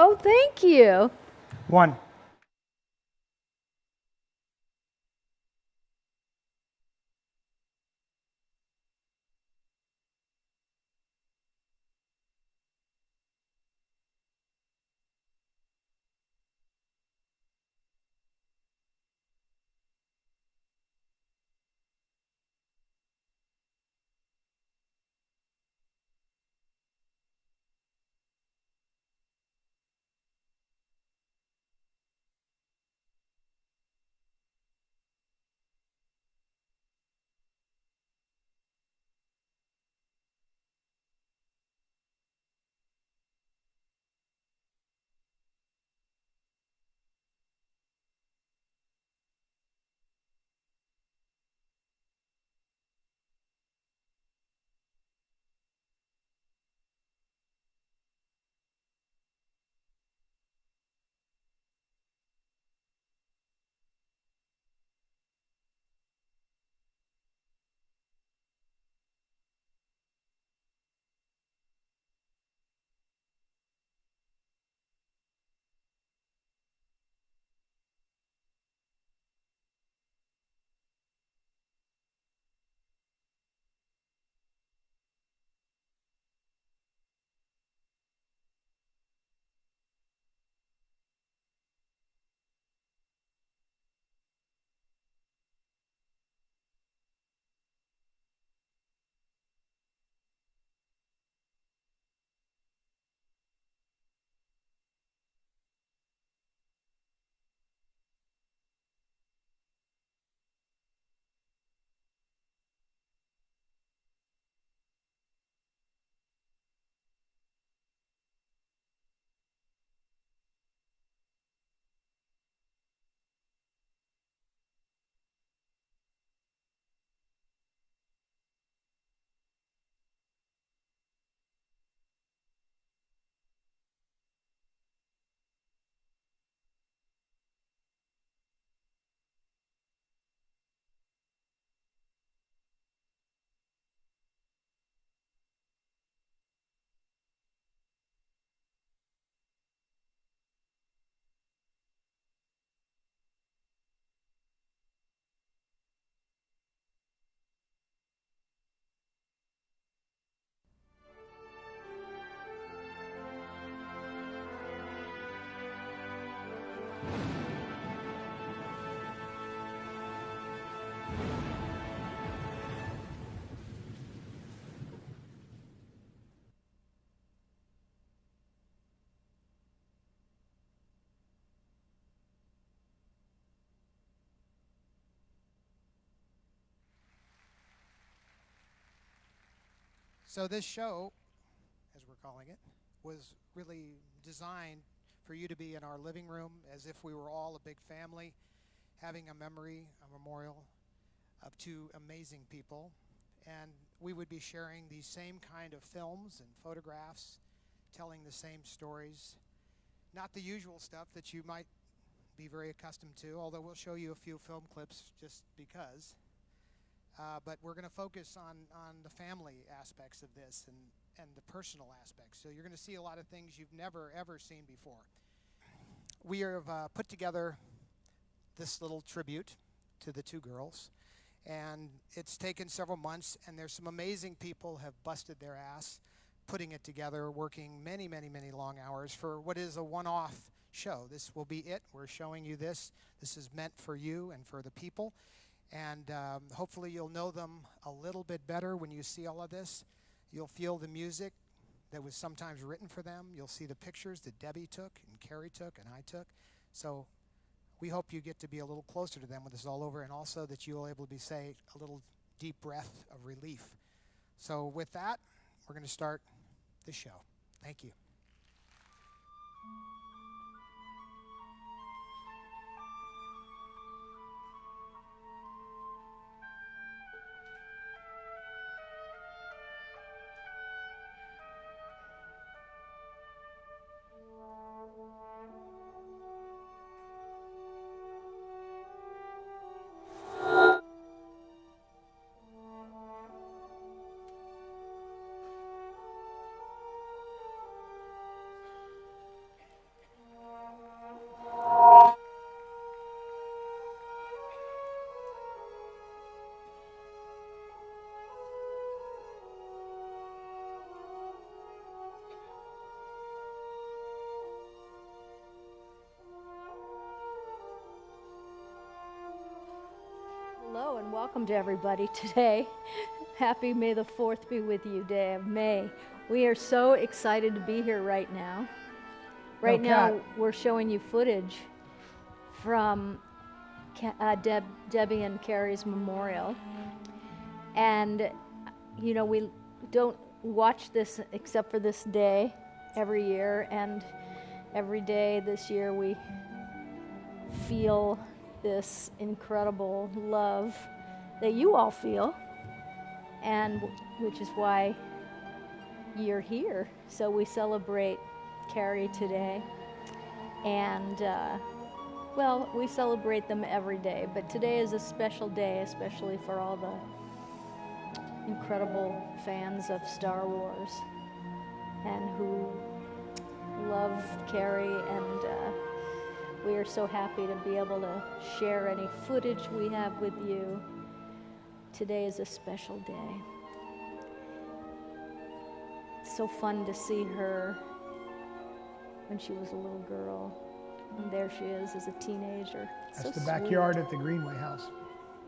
Oh, thank you. One. So this show, as we're calling it, was really designed for you to be in our living room as if we were all a big family, having a memory, a memorial of two amazing people. And we would be sharing these same kind of films and photographs, telling the same stories. Not the usual stuff that you might be very accustomed to, although we'll show you a few film clips just because. But we're going to focus on the family aspects of this and the personal aspects. So you're going to see a lot of things you've never, ever seen before. We have put together this little tribute to the two girls, and it's taken several months, and there's some amazing people have busted their ass putting it together, working many, many, many long hours for what is a one-off show. This will be it. We're showing you this. This is meant for you and for the people. And hopefully you'll know them a little bit better when you see all of this. You'll feel the music that was sometimes written for them. You'll see the pictures that Debbie took and Carrie took and I took. So we hope you get to be a little closer to them when this is all over, and also that you will able to say a little deep breath of relief. So with that, we're going to start the show. Thank you. and welcome to everybody today. Happy May the 4th be with you, day of May. We are so excited to be here right now. Right now, we're showing you footage from Debbie and Carrie's memorial. And, you know, we don't watch this except for this day every year, and every day this year we feel this incredible love that you all feel, and which is why you're here. So we celebrate Carrie today, and well, we celebrate them every day, but today is a special day, especially for all the incredible fans of Star Wars and who love Carrie, and we are so happy to be able to share any footage we have with you. Today is a special day. It's so fun to see her when she was a little girl, and there she is as a teenager. It's That's so the backyard sweet. at the Greenway House.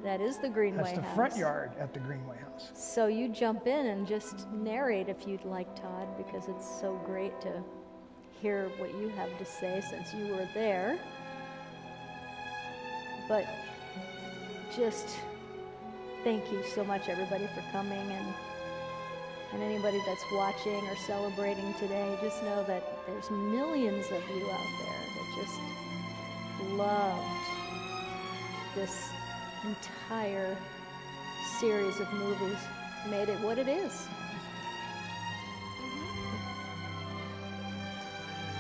That is the Greenway House. That's the front yard at the Greenway House. So you jump in and just narrate if you'd like, Todd, because it's so great to hear what you have to say since you were there. But just thank you so much, everybody, for coming, and anybody that's watching or celebrating today. Just know that there's millions of you out there that just loved this entire series of movies, made it what it is.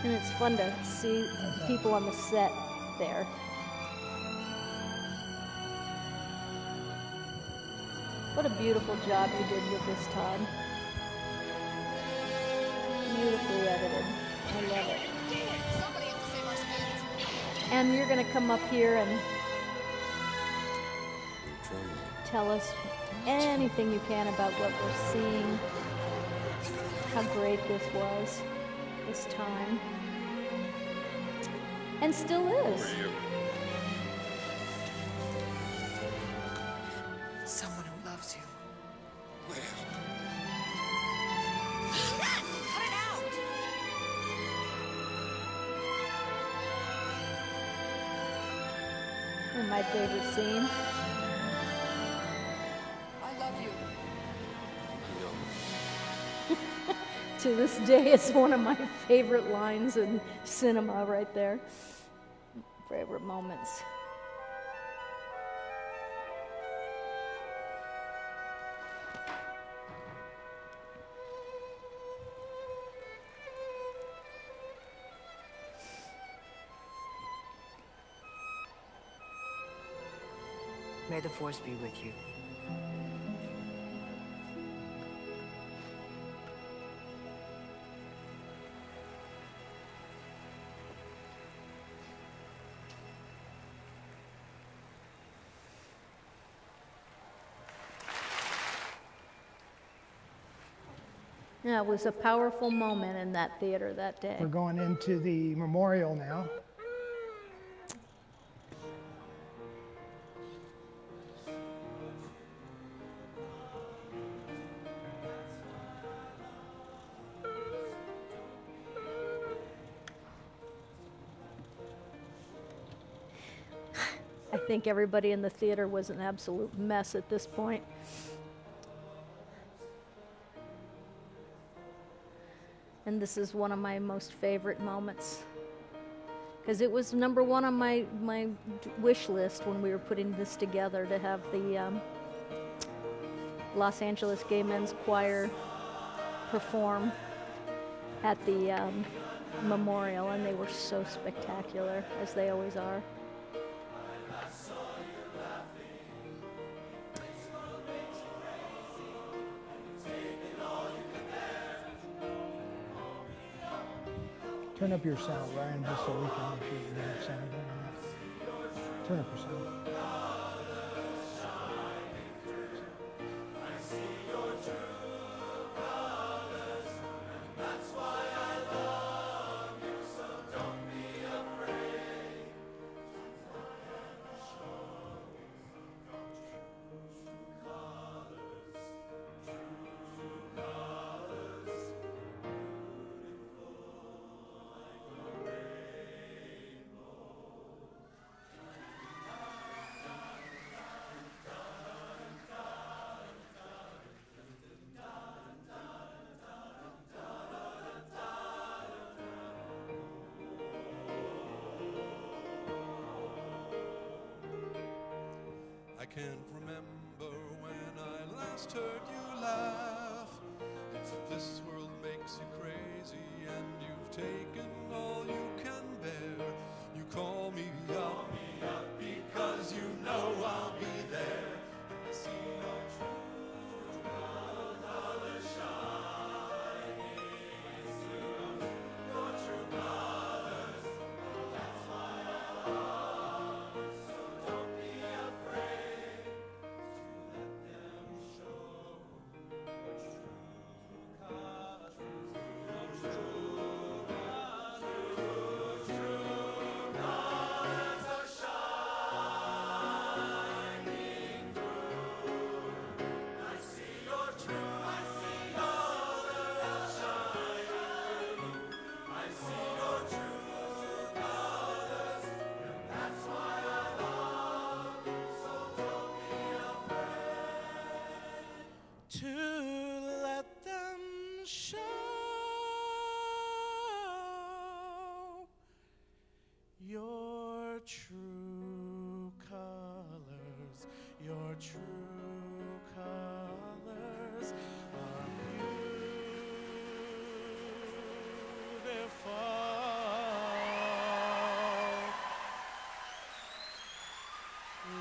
And it's fun to see people on the set there. What a beautiful job you did with this, Todd. Beautifully edited. I love it. And you're going to come up here and tell us anything you can about what we're seeing, how great this was, this time, and still is. Someone who loves you. Cut it out! And my favorite scene. I love you. To this day, it's one of my favorite lines in cinema right there. Favorite moments. May the Force be with you. Yeah, it was a powerful moment in that theater that day. We're going into the memorial now. I think everybody in the theater was an absolute mess at this point. And this is one of my most favorite moments, because it was number one on my wish list when we were putting this together, to have the Los Angeles Gay Men's Choir perform at the memorial, and they were so spectacular, as they always are. Turn up your sound, Ryan, just so we can make sure you have sound going on. Turn up your sound. can't remember when I last heard you laugh. If this world makes you crazy and you've taken all you can bear, you call me up because you know I'll be there. I see your true colors shining through your true colors. That's why I love you. So don't be afraid to let them show your true colors. Your true colors. Your true colors are shining through. I see your true, I see colors shining. I see your true colors, and that's why I love you. So don't be afraid to let them show your true colors. Your true colors are beautiful,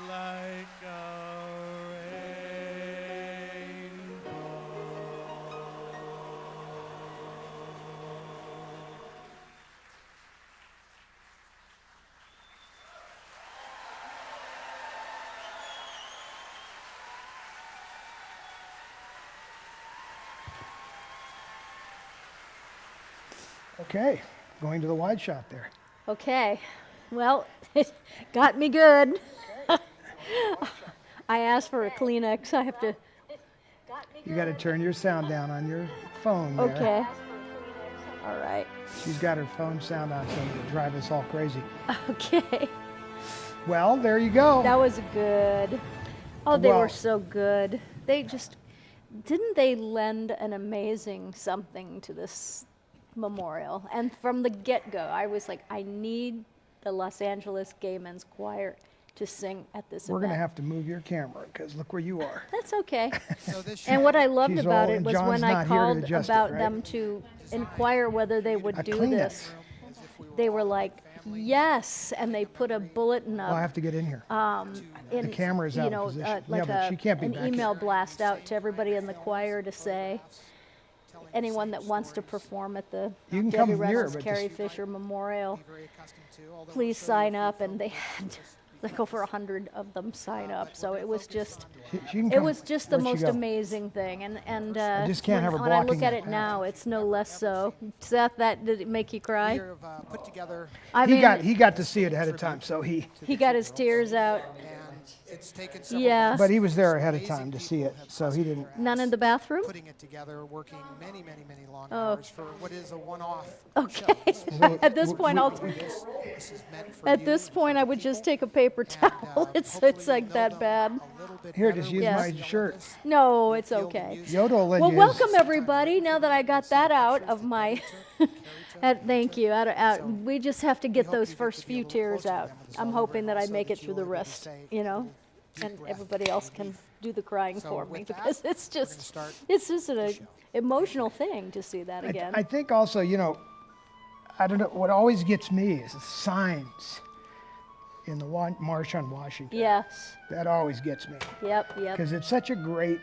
like a rainbow. Okay, going to the wide shot there. Okay. Well, it got me good. I asked for a Kleenex. I have to. You got to turn your sound down on your phone there. Okay. All right. She's got her phone sound on, so it'll drive us all crazy. Okay. Well, there you go. That was good. Oh, they Well- were so good. They just didn't they lend an amazing something to this memorial. And from the get-go, I was like, I need the Los Angeles Gay Men's Choir to sing at this We're event. going to have to move your camera because look where you are. That's okay. So this And show- what I loved She's about all- it and was John's when I not here to called adjust it, about right? them to inquire whether they would A do Kleenex. this. They were like, yes, and they put a bulletin Well, I up. have to get in here. In, The camera's you out of know, position. Yeah, like but she can't be an back here. email blast out to everybody in the choir to say, anyone that wants to perform at the You can Debbie come here, Reynolds but Carrie just- Fisher Memorial, be very accustomed to, although please we'll show you a sign few up. And they photos. had like over 100 of them sign up. So it was just, She can it come. was just the Where'd she most go? amazing thing. And I just can't have her when I look blocking at the it path. now, it's no less so. Seth, did it make you We cry? have put together, I He mean, got to see it ahead of time, so he. he got his tears out. and it's taken several Yeah. months. But he was there ahead of Amazing time to see people it, have so busted he didn't. their None ass in the bathroom? putting it together, working many, many, many long Oh. hours for what is a one-off Okay. show. This is- At this point, this is meant for At you this and point, for I the would just people, take a paper and, towel. It's hopefully like you'll that know bad. them a little bit Here, better just with use this my shirt. illness. No, it's Feel the okay. music. Yoda will let Well, you. welcome everybody. Now that I got that out of my, thank you. We just have to get hope those you get first to be a few little tears closer to out. them as I'm well, hoping that I so make that it through you'll the be able to rest, say you know, deep and breath everybody else can relief. do the crying So for me with that, because it's we're gonna just, start it's just an the show. emotional thing to see that again. I think also, you know, I don't know, what always gets me is the signs in the March on Washington. Yes. That always gets me. Yep. Because it's such a great,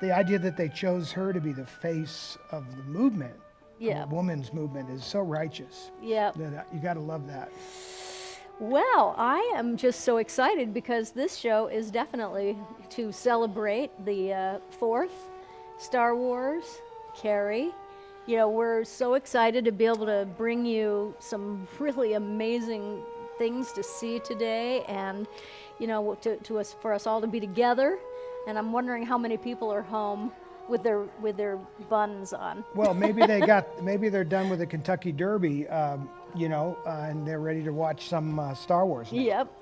the idea that they chose her to be the face of the movement, Yeah. the women's movement, is so righteous. Yep. That you got to love that. Well, I am just so excited because this show is definitely to celebrate the fourth Star Wars, Carrie. You know, we're so excited to be able to bring you some really amazing things to see today, and you know, to us, for us all to be together. And I'm wondering how many people are home with their buns on. Well, maybe maybe they're done with the Kentucky Derby, you know, and they're ready to watch some Star Wars now. Yep.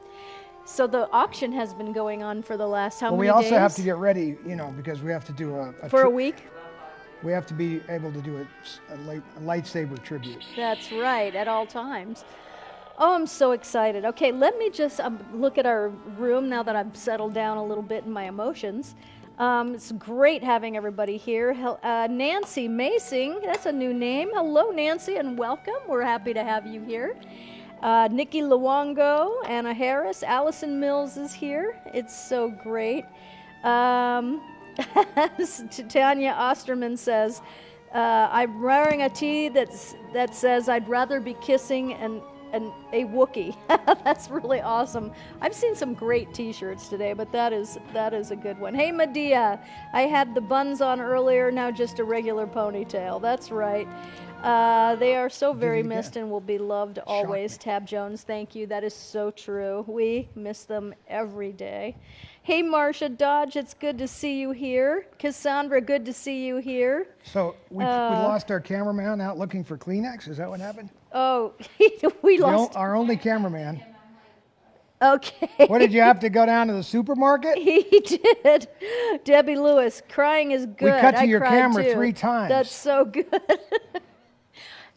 So the auction has been going on for the last how Well, many we also days? have to get ready, you know, because we have to do for a week. We have to be able to do a lightsaber tribute. That's right, at all times. Oh, I'm so excited. Okay, let me just look at our room now that I've settled down a little bit in my emotions. It's great having everybody here. Nancy Macing, that's a new name. Hello, Nancy, and welcome. We're happy to have you here. Nikki Luongo, Anna Harris, Allison Mills is here. It's so great. Tanya Osterman says, I'm wearing a tee that says I'd rather be kissing a Wookiee. That's really awesome. I've seen some great t-shirts today, but that is a good one. Hey, Medea, I had the buns on earlier, now just a regular ponytail. That's right. They are so very missed and will be loved always. Tab Jones, thank you. That is so true. We miss them every day. Hey, Marcia Dodge, it's good to see you here. Cassandra, good to see you here. So we lost our cameraman out looking for Kleenex. Is that what happened? Oh, we lost Our only cameraman. Okay. What, did you have to go down to the supermarket? He did. Debbie Lewis, crying is good. We cut to I your cried camera too. 3 times. That's so good.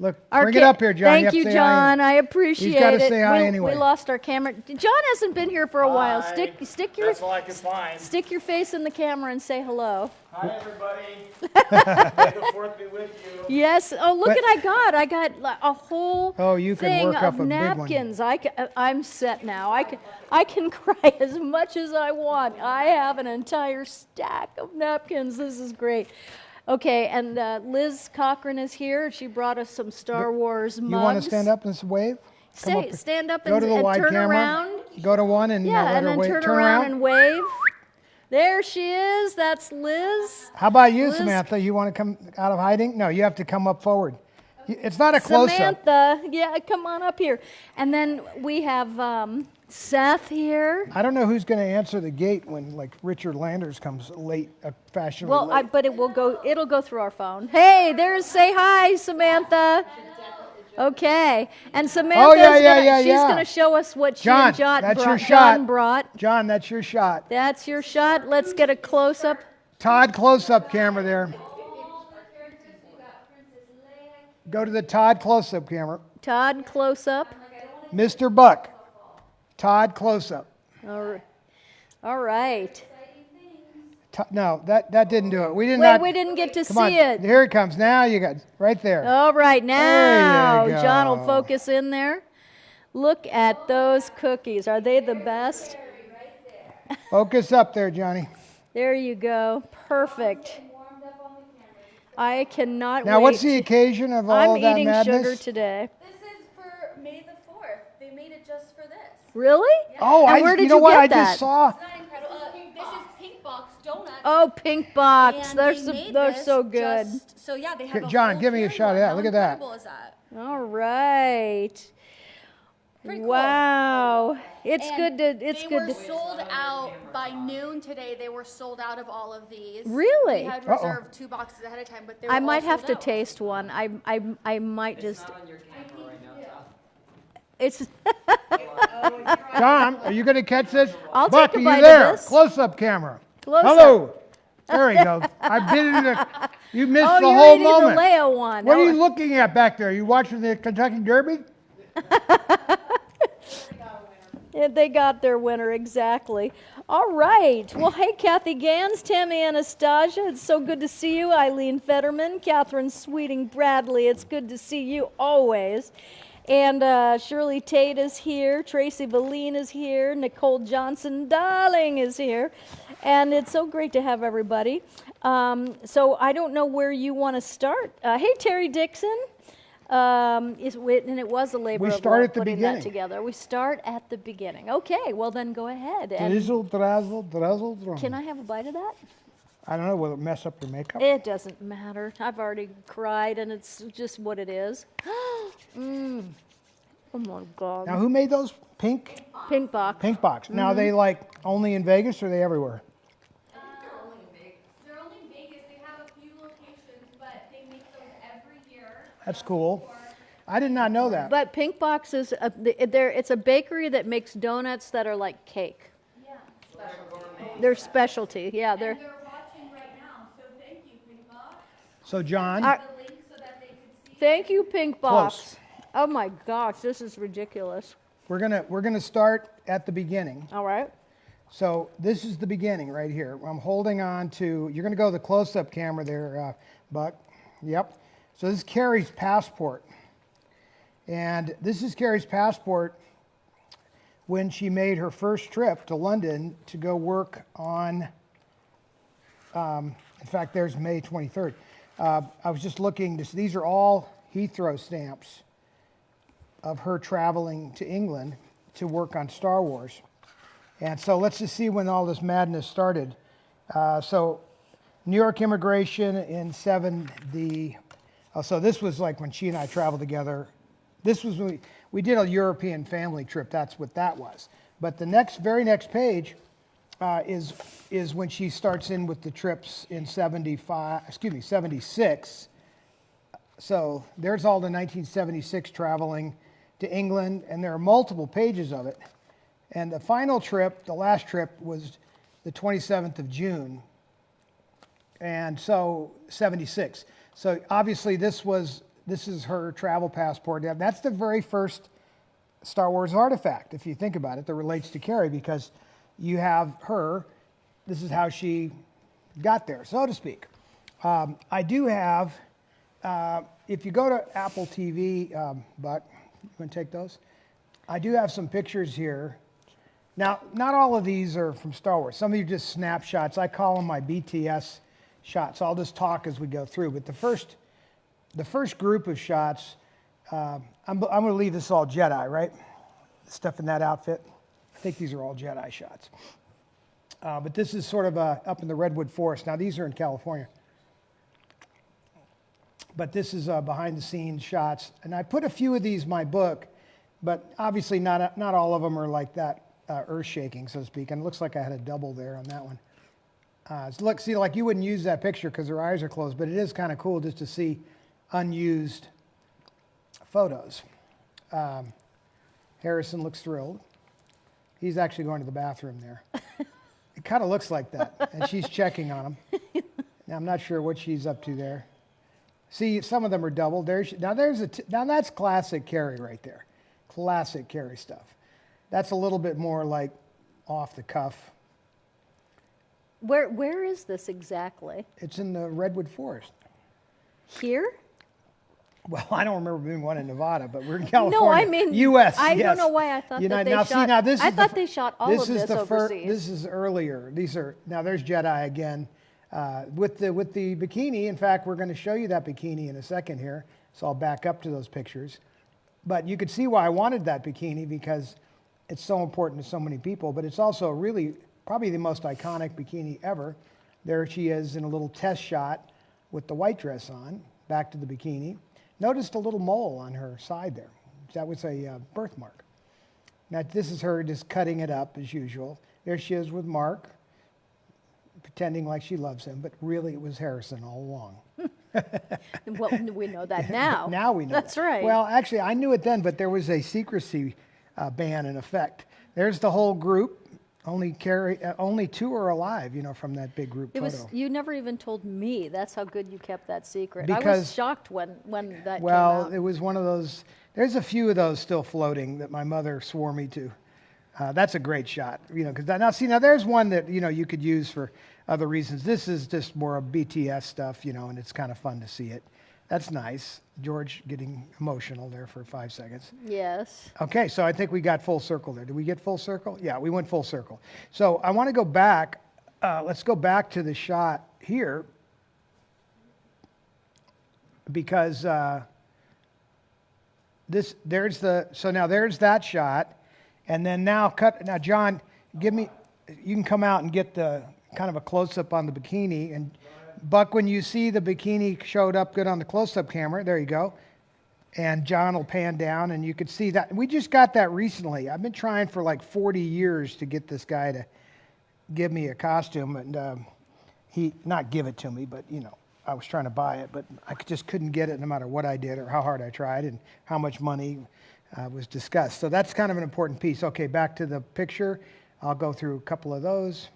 Look, bring it up here, John. Thank you, have to say John. hi. I appreciate it. He's got to say hi anyway. We lost our camera. John hasn't been here for a while. Stick your That's all I can find. stick your face in the camera and say hello. Hi, everybody. May the fourth be with you. Yes. Oh, look what I got a whole you can thing work up of a big one. napkins. I'm set now. I can cry as much as I want. I have an entire stack of napkins. This is great. Okay, and Liz Cochran is here. She brought us some Star Wars mugs. You want to stand up and wave? Stand up Go and, to the and wide turn camera. around. Go to one and Yeah, let and her then wave. turn around and wave. There she is. That's Liz. How about you, Liz? Samantha? You want to come out of hiding? No, you have to come up forward. It's not a close-up. Samantha, yeah, come on up here. And then we have Seth here. I don't know who's going to answer the gate when, like, Richard Landers comes late, fashionably Well, late. but it'll go through our phone. Hey, say hi, Samantha. Okay, and Samantha's she's gonna show us what John, that's your shot. John brought. John, that's your shot. That's your shot. Let's get a close up. Todd, close-up camera there. Go to the Todd close-up camera. Todd, close up. Mr. Buck. Todd, close-up. All right. No, that didn't do it. We did Wait, not. we didn't get to Come see on. it. Here it comes. Now you got right there. All right, now There you John will go. focus in there. Look at those cookies. Are they the best? Focus up there, Johnny. There you go. Perfect. I cannot wait. Now, what's the occasion of all I'm of that eating madness? sugar today. This is for May the 4th. They made it just for this. Really? Oh, And where did you know you what? get I that? just saw. Isn't that incredible? This is Pink Box Donuts. Oh, Pink Box. And They're they so, made they're this so good. So yeah, they have a John, whole give me a tier shot of one. that. How Look at that. incredible is that? All right. Pretty cool. Wow. It's And good to They were sold out by noon today. They were sold out of all of these. Really? We had Uh-oh. reserved 2 boxes ahead of time, but they were I might all have sold to out. taste one. I might just. It's. John, are you going to catch this? I'll Buck, take a are bite you of there? this. Close-up camera. Close Hello. There you go. I've been in the. You missed Oh, the you're whole eating moment. the Leo one. What are Oh, you looking at back there? Are you watching the Kentucky Derby? Yeah, they got their winner, exactly. All right. Well, hey, Kathy Gans, Tammy Anastasia, it's so good to see you. Eileen Fetterman, Catherine Sweeting Bradley, it's good to see you always. And Shirley Tate is here. Tracy Valine is here. Nicole Johnson Darling is here. And it's so great to have everybody. So I don't know where you want to start. Hey, Terry Dixon. And it was a labor We of start love at the putting beginning. that together. We start at the beginning. Okay, well then go ahead. And Drizzle, drazzle, druzzle, drum. can I have a bite of that? I don't know. Will it mess up your makeup? It doesn't matter. I've already cried, and it's just what it is. Oh my God. Now, who made those? Pink? Pink box. Pink box. Now, Mm-hmm. they like only in Vegas or are they everywhere? They're only in Vegas. They have a few locations, but they make those every year. That's cool. I did not know that. But Pink Box is it's a bakery that makes donuts that are like cake. Yeah. They're specialty. Yeah, they're. They're watching right now, so thank you, Pink Box. So, John, Uh, The link so that they could see. Thank you, Pink Box. Close. Oh my gosh, this is ridiculous. We're gonna start at the beginning. All right. So this is the beginning right here. I'm holding on to. You're gonna go to the close-up camera there, Buck. Yep. So this is Carrie's passport, and this is Carrie's passport when she made her first trip to London to go work on. In fact, there's May 23rd. I was just looking. These are all Heathrow stamps of her traveling to England to work on Star Wars. And so let's just see when all this madness started. So New York immigration in 70. Oh, so this was like when she and I traveled together. This was when we did a European family trip. That's what that was. But the very next page is when she starts in with the trips in 76. So there's all the 1976 traveling to England, and there are multiple pages of it. And the final trip, the last trip, was the 27th of June, and so 76. So obviously this is her travel passport. That's the very first Star Wars artifact, if you think about it, that relates to Carrie, because you have her. This is how she got there, so to speak. I do have, if you go to Apple TV, Buck, you want to take those? I do have some pictures here. Now, not all of these are from Star Wars. Some of you are just snapshots. I call them my BTS shots. I'll just talk as we go through. But the first group of shots, I'm going to leave this all Jedi, right? Stuff in that outfit. I think these are all Jedi shots. But this is sort of up in the Redwood Forest. Now, these are in California. But this is behind-the-scenes shots. And I put a few of these in my book, but obviously not all of them are like that earth-shaking, so to speak. And it looks like I had a double there on that one. See, like you wouldn't use that picture because her eyes are closed, but it is kind of cool just to see unused photos. Harrison looks thrilled. He's actually going to the bathroom there. It kind of looks like that, and she's checking on him. Now, I'm not sure what she's up to there. See, some of them are double. Now that's classic Carrie right there. Classic Carrie stuff. That's a little bit more like off the cuff. Where is this exactly? It's in the Redwood Forest. Here? Well, I don't remember being one in Nevada, but we're in California. No, I mean U.S. I yes. don't know why I thought that they now, shot. See, now this I is thought they shot all of this overseas. This is earlier. Now there's Jedi again with the bikini. In fact, we're going to show you that bikini in a second here. So I'll back up to those pictures. But you could see why I wanted that bikini, because it's so important to so many people. But it's also really probably the most iconic bikini ever. There she is in a little test shot with the white dress on. Back to the bikini. Noticed a little mole on her side there. That was a birthmark. Now, this is her just cutting it up as usual. There she is with Mark, pretending like she loves him, but really it was Harrison all along. Well, we know that now. Now we know. That's that. right. Well, actually, I knew it then, but there was a secrecy ban in effect. There's the whole group. Only two are alive, from that big group photo. You never even told me. That's how good you kept that secret. I Because- was shocked when that came Well, out. it was one of those. There's a few of those still floating that my mother swore me to. That's a great shot, because now there's one that you could use for other reasons. This is just more of BTS stuff, and it's kind of fun to see it. That's nice. George getting emotional there for 5 seconds. Yes. Okay, so I think we got full circle there. Did we get full circle? Yeah, we went full circle. So I want to go back. Let's go back to the shot here, because there's that shot, and then now John, you can come out and get the kind of a close-up on the bikini, and Buck, when you see the bikini showed up good on the close-up camera, there you go. And John will pan down, and you can see that. We just got that recently. I've been trying for like 40 years to get this guy to give me a costume, and he, not give it to me, but, I was trying to buy it, but I just couldn't get it no matter what I did or how hard I tried and how much money was discussed. So that's kind of an important piece. Okay, back to the picture. I'll go through a couple of those.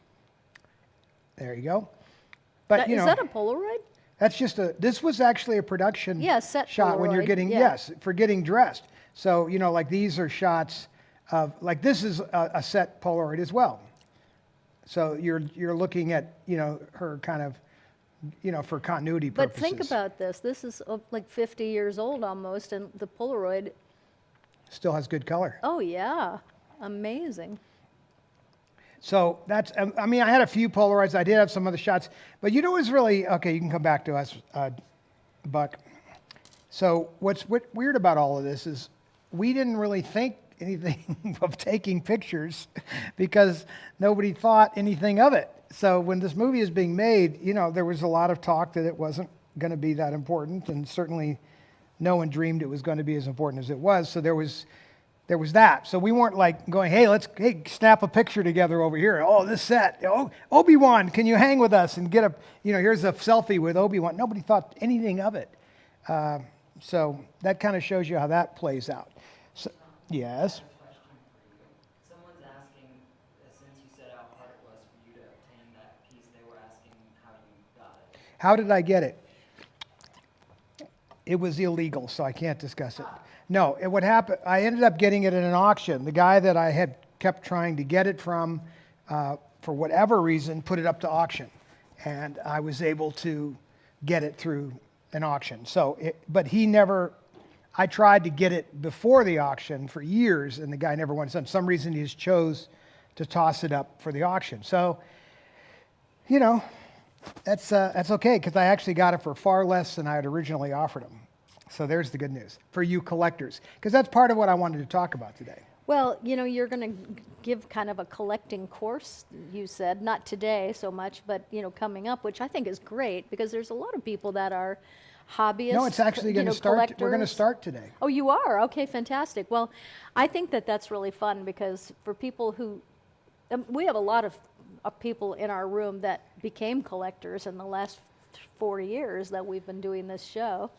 There you go. But, Is that a Polaroid? That's just this was actually a production Yeah, set shot when you're Polaroid, getting, yeah. yes, for getting dressed. So, like these are shots of, like this is a set Polaroid as well. So you're looking at, her kind of, for continuity But purposes. think about this. This is like 50 years old almost, and the Polaroid, Still has good color. oh yeah, amazing. So that's, I mean, I had a few Polaroids. I did have some other shots. But it was really, okay, you can come back to us, Buck. So what's weird about all of this is we didn't really think anything of taking pictures because nobody thought anything of it. So when this movie is being made, there was a lot of talk that it wasn't going to be that important, and certainly no one dreamed it was going to be as important as it was. So there was that. So we weren't like going, hey, snap a picture together over here. Oh, this set. Oh, Obi-Wan, can you hang with us and get here's a selfie with Obi-Wan. Nobody thought anything of it. So that kind of shows you how that plays out. So, yes. Someone's asking, since you said how hard it was for you to obtain that piece, they were asking how you got it. How did I get it? It was illegal, so I can't discuss it. No, what happened, I ended up getting it at an auction. The guy that I had kept trying to get it from, for whatever reason, put it up to auction. And I was able to get it through an auction. But he never, I tried to get it before the auction for years, and the guy never wanted to. For some reason, he just chose to toss it up for the auction. So, that's okay, because I actually got it for far less than I had originally offered him. So there's the good news for you collectors, because that's part of what I wanted to talk about today. Well, you're going to give kind of a collecting course, you said, not today so much, but, coming up, which I think is great because there's a lot of people that are hobbyists. No, it's actually going to start. Collectors. We're going to start today. Oh, you are? Okay, fantastic. Well, I think that that's really fun because for people who, we have a lot of people in our room that became collectors in the last 4 years that we've been doing this show.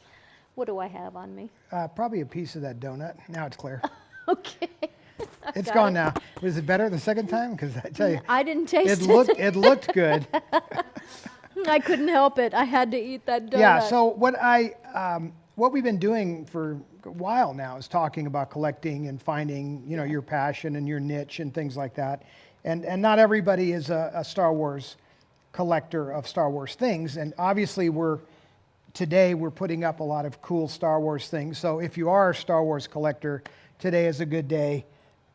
What do I have on me? Probably a piece of that donut. Now it's clear. Okay. It's Got gone it. now. Was it better the second time? Because I tell you, I didn't taste it looked good. I couldn't help it. I had to eat that donut. Yeah. So what we've been doing for a while now is talking about collecting and finding, your passion and your niche and things like that. And not everybody is a Star Wars collector of Star Wars things. And obviously today we're putting up a lot of cool Star Wars things. So if you are a Star Wars collector, today is a good day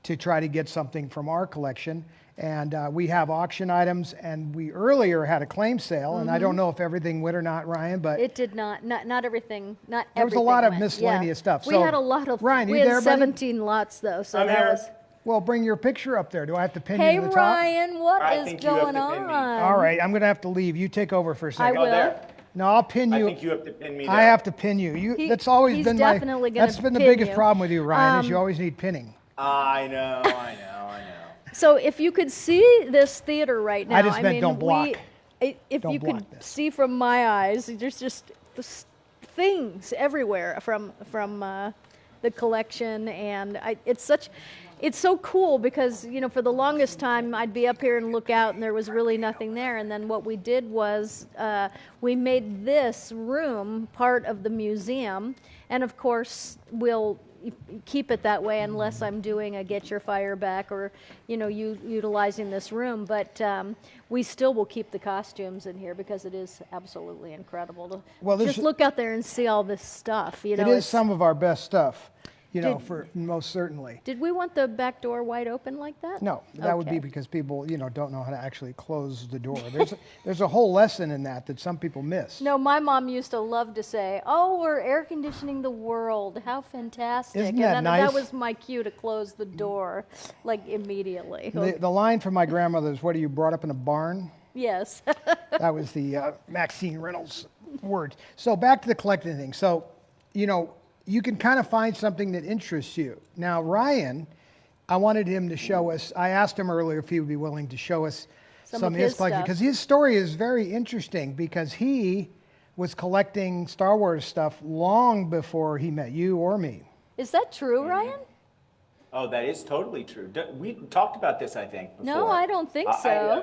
to try to get something from our collection. And we have auction items, and we earlier had a claim sale, and I don't know if everything went or not, Ryan, but It did not everything, not there was a everything lot of went. miscellaneous stuff. We So, had a lot of, Ryan, we you had there, buddy? 17 lots though, so I'm that here. was. well, bring your picture up there. Do I have to pin Hey you to the top? Ryan, what I is think you have going to pin me. on? All right, I'm going to have to leave. You take over for a I second. Go will. there. No, I'll pin I you. think you have to pin me there. I have to pin you. That's always he's been definitely gonna that's been the pin biggest you. problem with you, Ryan, is you always need pinning. I know. So if you could see this theater right now, I just meant mean, don't block. If Don't you could block this. see from my eyes, there's just things everywhere from the collection, and it's so cool because for the longest time I'd be up here and look out and there was really nothing there, and then what we did was we made this room part of the museum, and of course we'll keep it that way unless I'm doing a Get Your Fire Back or utilizing this room, but we still will keep the costumes in here because it is absolutely incredible to Well, just look out there and see all this stuff. It is it's- some of our best stuff, Did- for most certainly. Did we want the back door wide open like that? No, that would be Okay. because people, don't know how to actually close the door. There's a whole lesson in that some people miss. No, my mom used to love to say, "Oh, we're air conditioning the world. How fantastic!" Isn't and that then nice? that was my cue to close the door, like immediately. The line from my grandmother is, "What are you brought up in a barn?" Yes. That was the Maxine Reynolds word. So back to the collecting thing. So, you can kind of find something that interests you. Now, Ryan, I wanted him to show us, I asked him earlier if he would be willing to show us Some some of of his his collection, stuff. because his story is very interesting because he was collecting Star Wars stuff long before he met you or me. Is that true, Ryan? Oh, that is totally true. We talked about this, I think, before. No, I don't think so.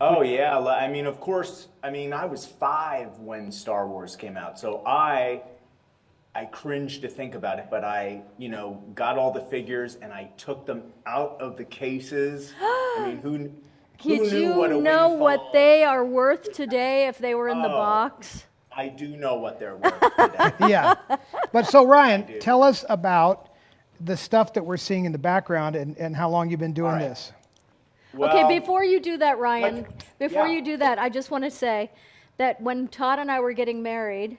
Oh yeah, I mean, of course. I mean, I was 5 when Star Wars came out, so I cringe to think about it, but I, got all the figures and I took them out of the cases. I mean, who Did knew you what a know what windfall? they are worth today if they were in the Oh, box? I do know what they're worth today. Yeah. But so, Ryan, do. tell us about the stuff that we're seeing in the background and how long you've been doing All right. this. Okay, Well, before you do that, Ryan, before yeah. you do that, I just want to say that when Todd and I were getting married,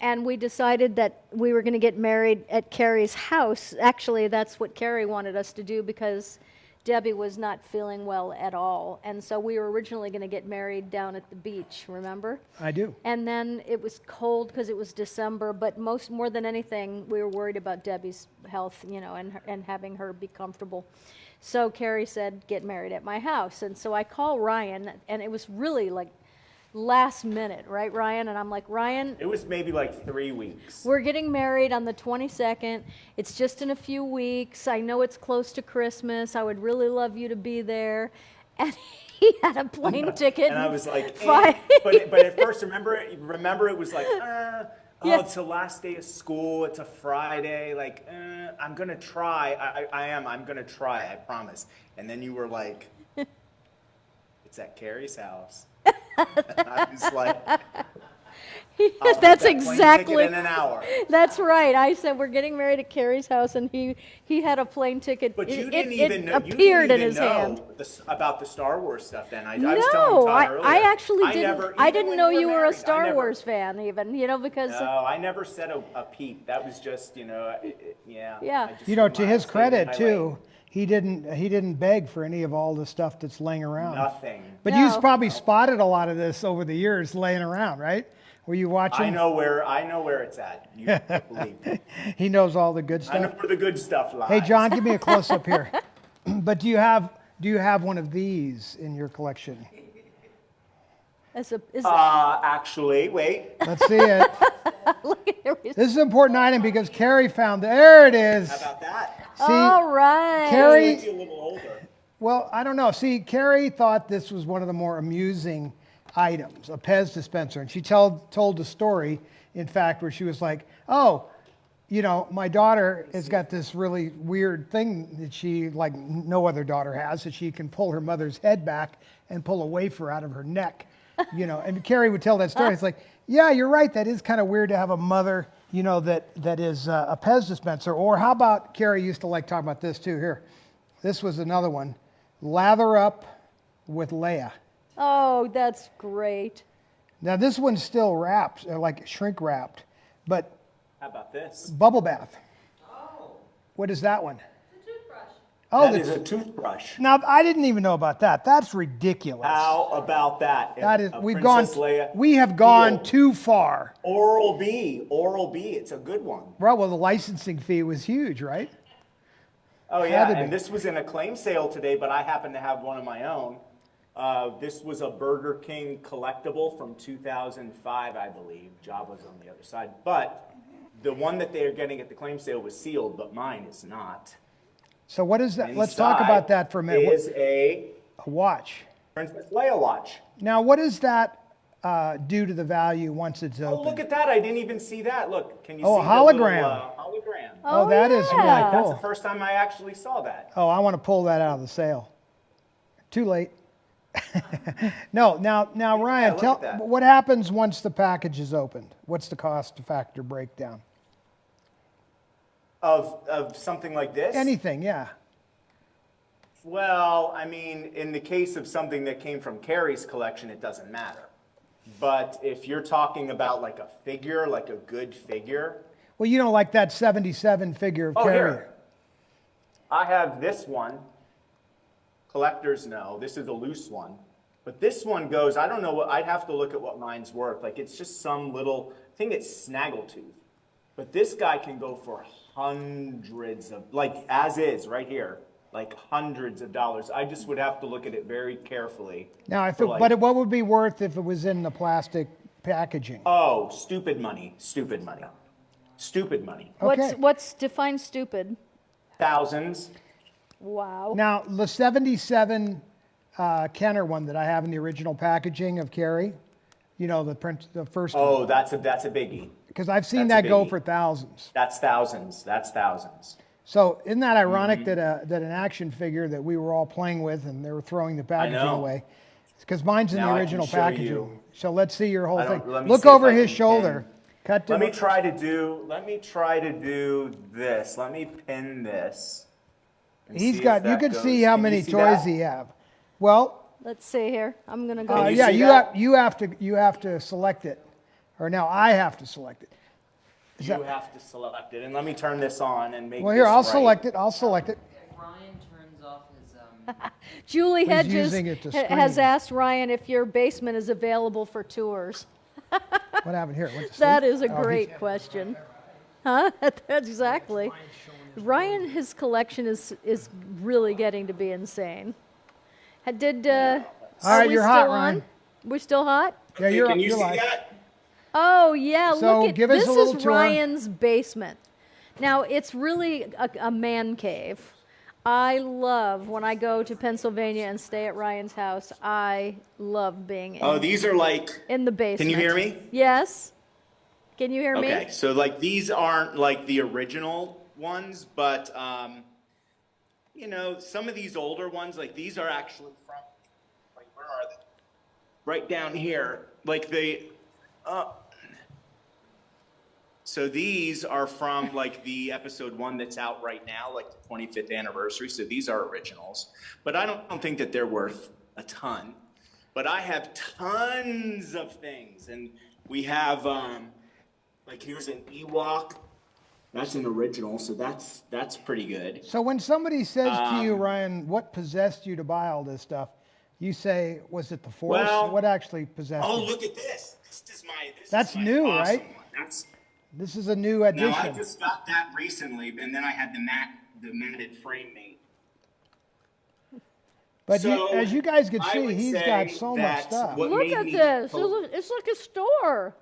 and we decided that we were going to get married at Carrie's house, actually, that's what Carrie wanted us to do because Debbie was not feeling well at all. And so we were originally going to get married down at the beach, remember? I do. And then it was cold because it was December, but more than anything, we were worried about Debbie's health, and having her be comfortable. So Carrie said, get married at my house. And so I call Ryan, and it was really like last minute, right, Ryan? And I'm like, Ryan, It was maybe like 3 weeks. we're getting married on the 22nd. It's just in a few weeks. I know it's close to Christmas. I would really love you to be there. And he had a plane ticket. And I was like, Fine. but at first, remember it was like, Yeah. it's the last day of school. It's a Friday. Like, I'm going to try. I'm going to try. I promise. And then you were like, it's at Carrie's house. And I was like, I'll That's get that plane exactly. ticket in an hour. That's right. I said we're getting married at Carrie's house, and he had a plane ticket. But you it, didn't it, even it know. appeared in his hand. About the Star Wars stuff. Then I was No, telling Todd earlier. I actually didn't. Never, I even didn't when know you were a married, Star I never, Wars fan, even. Because No, I never said a peep. That was just, yeah. Yeah. I just You know, went to my- his stayed in credit my too, lane. he didn't beg for any of all the stuff that's laying around. Nothing. But No. you've probably spotted a lot of this over the years laying around, right? Were you watching? I know where it's at. You believe me. He knows all the good I know stuff. where the good stuff lies. Hey, John, give me a close up here. But do you have one of these in your collection? Actually, wait. Let's see it. look at here. This is an important item because Carrie found. There it is. How about that? See, All right. Carrie. Makes you a little older. Well, I don't know. See, Carrie thought this was one of the more amusing items, a Pez dispenser. And she told a story, in fact, where she was like, oh, my daughter has got this really weird thing that she, like no other daughter has, that she can pull her mother's head back and pull a wafer out of her neck. And Carrie would tell that story. It's like, yeah, you're right. That is kind of weird to have a mother, that is a Pez dispenser. Or how about, Carrie used to like talking about this too. Here, this was another one. Lather up with Leia. Oh, that's great. Now this one's still wrapped, like shrink wrapped, but How about this? bubble bath. What is that one? It's a toothbrush. Oh, That is a toothbrush. now I didn't even know about that. That's ridiculous. How about that? That is, A we Princess Leia have gone heel. too far. Oral B. It's a good one. Right, well, the licensing fee was huge, right? Oh Had yeah, to be. and this was in a claim sale today, but I happen to have one of my own. This was a Burger King collectible from 2005, I believe. Jabba's on the other side. But the one that they are getting at the claim sale was sealed, but mine is not. So what is that? Let's talk about that for a minute. Is a watch. Princess Leia watch. Now, what does that do to the value once it's Oh, open? look at that. I didn't even see that. Look, can you Oh, see a the little, hologram. hologram? Oh, that is really yeah. cool. That's the first time I actually saw that. Oh, I want to pull that out of the sale. Too late. No, now Ryan, look tell at that. what happens once the package is opened. What's the cost factor breakdown? Of something like this? Anything, yeah. Well, I mean, in the case of something that came from Carrie's collection, it doesn't matter. But if you're talking about like a figure, like a good figure. Well, like that 77 figure of Oh, Carrie. here. I have this one. Collectors know. This is a loose one. But this one goes, I don't know what, I'd have to look at what mine's worth. Like it's just some little, I think it's snaggletooth. But this guy can go for hundreds of, like as is right here, like hundreds of dollars. I just would have to look at it very carefully. Now, for but what would be worth if it was in the plastic packaging? Oh, stupid money, stupid money, stupid money. Okay. What's define stupid? Thousands. Wow. Now, the 77 Kenner one that I have in the original packaging of Carrie. You know, the first one. Oh, that's a biggie. Because I've seen that's a that go biggie. for thousands. That's thousands. That's thousands. So isn't that ironic that an action figure that we were all playing with and they were throwing the packaging know. away? Because mine's in Now the I can original show packaging. you. So let's see your whole I thing. don't- let me Look see if over I his can shoulder. Cut to Let me try to do this. Let me pin this. and He's see if got. You that can goes. see how Can you many see toys that? he have. Well, Let's see here. I'm gonna go. you yeah, see that? you have to select it, or now I have to select it. You have to select it, and let me turn this on and make. Well, here this I'll right. select it. I'll select it. If Ryan turns off his Julie He's Hedges using it to has screen. asked Ryan if your basement is available for tours. What happened here? It went to That sleep? is a Oh, great question. Huh? That's exactly. Ryan, his collection is really getting to be insane. Did All are right, we you're still hot, on? Ryan. We're still hot? Yeah, Hey, you're can you you're see live. that? Oh yeah, So look at give us this a little is tour. Ryan's basement. Now it's really a man cave. I love when I go to Pennsylvania and stay at Ryan's house. I love being Oh, these are like. in the basement. Can you hear me? Yes. Can you hear me? Okay, so like these aren't like the original ones, but you know, some of these older ones, like these are actually from, like, where are they? Right down here, like so these are from like the episode 1 that's out right now, like the 25th anniversary. So these are originals, but I don't think that they're worth a ton. But I have tons of things, and we have like here's an Ewok. That's an original, so that's pretty good. So when somebody says to you, Ryan, what possessed you to buy all this stuff? You say, was it the Force? Well, What actually possessed Oh, you? look at this! That's is my new, awesome right? one. This is a new Now I addition. just got that recently, and then I had the matted frame made. But So, as you guys can I see, would he's say got so much that stuff. what Look made at me this. po- It's like a store.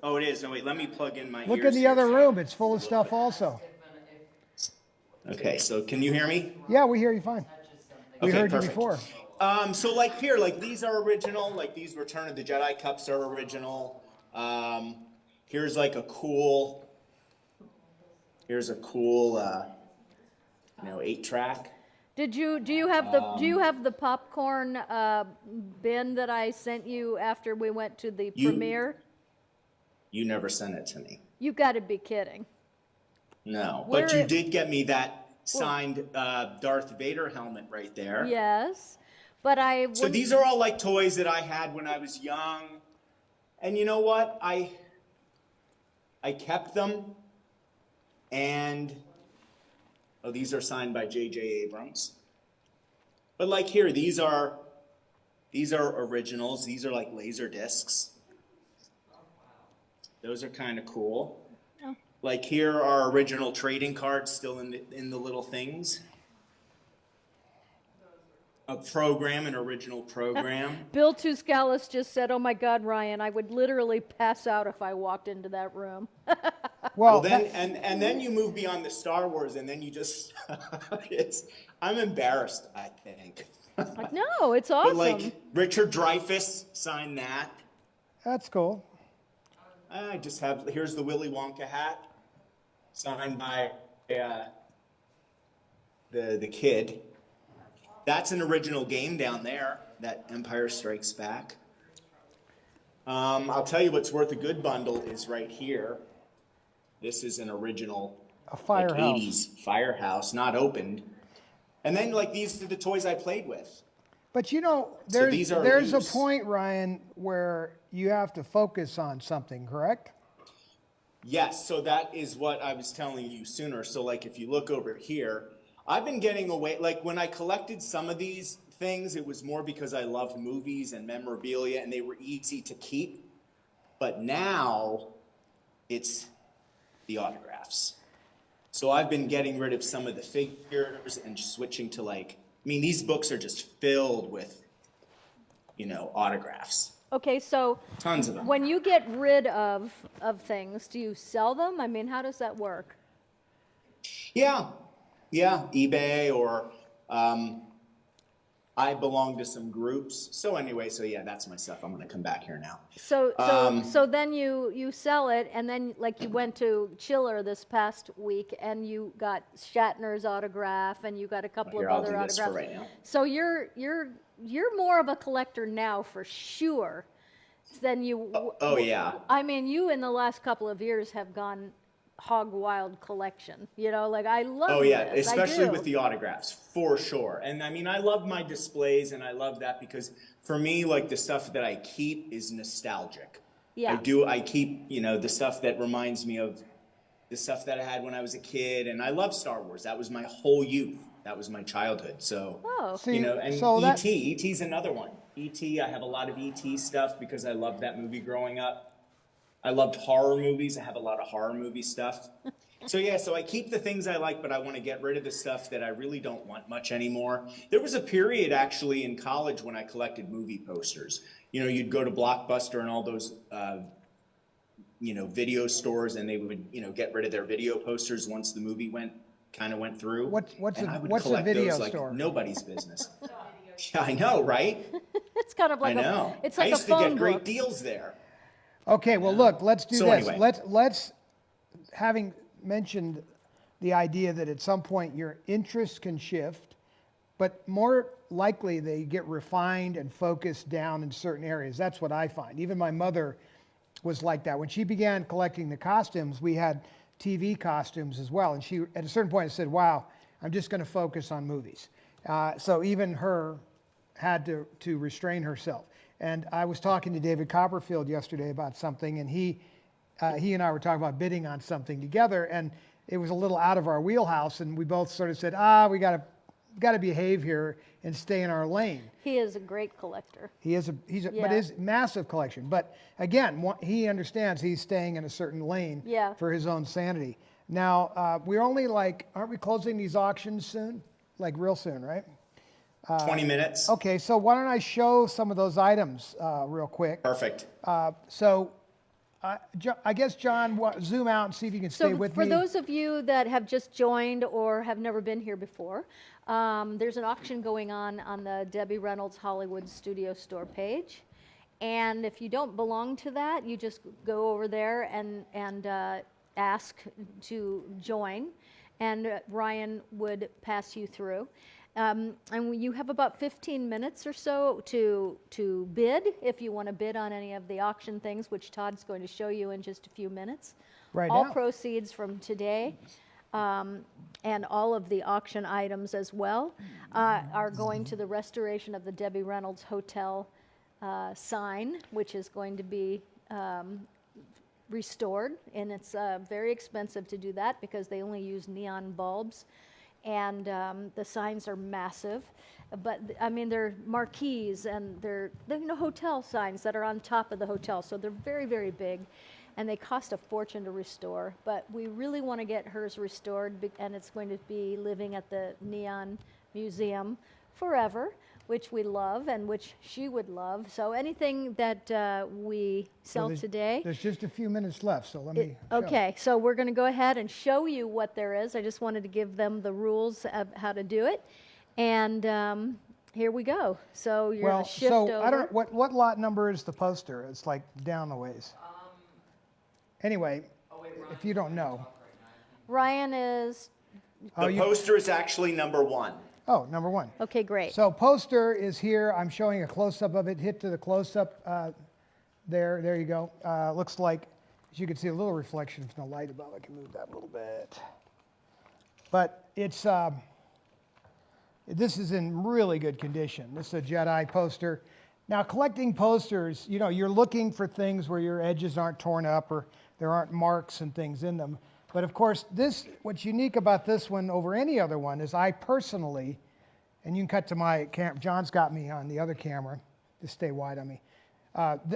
Oh, it is. No, wait. Let me plug in my Look ears in the here. other room. It's full of stuff also. Okay, so can you hear me? Yeah, we hear you fine. We Okay, heard perfect. you before. So like here, like these are original. Like these Return of the Jedi cups are original. Here's like a cool. Here's a cool, 8-track. Do you have the popcorn bin that I sent you after we went to the premiere? You never sent it to me. You got to be kidding. No, Where but you it- did get me that signed Darth Vader helmet right there. Yes, but I. So wouldn't- these are all like toys that I had when I was young, and you know what? I kept them, and these are signed by J.J. Abrams. But like here, these are originals. These are like laser discs. Those are kind of cool. Oh. Like here are original trading cards still in the little things. A program, an original program. Bill Tuscalis just said, "Oh my God, Ryan, I would literally pass out if I walked into that room." Well, then and then you move beyond the Star Wars, and then you just I'm embarrassed, I think. Like, no, it's awesome. But like Richard Dreyfuss signed that. That's cool. I just have here's the Willy Wonka hat, signed by the kid. That's an original game down there. That Empire Strikes Back. I'll tell you what's worth a good bundle is right here. This is an original A firehouse. like 80s firehouse, not opened. And then like these are the toys I played with. But you know, So these are there's a loose. point, Ryan, where you have to focus on something, correct? Yes, so that is what I was telling you sooner. So like if you look over here, I've been getting away, like when I collected some of these things, it was more because I loved movies and memorabilia and they were easy to keep. But now it's the autographs. So I've been getting rid of some of the figures and switching to these books are just filled with, autographs. Okay, so Tons of them. when you get rid of things, do you sell them? I mean, how does that work? Yeah, eBay or I belong to some groups. So anyway, so yeah, that's my stuff. I'm going to come back here now. So then you sell it, and then like you went to Chiller this past week, and you got Shatner's autograph, and you got a couple Here, of I'll other do this autographs. for right now. So you're more of a collector now for sure than you. Oh, yeah. I mean, you in the last couple of years have gone hog wild collection. You know, like I love. Oh yeah, this. especially I do. with the autographs, for sure. And I mean, I love my displays, and I love that because for me, like the stuff that I keep is nostalgic. Yeah. I keep, you know, the stuff that reminds me of the stuff that I had when I was a kid, and I love Star Wars. That was my whole youth. That was my childhood. So, Oh. you know, and So that- E.T.'s another one. E.T., I have a lot of E.T. stuff because I loved that movie growing up. I loved horror movies. I have a lot of horror movie stuff. So yeah, so I keep the things I like, but I want to get rid of the stuff that I really don't want much anymore. There was a period actually in college when I collected movie posters. You know, you'd go to Blockbuster and all those, you know, video stores, and they would, you know, get rid of their video posters once the movie went through. What's and a- I would what's a collect video those like store? nobody's business. Yeah, I know, right? It's kind of like I know. it's like I used a to phone get great book. deals there. Okay, well, look, let's do So this. anyway. Let's, having mentioned the idea that at some point your interests can shift, but more likely they get refined and focused down in certain areas. That's what I find. Even my mother was like that. When she began collecting the costumes, we had TV costumes as well. And she, at a certain point, said, wow, I'm just going to focus on movies. So even her had to restrain herself. And I was talking to David Copperfield yesterday about something, and he and I were talking about bidding on something together, and it was a little out of our wheelhouse, and we both sort of said, we got to behave here and stay in our lane. He is a great collector. But Yeah. his massive collection. But again, he understands he's staying in a certain lane Yeah. for his own sanity. Now, we're only aren't we closing these auctions soon? Like real soon, right? 20 minutes. Okay, so why don't I show some of those items real quick? Perfect. I guess, John, zoom out and see if you can stay So with for me. those of you that have just joined or have never been here before, there's an auction going on the Debbie Reynolds Hollywood Studio Store page. And if you don't belong to that, you just go over there and ask to join, and Ryan would pass you through. And you have about 15 minutes or so to bid, if you want to bid on any of the auction things, which Todd's going to show you in just a few minutes. Right All now. proceeds from today, and all of the auction items as well, are going to the restoration of the Debbie Reynolds Hotel sign, which is going to be restored. And it's very expensive to do that because they only use neon bulbs. And the signs are massive, but I mean they're marquees, and they're hotel signs that are on top of the hotel, so they're very, very big, and they cost a fortune to restore. But we really want to get hers restored, and it's going to be living at the Neon Museum forever, which we love and which she would love. So anything that we sell today. There's just a few minutes left, so let me show. Okay, so we're going to go ahead and show you what there is. I just wanted to give them the rules of how to do it. And here we go. So you're going to shift over. I don't what lot number is the poster? It's like down a ways. Anyway, if you don't know. Ryan is, The poster is actually number 1. Oh, number 1. okay, great. So poster is here. I'm showing a close-up of it. Hit to the close-up there you go. Looks like, as you can see, a little reflection from the light above. I can move that a little bit. But it's, this is in really good condition. This is a Jedi poster. Now, collecting posters, you're looking for things where your edges aren't torn up or there aren't marks and things in them. But of course, what's unique about this one over any other one is I personally, and you can cut to my camera, John's got me on the other camera, just stay wide on me.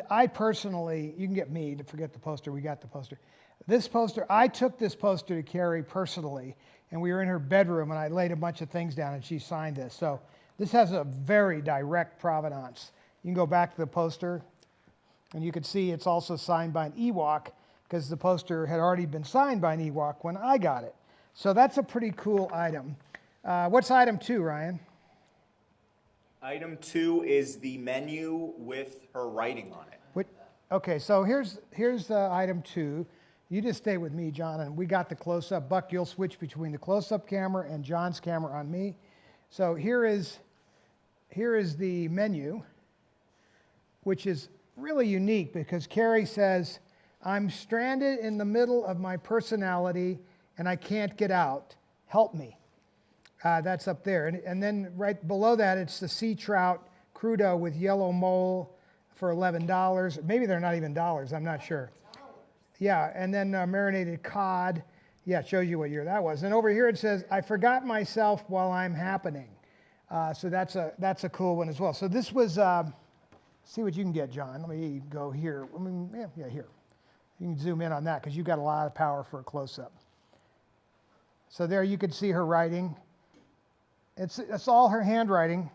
I personally, you can get me to forget the poster, we got the poster. This poster, I took this poster to Carrie personally, and we were in her bedroom, and I laid a bunch of things down, and she signed this. So this has a very direct provenance. You can go back to the poster, and you can see it's also signed by an Ewok, because the poster had already been signed by an Ewok when I got it. So that's a pretty cool item. What's item 2, Ryan? Item 2 is the menu with her writing on it. Okay, so here's item 2. You just stay with me, John, and we got the close-up. Buck, you'll switch between the close-up camera and John's camera on me. So here is the menu, which is really unique because Carrie says, I'm stranded in the middle of my personality and I can't get out. Help me. That's up there. And then right below that, it's the sea trout crudo with yellow mole for $11. Maybe they're not even dollars. I'm not sure. Yeah, and then marinated cod. Yeah, it shows you what year that was. And over here it says, I forgot myself while I'm happening. So that's a cool one as well. So this was, see what you can get, John. Let me go here. Yeah, here. You can zoom in on that because you've got a lot of power for a close-up. So there you can see her writing. It's all her handwriting.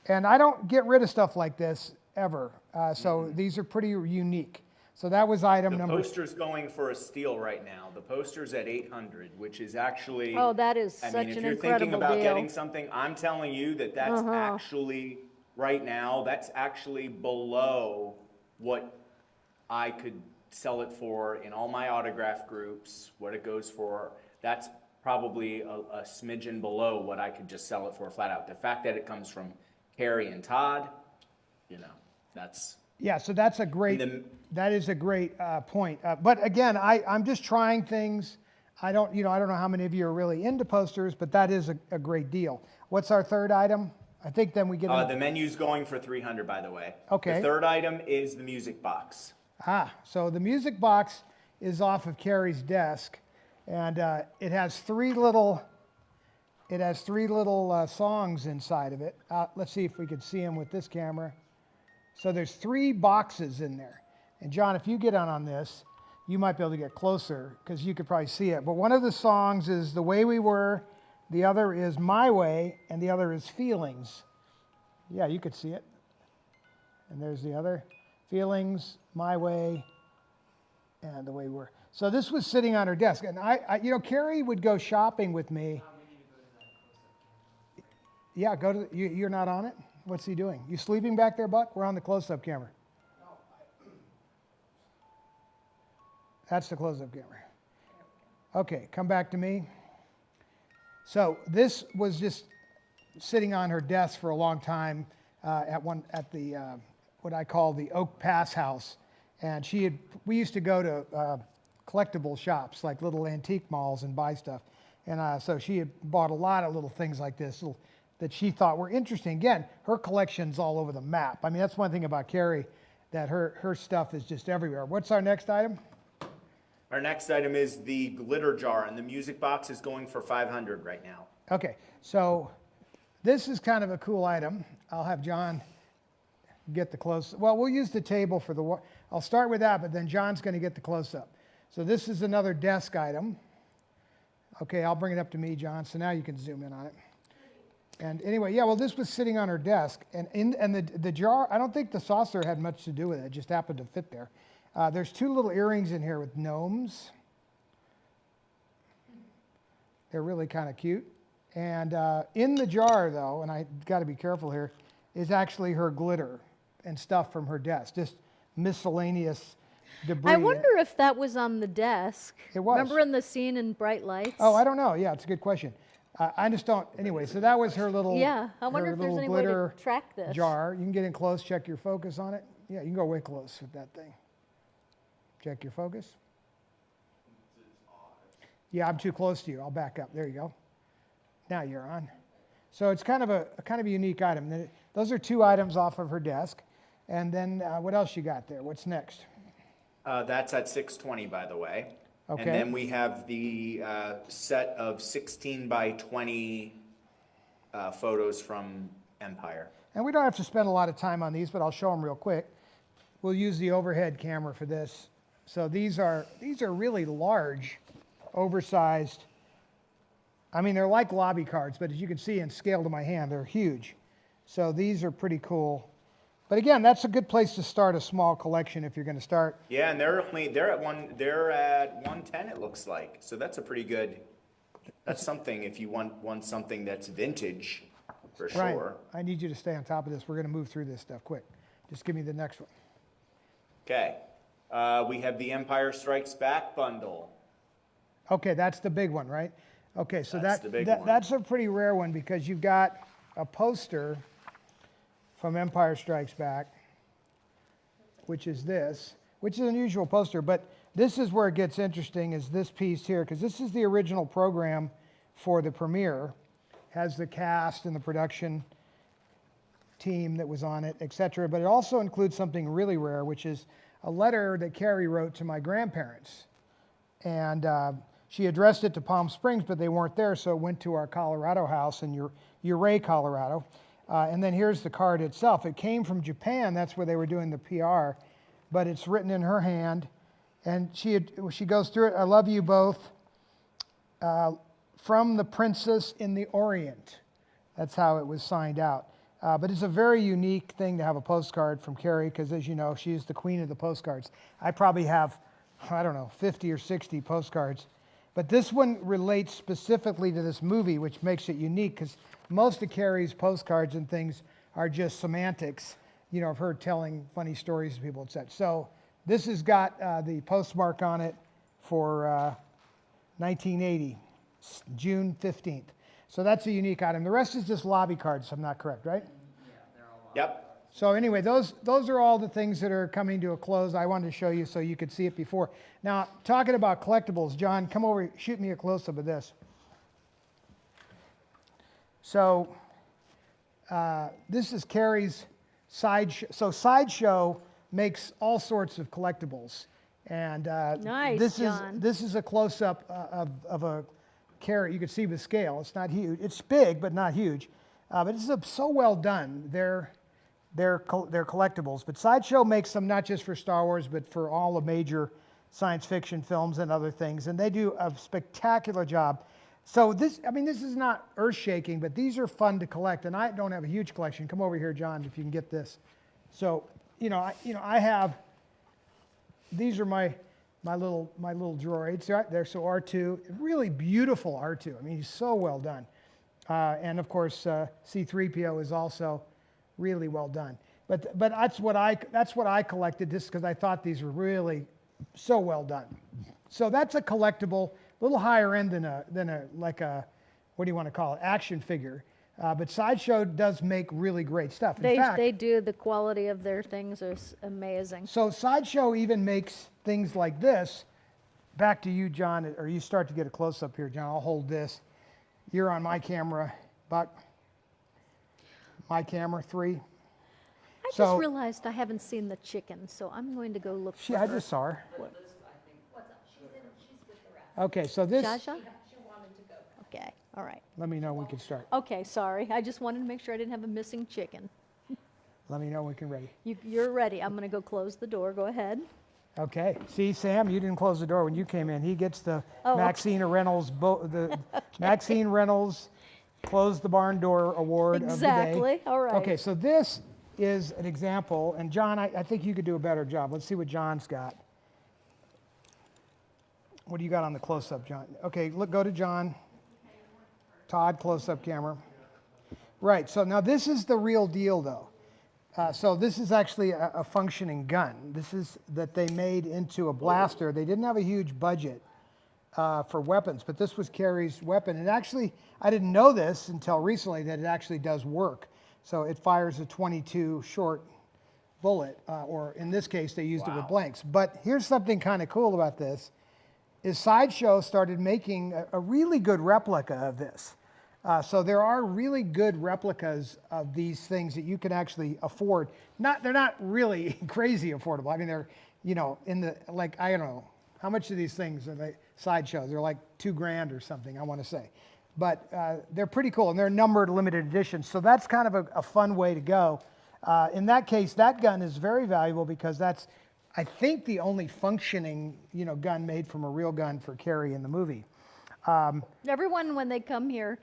And I don't get rid of stuff like this ever. So these are pretty unique. So that was item number. The poster's going for a steal right now. The poster's at $800, which is actually. Oh, that is such an if you're incredible thinking about deal. getting something, I'm telling you that's actually, right now, that's actually below what I could sell it for in all my autograph groups, what it goes for. That's probably a smidgen below what I could just sell it for flat out. The fact that it comes from Carrie and Todd, that's. Yeah, so that's a great, that is a great point. But again, I'm just trying things. I don't know how many of you are really into posters, but that is a great deal. What's our third item? I think then we get. The menu's going for $300, by the way. Okay. The third item is the music box. So the music box is off of Carrie's desk, and it has three little songs inside of it. Let's see if we can see them with this camera. So there's 3 boxes in there. And John, if you get on this, you might be able to get closer because you could probably see it. But one of the songs is The Way We Were, the other is My Way, and the other is Feelings. Yeah, you could see it. And there's the other. Feelings, My Way, and The Way We Were. So this was sitting on her desk. And Carrie would go shopping with me. Yeah, you're not on it? What's he doing? You sleeping back there, Buck? We're on the close-up camera. That's the close-up camera. Okay, come back to me. So this was just sitting on her desk for a long time at the what I call the Oak Pass House, and we used to go to collectible shops like little antique malls and buy stuff, and so she had bought a lot of little things like this that she thought were interesting. Again, her collection's all over the map. I mean, that's one thing about Carrie, that her stuff is just everywhere. What's our next item? Our next item is the glitter jar, and the music box is going for $500 right now. Okay, so this is kind of a cool item. I'll have John get the close. Well, we'll use the table for the. I'll start with that, but then John's going to get the close-up. So this is another desk item. Okay, I'll bring it up to me, John. So now you can zoom in on it. And anyway, yeah, well, this was sitting on her desk, and the jar, I don't think the saucer had much to do with it. It just happened to fit there. There's 2 little earrings in here with gnomes. They're really kind of cute. And in the jar, though, and I got to be careful here, is actually her glitter and stuff from her desk, just miscellaneous debris. I wonder if that was on the desk. It was. Remember in the scene in Bright Lights? Oh, I don't know. Yeah, it's a good question. I just don't. Anyway, so that was her little. Yeah, I wonder if there's any way to track this. Jar. You can get in close, check your focus on it. Yeah, you can go way close with that thing. Check your focus. Yeah, I'm too close to you. I'll back up. There you go. Now you're on. So it's kind of a unique item. Those are 2 items off of her desk. And then what else you got there? What's next? That's at $620, by the way. Okay. And then we have the set of 16 by 20 photos from Empire. And we don't have to spend a lot of time on these, but I'll show them real quick. We'll use the overhead camera for this. So these are really large, oversized. I mean, they're like lobby cards, but as you can see in scale to my hand, they're huge. So these are pretty cool. But again, that's a good place to start a small collection if you're going to start. Yeah, and they're at 110, it looks like. So that's a pretty good. That's something if you want something that's vintage. for Ryan, sure. I need you to stay on top of this. We're going to move through this stuff quick. Just give me the next one. Okay. We have the Empire Strikes Back bundle. Okay, that's the big one, right? Okay, so That's the big one. that's a pretty rare one because you've got a poster from Empire Strikes Back, which is this, which is an unusual poster, but this is where it gets interesting, is this piece here, because this is the original program for the premiere. Has the cast and the production team that was on it, etc. But it also includes something really rare, which is a letter that Carrie wrote to my grandparents. And she addressed it to Palm Springs, but they weren't there, so it went to our Colorado house in Ouray, Colorado. And then here's the card itself. It came from Japan. That's where they were doing the PR. But it's written in her hand. And she goes through it. I love you both. From the Princess in the Orient. That's how it was signed out. But it's a very unique thing to have a postcard from Carrie because, as you know, she's the queen of the postcards. I probably have, 50 or 60 postcards. But this one relates specifically to this movie, which makes it unique because most of Carrie's postcards and things are just semantics, of her telling funny stories to people, etc. So this has got the postmark on it for 1980, June 15th. So that's a unique item. The rest is just lobby cards, if I'm not correct, right? Yeah, they're all Yep. So anyway, those are all the things that are coming to a close. I wanted to show you so you could see it before. Now, talking about collectibles, John, come over, shoot me a close-up of this. So this is Carrie's Sideshow. So Sideshow makes all sorts of collectibles. And Nice, this John. is a close-up of a Carrie. You can see the scale. It's not huge. It's big, but not huge. But it's so well done. They're collectibles. But Sideshow makes them not just for Star Wars, but for all the major science fiction films and other things. And they do a spectacular job. So this is not earth-shaking, but these are fun to collect. And I don't have a huge collection. Come over here, John, if you can get this. So, I have, these are my little droids right there. So R2, really beautiful R2. He's so well done. And of course, C3PO is also really well done. But that's what I collected just because I thought these were really so well done. So that's a collectible, a little higher end than a what do you want to call it, action figure. But Sideshow does make really great stuff. In fact, They do. The quality of their things is amazing. so Sideshow even makes things like this. Back to you, John, or you start to get a close-up here, John. I'll hold this. You're on my camera, Buck. My camera, 3. I So- just realized I haven't seen the chicken, so I'm going to go look for I her. just saw her. But this, I think, Okay, so this, Shasha? Okay, all right. let me know when we can start. Okay, sorry. I just wanted to make sure I didn't have a missing chicken. Let me know when we can ready. You're ready. I'm going to go close the door. Go ahead. Okay. See, Sam, you didn't close the door when you came in. He gets the Oh, okay. Maxine Reynolds, Maxine Reynolds Close the Barn Door Award of the day. Exactly. All right. Okay, so this is an example, and John, I think you could do a better job. Let's see what John's got. What do you got on the close-up, John? Okay, go to John. Todd, close-up camera. Right, so now this is the real deal, though. So this is actually a functioning gun. This is that they made into a blaster. They didn't have a huge budget for weapons, but this was Carrie's weapon. And actually, I didn't know this until recently that it actually does work. So it fires a 22 short bullet, or in this case, they used it with blanks. But here's something kind of cool about this, is Sideshow started making a really good replica of this. So there are really good replicas of these things that you can actually afford. They're not really crazy affordable. They're, in the, I don't know, how much of these things are they, Sideshows? They're like $2,000 or something, I want to say. But they're pretty cool, and they're numbered limited editions. So that's kind of a fun way to go. In that case, that gun is very valuable because that's, I think, the only functioning, gun made from a real gun for Carrie in the movie. Everyone, when they come here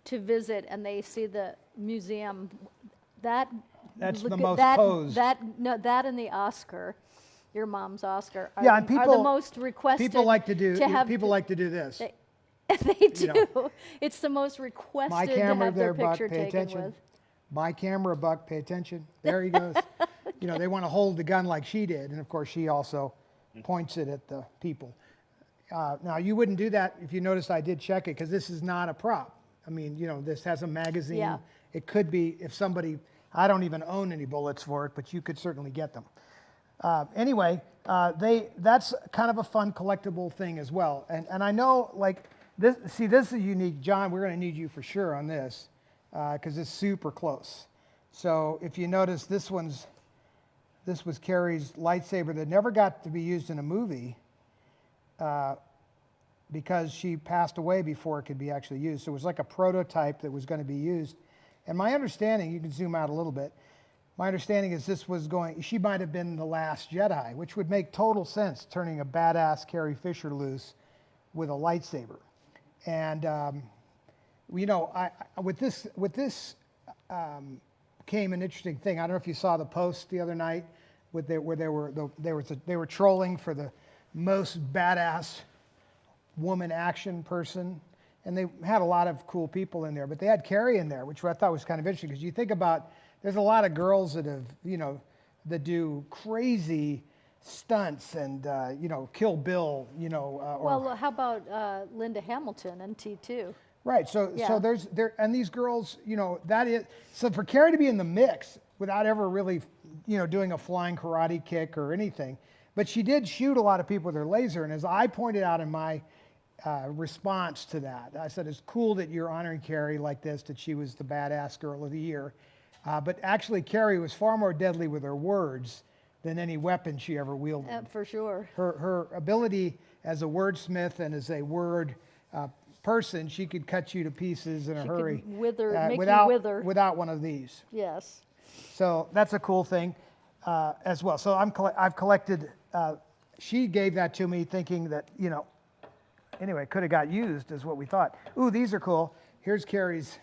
to visit and they see the museum, that's the most posed. That and the Oscar, your mom's Oscar, are, Yeah, and are the most requested. People like to do have people like to do this. They do. You know. It's the most requested My to camera have their there, Buck, picture pay taken attention. with. My camera, Buck, pay attention. There he goes. You know, they want to hold the gun like she did. And of course, she also points it at the people. Now, you wouldn't do that if you noticed I did check it because this is not a prop. I mean, you know, this has a magazine. Yeah. It could be if somebody, I don't even own any bullets for it, but you could certainly get them. Anyway, that's kind of a fun collectible thing as well. And I know, like, this is unique. John, we're going to need you for sure on this because it's super close. So if you notice, this was Carrie's lightsaber that never got to be used in a movie because she passed away before it could be actually used. So it was like a prototype that was going to be used. And my understanding, you can zoom out a little bit, my understanding is she might have been the last Jedi, which would make total sense, turning a badass Carrie Fisher loose with a lightsaber. And, you know, with this came an interesting thing. I don't know if you saw the post the other night where they were trolling for the most badass woman action person. And they had a lot of cool people in there, but they had Carrie in there, which I thought was kind of interesting because you think about, there's a lot of girls that have, you know, that do crazy stunts and, you know, Kill Bill, you know. Well, how about Linda Hamilton and T2? Right. So and these girls, you know, so for Carrie to be in the mix without ever really, you know, doing a flying karate kick or anything, but she did shoot a lot of people with her laser. And as I pointed out in my response to that, I said, it's cool that you're honoring Carrie like this, that she was the badass girl of the year. But actually, Carrie was far more deadly with her words than any weapon she ever wielded. For sure. Her ability as a wordsmith and as a word person, she could cut you to pieces in a hurry. Make you wither. Without one of these. Yes. So that's a cool thing as well. So I've collected, she gave that to me thinking that, you know, anyway, could have got used is what we thought. Ooh, these are cool. Here's Carrie's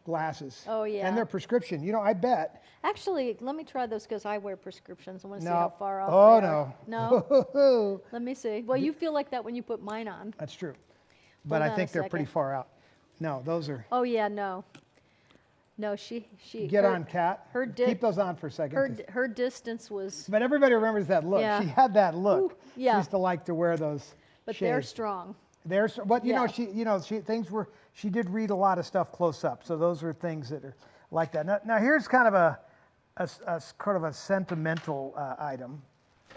glasses. Oh, yeah. And their prescription. You know, I bet. Actually, let me try those because I wear prescriptions. I want to see No. how far off Oh, they no. are. No? Let me see. Well, you feel like that when you put mine on. That's true. But Hold I on think a they're pretty second. far out. No, those are. Oh, yeah, no. No, she Get on, Kat. her Keep those on for a second. her distance was, But everybody remembers that look. Yeah. She had that look. Ooh, yeah. She used to like to wear those but shades. they're strong. But you Yeah. know, she did read a lot of stuff close up. So those are things that are like that. Now here's kind of a sentimental item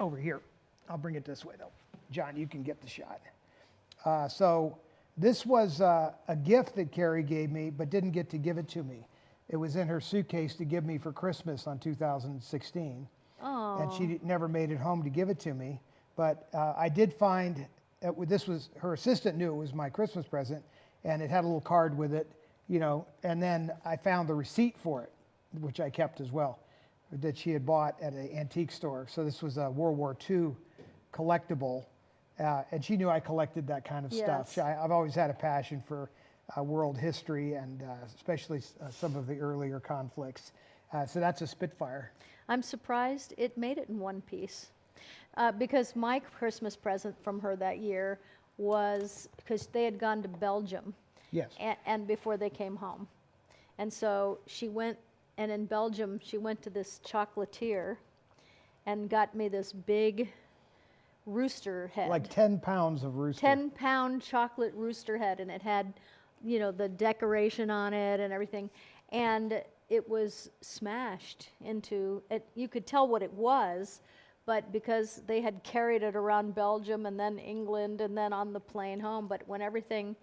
over here. I'll bring it this way though. John, you can get the shot. So this was a gift that Carrie gave me, but didn't get to give it to me. It was in her suitcase to give me for Christmas on 2016. Oh. And she never made it home to give it to me. But I did find, this was, her assistant knew it was my Christmas present, and it had a little card with it, you know, and then I found the receipt for it, which I kept as well, that she had bought at an antique store. So this was a World War II collectible, and she knew I collected that kind of stuff. Yes. I've always had a passion for world history and especially some of the earlier conflicts. So that's a Spitfire. I'm surprised it made it in one piece. Because my Christmas present from her that year was because they had gone to Belgium. Yes. And before they came home. And so she went, and in Belgium, she went to this chocolatier and got me this big rooster head. Like 10 pounds of rooster. 10-pound chocolate rooster head, and it had, you know, the decoration on it and everything. And it was smashed into it. You could tell what it was, but because they had carried it around Belgium and then England and then on the plane home, but when everything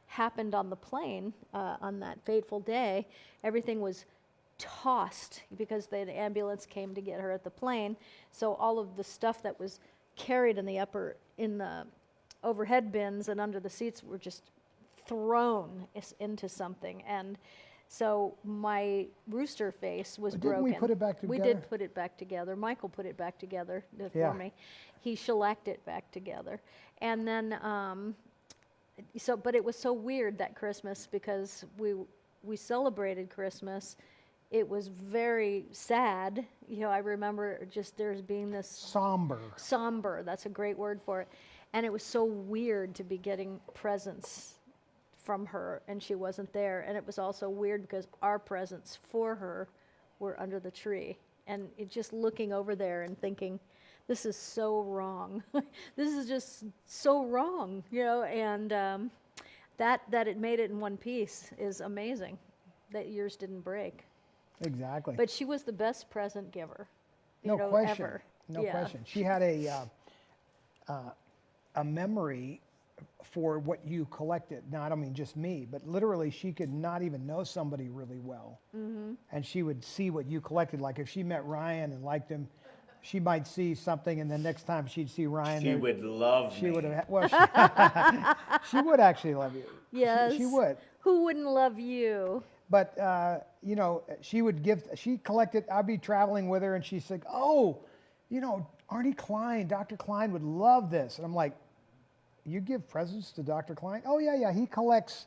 happened on the plane on that fateful day, everything was tossed because the ambulance came to get her at the plane. So all of the stuff that was carried in the overhead bins and under the seats were just thrown into something. And so my rooster face was broken. Didn't we put it back We together? did put it back together. Michael put it back together for Yeah. me. He shellacked it back together. And then, but it was so weird that Christmas because we celebrated Christmas. It was very sad. You know, I remember just there's being this somber, that's a great word for it. And it was so weird to be getting presents from her, and she wasn't there. And it was also weird because our presents for her were under the tree. And just looking over there and thinking, this is so wrong. This is just so wrong, and that it made it in one piece is amazing, that yours didn't break. Exactly. But she was the best present giver, No question. ever. No Yeah. question. She had a memory for what you collected. Now, I don't mean just me, but literally she could not even know somebody really well. Mm-hmm. And she would see what you collected. Like if she met Ryan and liked him, she might see something, and the next time she'd see Ryan, She would love she me. would have. Well, she would actually love you. Yes. She would. Who wouldn't love you? But she would give. She collected. I'd be traveling with her, and she's like, "Oh, Arnie Klein, Dr. Klein would love this." And I'm like, "You give presents to Dr. Klein?" "Oh yeah, he collects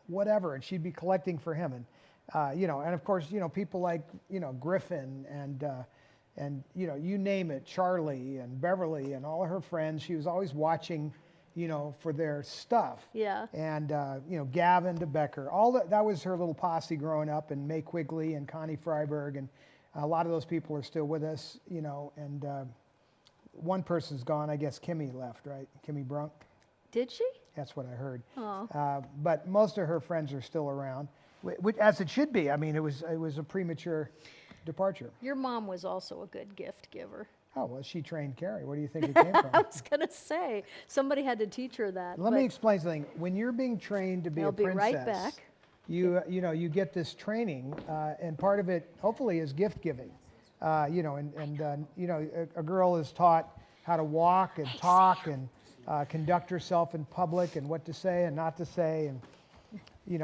whatever," and she'd be collecting for him, and and of course, people like Griffin and you name it, Charlie and Beverly and all of her friends. She was always watching, for their stuff. Yeah. And Gavin DeBecker, all that was her little posse growing up, and May Quigley and Connie Freiberg, and a lot of those people are still with us, and one person's gone. I guess Kimmy left, right? Kimmy Brunk. Did she? That's what I heard. Oh. But most of her friends are still around, as it should be. I mean, it was a premature departure. Your mom was also a good gift giver. Oh, well, she trained Carrie. Where do you think it came from? I was going to say, somebody had to teach her that. Let me explain something. When you're being trained to be I'll a be princess, right back. you get this training, and part of it, hopefully, is gift giving. A girl is taught how to walk and talk and conduct herself in public, and what to say and not to say, and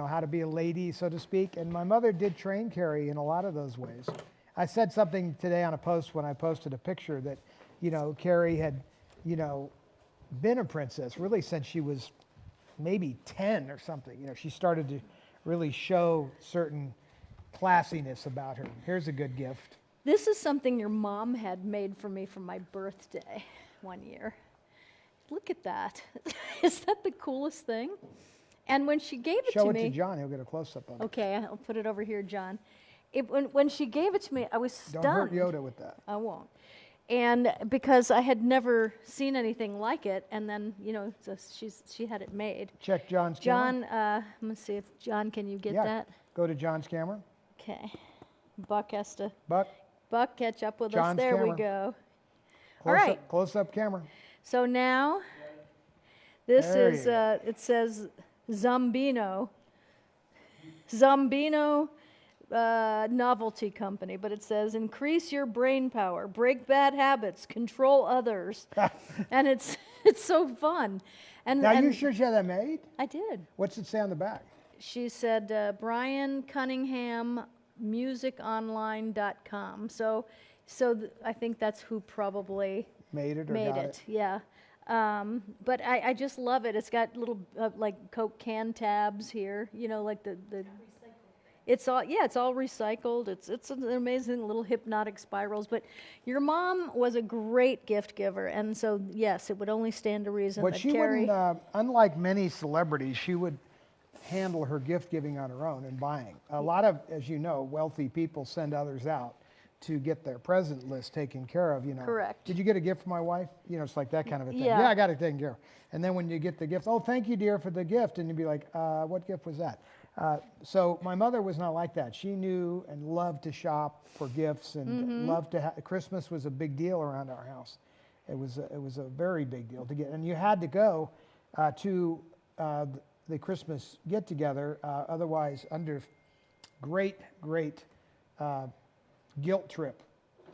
how to be a lady, so to speak. And my mother did train Carrie in a lot of those ways. I said something today on a post when I posted a picture that, Carrie had, been a princess really since she was maybe 10 or something. She started to really show certain classiness about her. Here's a good gift. This is something your mom had made for me for my birthday one year. Look at that. Is that the coolest thing? And when she gave it Show to it me... to John. He'll get a close-up on it. Okay, I'll put it over here, John. When she gave it to me, I was stunned. Don't hurt Yoda with that. I won't. And because I had never seen anything like it, and then, so she had it made. Check John's camera. John, I'm going to see if, John, can you get Yeah. that? Go to John's camera. Okay. Buck has to... Buck. Buck, catch up with us. John's There we camera. go. Close All right. Up, close-up camera. So now, this There is, you go. it says Zombino. Zombino Novelty Company, but it says increase your brain power, break bad habits, control others. And it's so fun. And Now, and you sure she had that made? I did. What's it say on the back? She said Brian Cunningham musiconline.com. So I think that's who probably Made it or made got it. Yeah. But I just love it. It's got little like Coke can tabs here. Like the. It's all recycled. It's an amazing little hypnotic spirals. But your mom was a great gift giver, and so yes, it would only stand to reason But that she Carrie. wouldn't, unlike many celebrities, she would handle her gift giving on her own and buying. A lot of, as you know, wealthy people send others out to get their present list taken care of. Correct. Did you get a gift for my wife? It's like that kind of a thing. Yeah. Yeah, I got it taken care of. And then when you get the gift, oh, thank you, dear, for the gift, and you'd be like, what gift was that? So my mother was not like that. She knew and loved to shop for gifts and loved to have. Christmas was a big deal around our house. It was a very big deal to get, and you had to go to the Christmas get together. Otherwise, under great guilt trip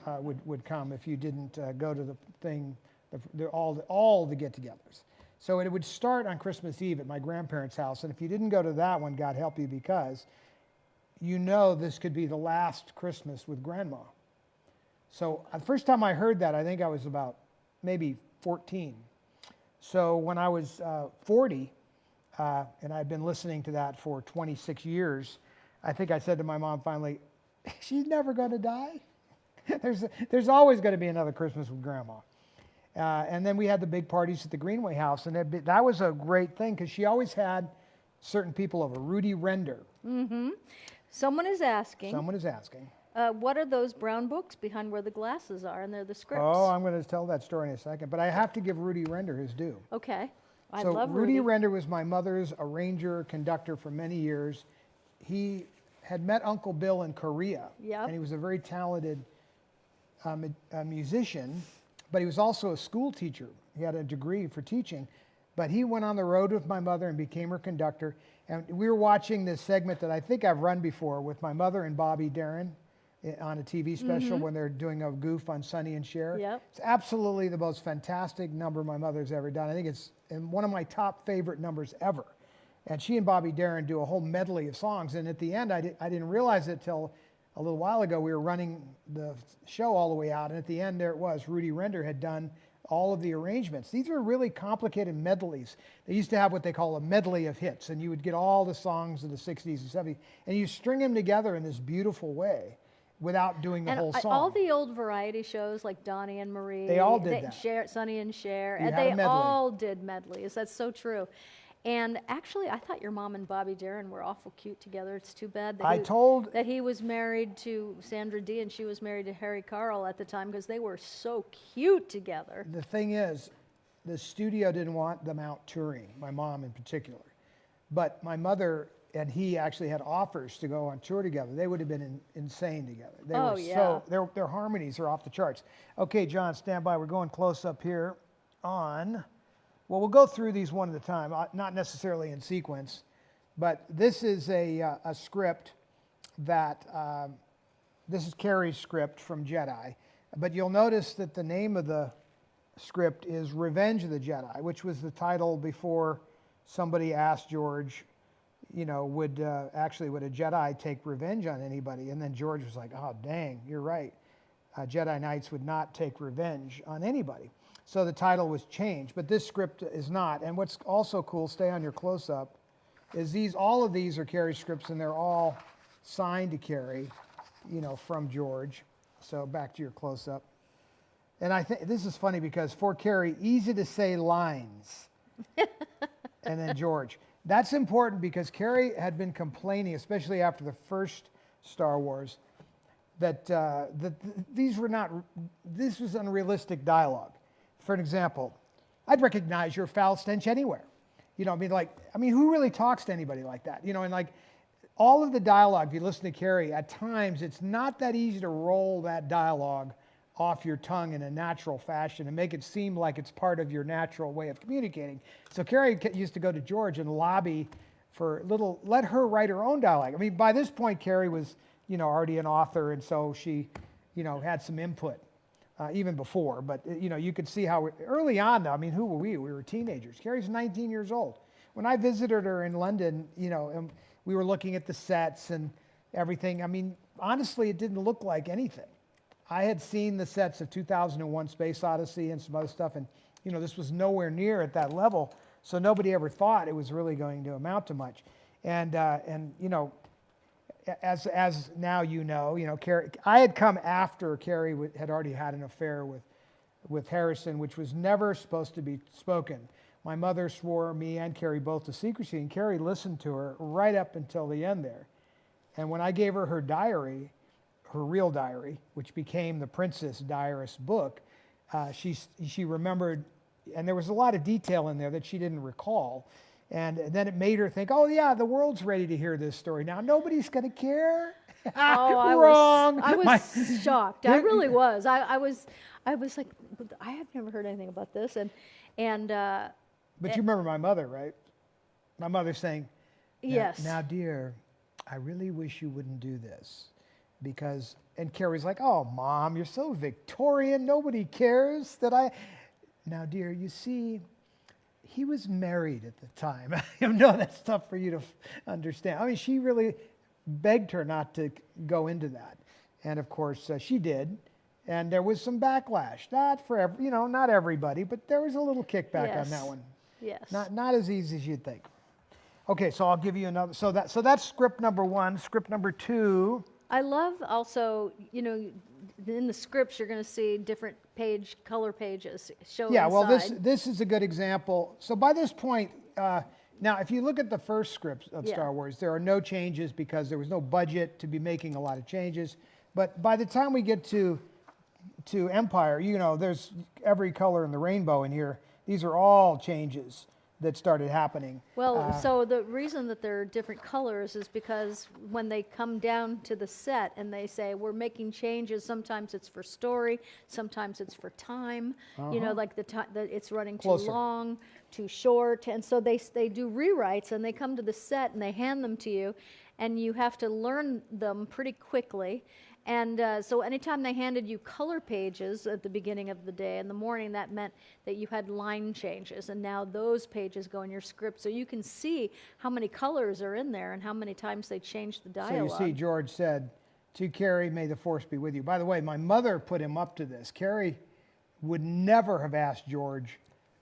would come if you didn't go to the thing, all the get-togethers. So it would start on Christmas Eve at my grandparents' house, and if you didn't go to that one, God help you, because this could be the last Christmas with Grandma. So the first time I heard that, I think I was about maybe 14. So when I was 40, and I'd been listening to that for 26 years, I think I said to my mom finally, she's never going to die. There's always going to be another Christmas with Grandma. And then we had the big parties at the Greenway house, and that was a great thing because she always had certain people over. Rudy Render. Someone is asking, Someone is asking. what are those brown books behind where the glasses are? And they're the scripts. Oh, I'm going to tell that story in a second, but I have to give Rudy Render his due. Okay. I So love Rudy Rudy. Render was my mother's arranger, conductor for many years. He had met Uncle Bill in Korea, Yep. and he was a very talented musician, but he was also a school teacher. He had a degree for teaching, but he went on the road with my mother and became her conductor. And we were watching this segment that I think I've run before with my mother and Bobby Darin on a TV special when they're doing a goof on Sonny and Cher. Yep. It's absolutely the most fantastic number my mother's ever done. I think it's one of my top favorite numbers ever. And she and Bobby Darin do a whole medley of songs. And at the end, I didn't realize it till a little while ago. We were running the show all the way out, and at the end there it was. Rudy Render had done all of the arrangements. These were really complicated medleys. They used to have what they call a medley of hits, and you would get all the songs of the 60s and 70s, and you string them together in this beautiful way without doing the whole song. All the old variety shows like Donnie and Marie, They all did that. Sonny and Cher, You and had a they medley. all did medleys. That's so true. And actually, I thought your mom and Bobby Darin were awful cute together. It's too bad that he was married to Sandra Dee and she was married to Harry Carl at the time, because they were so cute together. The thing is, the studio didn't want them out touring, my mom in particular. But my mother and he actually had offers to go on tour together. They would have been insane together. They Oh, were yeah. their harmonies are off the charts. Okay, John, stand by. We're going close up here on, well, we'll go through these one at a time, not necessarily in sequence, but this is a script that, this is Carrie's script from Jedi. But you'll notice that the name of the script is Revenge of the Jedi, which was the title before somebody asked George, you know, would a Jedi take revenge on anybody? And then George was like, oh, dang, you're right. Jedi Knights would not take revenge on anybody. So the title was changed, but this script is not. And what's also cool, stay on your close-up, is all of these are Carrie's scripts, and they're all signed to Carrie, you know, from George. So back to your close-up. And I think this is funny because for Carrie, easy to say lines. And then George. That's important because Carrie had been complaining, especially after the first Star Wars, that this was unrealistic dialogue. For an example, I'd recognize your foul stench anywhere. You know, who really talks to anybody like that? You know, and like all of the dialogue, if you listen to Carrie, at times it's not that easy to roll that dialogue off your tongue in a natural fashion and make it seem like it's part of your natural way of communicating. So Carrie used to go to George and lobby for let her write her own dialogue. I mean, by this point, Carrie was, you know, already an author, and so she, you know, had some input. Even before, but you know, you could see how early on, though, I mean, who were we? We were teenagers. Carrie's 19 years old. When I visited her in London, you know, and we were looking at the sets and everything. I mean, honestly, it didn't look like anything. I had seen the sets of 2001 Space Odyssey and some other stuff, and you know, this was nowhere near at that level, so nobody ever thought it was really going to amount to much. And you know, as now you know, Carrie, I had come after Carrie had already had an affair with Harrison, which was never supposed to be spoken. My mother swore me and Carrie both to secrecy, and Carrie listened to her right up until the end there. And when I gave her her diary, her real diary, which became the Princess Diarist book, she remembered, and there was a lot of detail in there that she didn't recall. And then it made her think, oh, yeah, the world's ready to hear this story now. Nobody's going to care. Oh, Wrong. I was shocked. I really was. I was like, I have never heard anything about this. But you remember my mother, right? My mother saying, yes. Now, dear, I really wish you wouldn't do this. Because, and Carrie's like, oh, Mom, you're so Victorian. Nobody cares that Now, dear, you see, he was married at the time. I know that's tough for you to understand. I mean, she really begged her not to go into that. And of course, she did. And there was some backlash. Not for not everybody, but there was a little kickback on that one. Yes. Not as easy as you'd think. Okay, so I'll give you another. So that's script number one. Script number two. I love also, you know, in the scripts you're going to see different color pages show Yeah, inside. well, this is a good example. So by this point, Now, if you look at the first scripts of Yeah. Star Wars, there are no changes because there was no budget to be making a lot of changes. But by the time we get to Empire, you know, there's every color in the rainbow in here. These are all changes that started happening. Well, so the reason that they're different colors is because when they come down to the set and they say, we're making changes, sometimes it's for story, sometimes it's for time, you know, like the time that it's running too Closer. long, too short. And so they do rewrites and they come to the set and they hand them to you and you have to learn them pretty quickly. And so anytime they handed you color pages at the beginning of the day in the morning, that meant that you had line changes. And now those pages go in your script. So you can see how many colors are in there and how many times they changed the dialogue. So you see, George said, to Carrie, may the force be with you. By the way, my mother put him up to this. Carrie would never have asked George,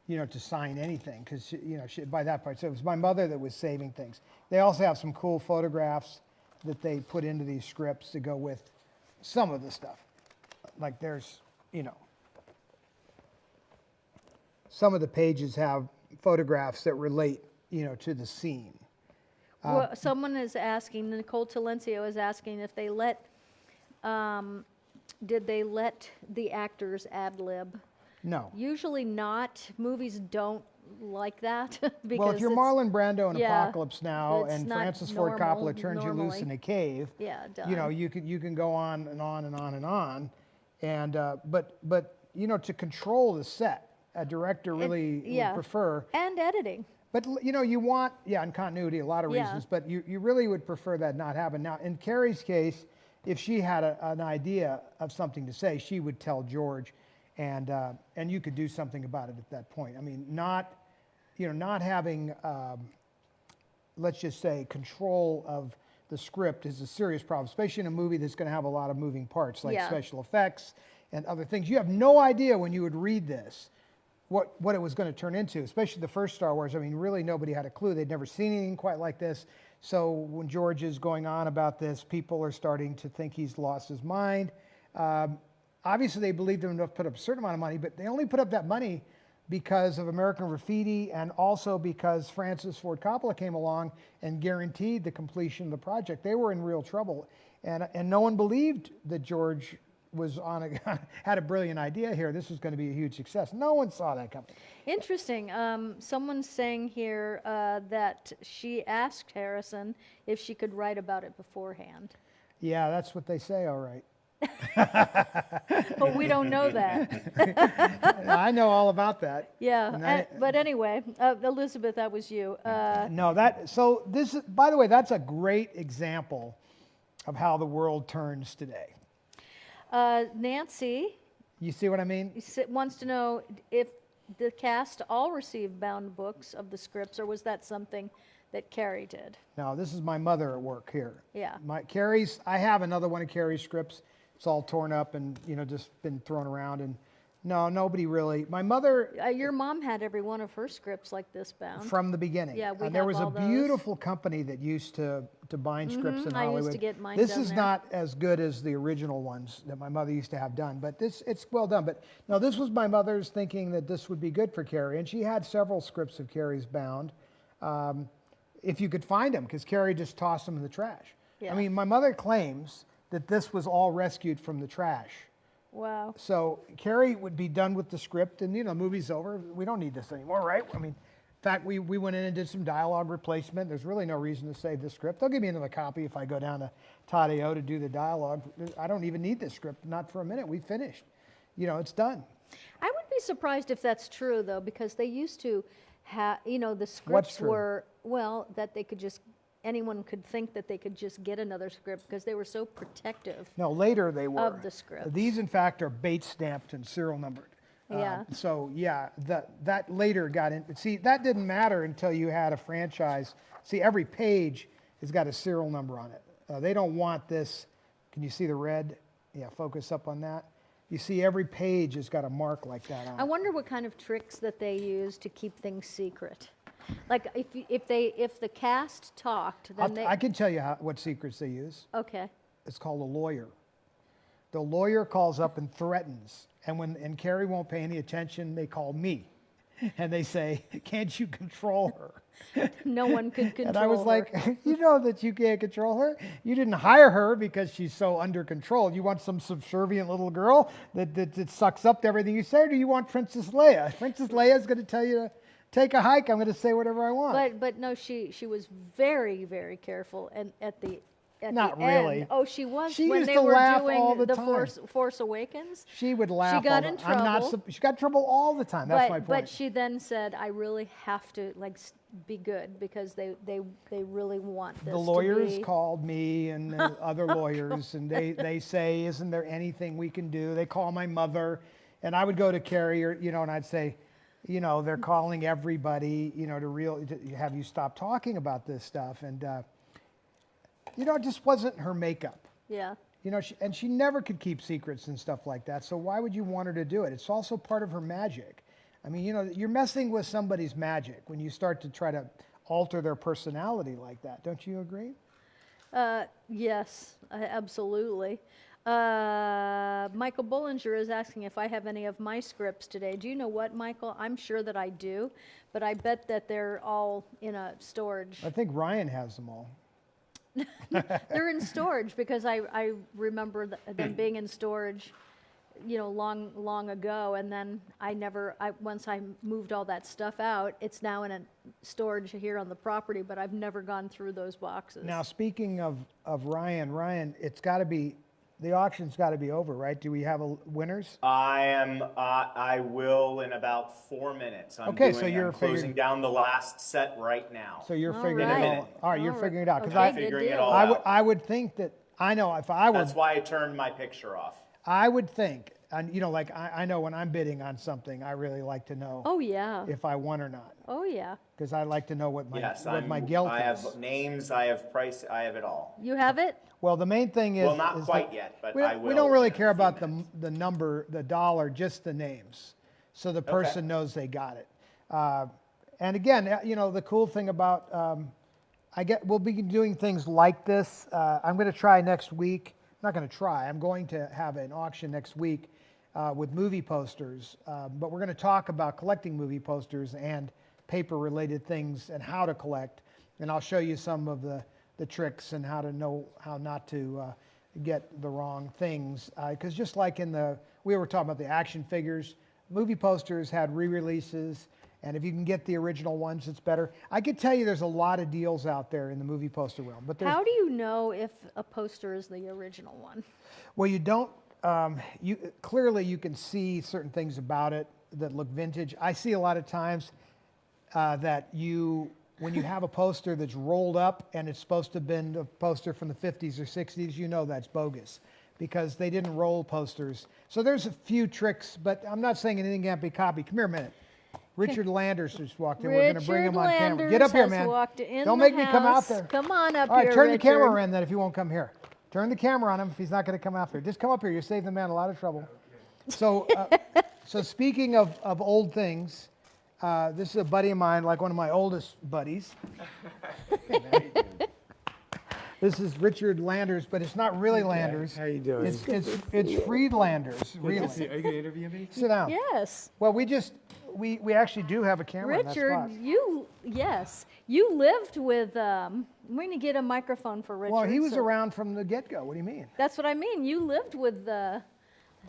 you know, to sign anything because, you know, by that part, so it was my mother that was saving things. They also have some cool photographs that they put into these scripts to go with some of the stuff. Like there's, you know, some of the pages have photographs that relate, you know, to the scene. Well, someone is asking, Nicole Talencio is asking if they let, did they let the actors ad lib? No. Usually not. Movies don't like that because Well, if you're it's- Marlon Brando in yeah, Apocalypse Now it's and not Francis Ford normal Coppola turns you loose normally. in a cave, Yeah, you know, done. you can go on and on and on and on, and but you know, to control the set, a director really yeah. would prefer. And editing. But you know, you want, yeah, and continuity, a lot of Yeah. reasons, but you really would prefer that not happen. Now, in Carrie's case, if she had an idea of something to say, she would tell George, and you could do something about it at that point. I mean, not having, let's just say, control of the script is a serious problem, especially in a movie that's going to have a lot of moving parts, like Yeah. special effects and other things. You have no idea when you would read this what it was going to turn into, especially the first Star Wars. I mean, really nobody had a clue. They'd never seen anything quite like this. So when George is going on about this, people are starting to think he's lost his mind. Obviously, they believed him enough to put up a certain amount of money, but they only put up that money because of American Graffiti and also because Francis Ford Coppola came along and guaranteed the completion of the project. They were in real trouble. And no one believed that George was had a brilliant idea here. This was going to be a huge success. No one saw that coming. Interesting. Someone's saying here that she asked Harrison if she could write about it beforehand. Yeah, that's what they say, all right. But we don't know that. I know all about that. Yeah, but anyway, Elizabeth, that was you. No, this is, by the way, that's a great example of how the world turns today. Nancy You see what I mean? wants to know if the cast all received bound books of the scripts, or was that something that Carrie did? No, this is my mother at work here. Yeah. I have another one of Carrie's scripts. It's all torn up and, you know, just been thrown around. And no, nobody really. My mother, Your mom had every one of her scripts like this bound. from the beginning. Yeah, we there have was all a those. beautiful company that used to bind scripts in I Hollywood. used to get mine This done is there. not as good as the original ones that my mother used to have done, but it's well done. But no, this was my mother's thinking that this would be good for Carrie, and she had several scripts of Carrie's bound, if you could find them, because Carrie just tossed them in the trash. Yeah. I mean, my mother claims that this was all rescued from the trash. Wow. So Carrie would be done with the script, and, you know, movie's over. We don't need this anymore, right? I mean, in fact, we went in and did some dialogue replacement. There's really no reason to save this script. They'll give me another copy if I go down to Todd A.O. to do the dialogue. I don't even need this script, not for a minute. We finished. You know, it's done. I would be surprised if that's true, though, because they used to have, you know, the What's scripts true? were, well, that they could just, anyone could think that they could just get another script because they were so protective. No, later they were. Of the scripts. These, in fact, are bait stamped and serial numbered. Yeah. So, yeah, that later got in. See, that didn't matter until you had a franchise. See, every page has got a serial number on it. They don't want this. Can you see the red? Yeah, focus up on that. You see, every page has got a mark like that on I it. wonder what kind of tricks that they use to keep things secret. Like if the cast talked, then I can tell you what secrets they use. okay. It's called a lawyer. The lawyer calls up and threatens, and Carrie won't pay any attention, they call me. and they say, "Can't you control her?" No one could control And I was her. like, "You know that you can't control her. You didn't hire her because she's so under control. You want some subservient little girl that sucks up to everything you say, or do you want Princess Leia? Princess Leia is going to tell you to take a hike. I'm going to say whatever I want." But no, she was very, very careful, and at the Not end, really. oh, she was She when used they to were laugh doing all the the time. Force Awakens. She would laugh. got all in the, I'm not. trouble. She got in trouble all the time. That's my point. But she then said, "I really have to be good because they really want this." The lawyers to be. called me and the other lawyers, and they say, "Isn't there anything we can do?" They call my mother, and I would go to Carrie, and I'd say, they're calling everybody, to have you stop talking about this stuff, and it just wasn't her makeup. Yeah. And she never could keep secrets and stuff like that. So why would you want her to do it? It's also part of her magic. I mean, you're messing with somebody's magic when you start to try to alter their personality like that. Don't you agree? Yes, absolutely. Michael Bullinger is asking if I have any of my scripts today. Do you know what, Michael? I'm sure that I do, but I bet that they're all in a storage. I think Ryan has them all. They're in storage because I remember them being in storage, long ago, and then once I moved all that stuff out, it's now in a storage here on the property, but I've never gone through those boxes. Now, speaking of Ryan, the auction's got to be over, right? Do we have winners? I will in about 4 minutes. I'm closing down the last set right now. So you're All figuring right. it out. All right, you're figuring it out. Because Okay, I'm good figuring it deal. all out. I would think that, I know if I were, That's why I turned my picture off. I would think, and I know when I'm bidding on something, I really like to know Oh yeah. if I won or not. Oh yeah. Because I like to know what my Yes, my guilt I is. have names, I have price, I have it all. You have it? Well, the main thing is... Well, not is quite that yet, but we I don't, will. we don't really in a care few about minutes. the number, the dollar, just the names. So the person knows they got it. And again, the cool thing about... we'll be doing things like this. I'm going to try next week. I'm not going to try. I'm going to have an auction next week with movie posters. But we're going to talk about collecting movie posters and paper-related things and how to collect. And I'll show you some of the tricks and how to know how not to get the wrong things. Because just like we were talking about the action figures, movie posters had re-releases. And if you can get the original ones, it's better. I could tell you there's a lot of deals out there in the movie poster realm. But How do you know if a poster is the original one? Well, you don't. Clearly, you can see certain things about it that look vintage. I see a lot of times that when you have a poster that's rolled up and it's supposed to have been a poster from the 50s or 60s, that's bogus because they didn't roll posters. So there's a few tricks, but I'm not saying anything can't be copied. Come here a minute. Richard Landers just walked in. We're going to bring him on camera. Get up here, man. Don't make me come out there. Come on up All right, here, turn the Richard. camera in then if you won't come here. Turn the camera on him if he's not going to come out there. Just come up here. You saved the man a lot of trouble. So, so speaking of old things, this is a buddy of mine, like one of my oldest buddies. Hey, man, how you doing? This is Richard Landers, but it's not really Landers. How you doing? It's Friedlanders, really. Are you going to interview me? Sit down. Yes. Well, we actually do have a camera in that Richard, spot. you lived with, we're going to get a microphone for Richard. Well, he was so- around from the get-go. What do you mean? That's what I mean. You lived with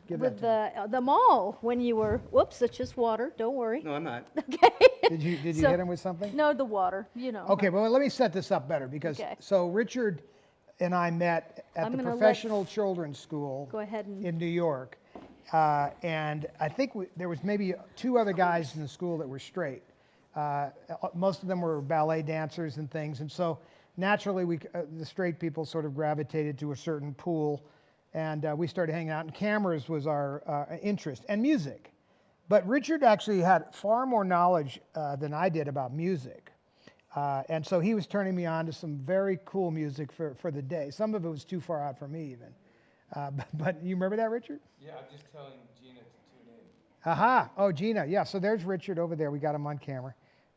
Give that to the mall when you were, whoops, it's just water. Don't worry. No, I'm not. Did you So- hit him with something? No, the water, Okay, well, let me set this up better because Okay. so Richard and I met at I'm the gonna let- Professional Children's School Go ahead and. in New York. And I think there was maybe 2 other guys in the school that were straight. Most of them were ballet dancers and things. And so naturally, the straight people sort of gravitated to a certain pool. And we started hanging out. And cameras was our interest, and music. But Richard actually had far more knowledge than I did about music. And so he was turning me on to some very cool music for the day. Some of it was too far out for me even. But you remember that, Richard? Yeah, I'm just telling Gina to tune in. Aha. Oh, Gina. Yeah, so there's Richard over there. We got him on camera.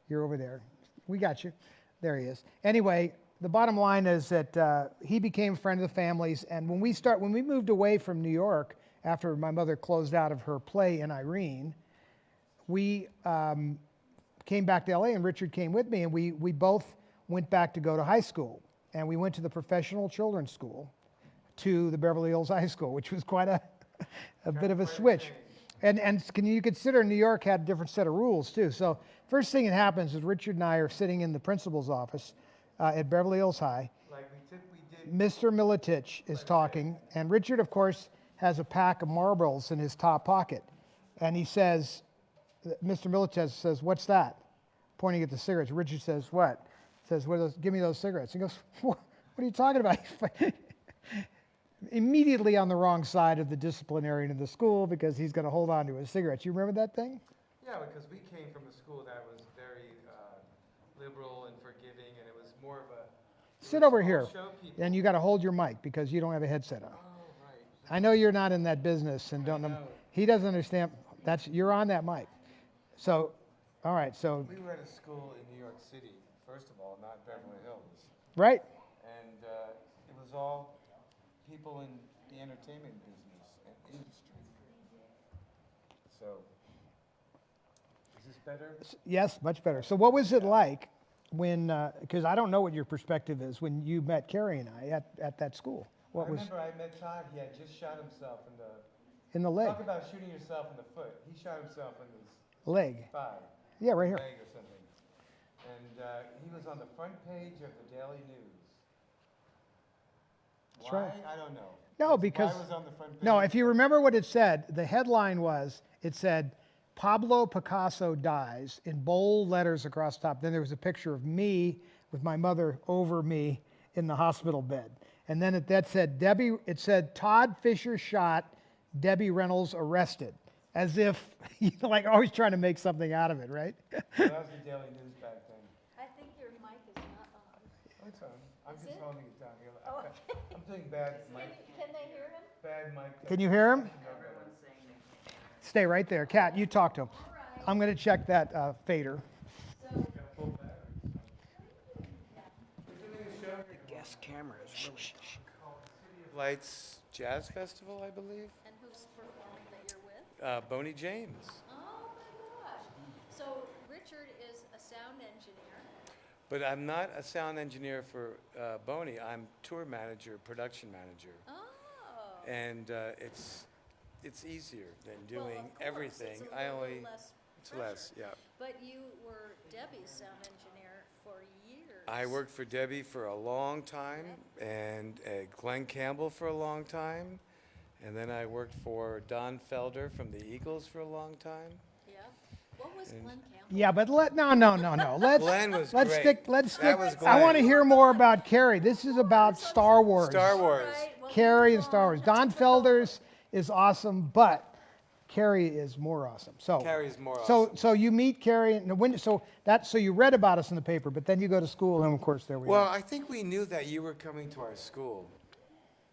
You're over there. We got you. There he is. Anyway, the bottom line is that he became a friend of the family's. And when we moved away from New York after my mother closed out of her play in Irene, we came back to LA, and Richard came with me, and we both went back to go to high school. And we went to the professional children's school to the Beverly Hills High School, which was quite a bit of a switch. And can you consider New York had a different set of rules too. So first thing that happens is Richard and I are sitting in the principal's office at Beverly Hills High. Like we typically did. Mr. Militich is talking, and Richard, of course, has a pack of marbles in his top pocket. And he says, Mr. Militich says, "What's that?" Pointing at the cigarettes. Richard says, "What?" Says, "What are those? Give me those cigarettes." He goes, "What are you talking about?" Immediately on the wrong side of the disciplinarian of the school because he's going to hold on to his cigarettes. You remember that thing? Yeah, because we came from a school that was very liberal and forgiving, and it was more of a... Sit over here, show people. and you got to hold your mic because you don't have a headset on. Oh, right. I know you're not in that business and don't know. He doesn't understand. You're on that mic. So, all right. So, We were at a school in New York City, first of all, not Beverly Hills. right? And it was all people in the entertainment business and industry. So, is this better? Yes, much better. So, what was it like when? Because I don't know what your perspective is when you met Carrie and I at that school. What I was remember I met Todd. He had just shot himself in the leg? Talk about shooting yourself in the foot. He shot himself in his Leg. thigh. Yeah, right here. Leg or something. And he was on the front page of the Daily News. That's Why? right. I don't know. No, because Why was on the front page? no. If you remember what it said, the headline said Pablo Picasso dies in bold letters across the top. Then there was a picture of me with my mother over me in the hospital bed. And then that said it said Todd Fisher shot, Debbie Reynolds arrested. As if, like always trying to make something out of it, right? Well, that was the Daily News back then. I think your mic is not on. Oh, it's on. I'm Is just it? holding it down here. Oh, I'm doing bad mic. Can they hear him? Bad mic. Can you hear him? Everyone's saying they can't. Stay right there. Kat, you talk to him. I'm going to check that fader. Guest cameras. Lights Jazz Festival, I believe. And who's performing that you're with? Boney James. Oh my gosh. So Richard is a sound engineer. But I'm not a sound engineer for Boney. I'm tour manager, production manager. Oh. And it's easier than Well, doing of course, everything. It's a I little only less it's pressure. less, yeah. But you were Debbie's sound engineer for years. I worked for Debbie for a long time, and Glenn Campbell for a long time, and then I worked for Don Felder from the Eagles for a long time. Yeah. What was Glenn Campbell? Yeah, but no. Let's Glenn was stick. great. Let's That stick. was I want to Glenn. hear more about Carrie. This is about Star Wars. Star Wars. Right, well, Carrie and move Star on. Wars. Don Felder's is awesome, but Carrie is more awesome. So Carrie's more so awesome. so you meet Carrie in the window. So you read about us in the paper, but then you go to school, and of course there we Well, are. I think we knew that you were coming to our school,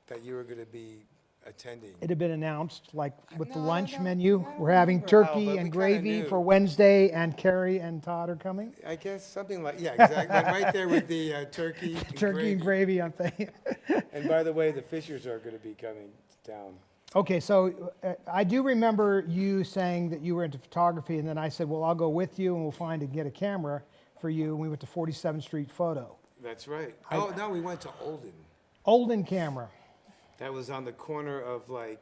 that you were going to be attending. It had been announced, like with the No, lunch no, menu. I don't We're having remember how, turkey but we and kinda gravy knew. for Wednesday, and Carrie and Todd are coming. I guess something like, yeah, exactly. I'm right there with the turkey and Turkey and gravy, I'm thinking. And by the way, the Fishers are going to be coming to town. Okay, so I do remember you saying that you were into photography, and then I said, well, I'll go with you, and we'll find and get a camera for you. And we went to 47th Street Photo. That's right. Oh, no, we went to Olden. Olden camera. That was on the corner of like,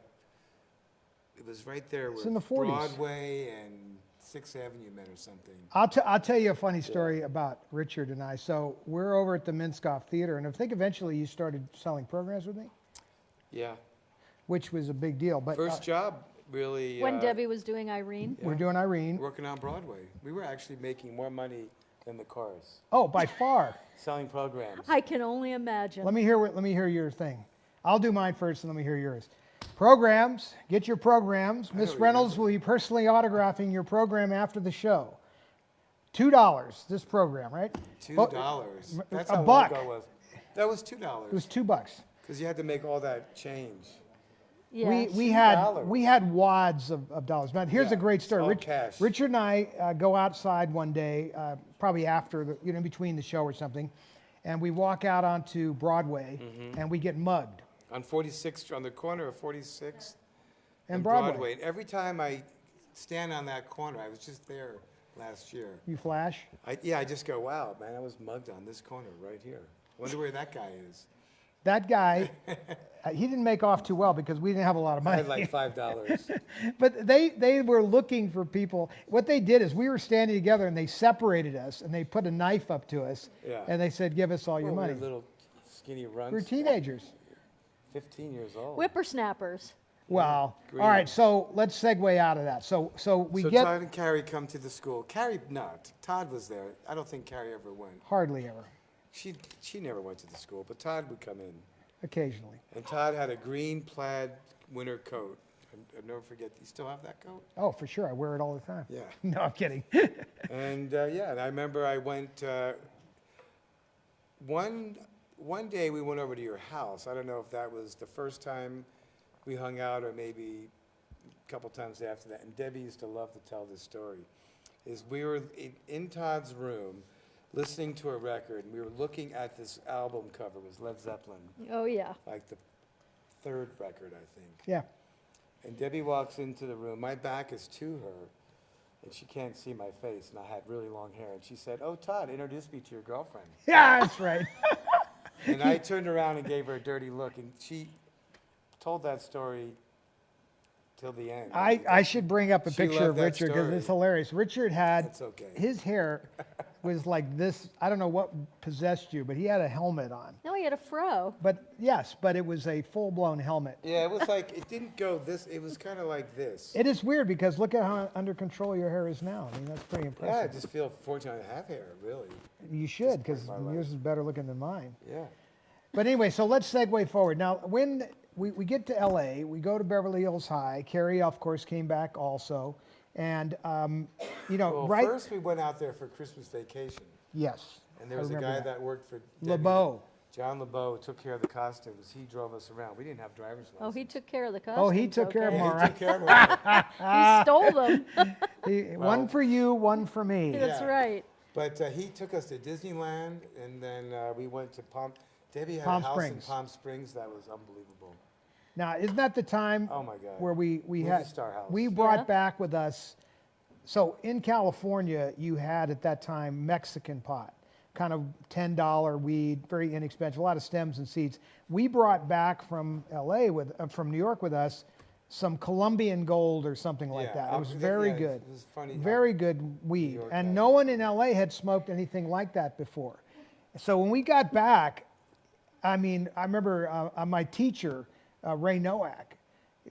it was right there It's with in the 40s. Broadway and 6th Avenue met or something. I'll tell you a funny story about Richard and I. So we're over at the Minskoff Theater, and I think eventually you started selling programs with me, Yeah. which was a big deal. But First job, really. When Debbie was doing Irene. we're doing Irene. Working on Broadway. We were actually making more money than the Cars. Oh, by far. Selling programs. I can only imagine. Let me hear your thing. I'll do mine first, and let me hear yours. Programs. Get your programs. Miss Reynolds will be personally autographing your program after the show. $2. This program, right? $2. That's a how buck. long ago it was. That was $2. It was $2. Because you had to make all that change. Yes. We $2. had wads of dollars. But here's Yeah, a great it's story. all cash. Richard and I go outside one day, probably after in between the show or something, and we walk out onto Broadway, Mm-hmm. and we get mugged. On 46th, on the corner of 46th And Broadway. And every time I stand on that corner. I was just there last year. You flash? I just go, wow, man, I was mugged on this corner right here. Wonder where that guy is. That guy, he didn't make off too well because we didn't have a lot of I money. had like $5. But they were looking for people. What they did is we were standing together and they separated us and they put a knife up to us Yeah. and they said, give us all your Well, we money. were little skinny runs. We're teenagers. 15 years old. Whippersnappers. Wow. Green. All right, so let's segue out of that. So we So get Todd and Carrie come to the school. Carrie, no, Todd was there. I don't think Carrie ever went. hardly ever, She never went to the school, but Todd would come in. occasionally. And Todd had a green plaid winter coat. I'll never forget. You still have that coat? Oh, for sure. I wear it all the time. Yeah. No, I'm kidding. And and I remember I went. One day we went over to your house. I don't know if that was the first time we hung out, or maybe a couple times after that. And Debbie used to love to tell this story. Is we were in Todd's room, listening to a record, and we were looking at this album cover. It was Led Zeppelin, Oh, yeah. like the third record, I think. Yeah. And Debbie walks into the room. My back is to her, and she can't see my face, and I had really long hair. And she said, "Oh, Todd, introduce me to your girlfriend." Yeah, that's right. And I turned around and gave her a dirty look, and she told that story till the end. I should bring up a She picture loved of that Richard because story. it's hilarious. Richard had That's okay. his hair was like this. I don't know what possessed you, but he had a helmet on. No, he had a fro. But yes, but it was a full-blown helmet. Yeah, it was like, it didn't go this, it was kind of like this. It is weird because look at how under control your hair is now. I mean, that's pretty Yeah, I impressive. just feel fortunate to have hair, really. You should, because my life. yours is better looking than mine. Yeah. But anyway, so let's segue forward. Now, when we get to LA, we go to Beverly Hills High. Carrie, of course, came back also. And, Well, right? first we went out there for Christmas vacation, Yes. and there I was a remember guy that worked for Debbie. LeBeau. John LeBeau took care of the costumes. He drove us around. We didn't have driver's license. Oh, he took care of the costumes. Oh, he took care of okay. them all He right. took care of it. He stole them. One for you, one for me. That's Yeah. right. But he took us to Disneyland, and then we went to Debbie had Palm a house Springs. in Palm Springs that was unbelievable. Now, isn't that the time Oh my God. where we Movie had star house. we brought Yeah. back with us? So in California, you had at that time Mexican pot, kind of $10 weed, very inexpensive, a lot of stems and seeds. We brought back from LA from New York with us some Colombian gold or something like Yeah, that. It was very yeah, good. It was funny. how- Very good weed. York And had no one in LA had smoked anything like that before. So when we got back, I mean, I remember my teacher, Ray Nowak,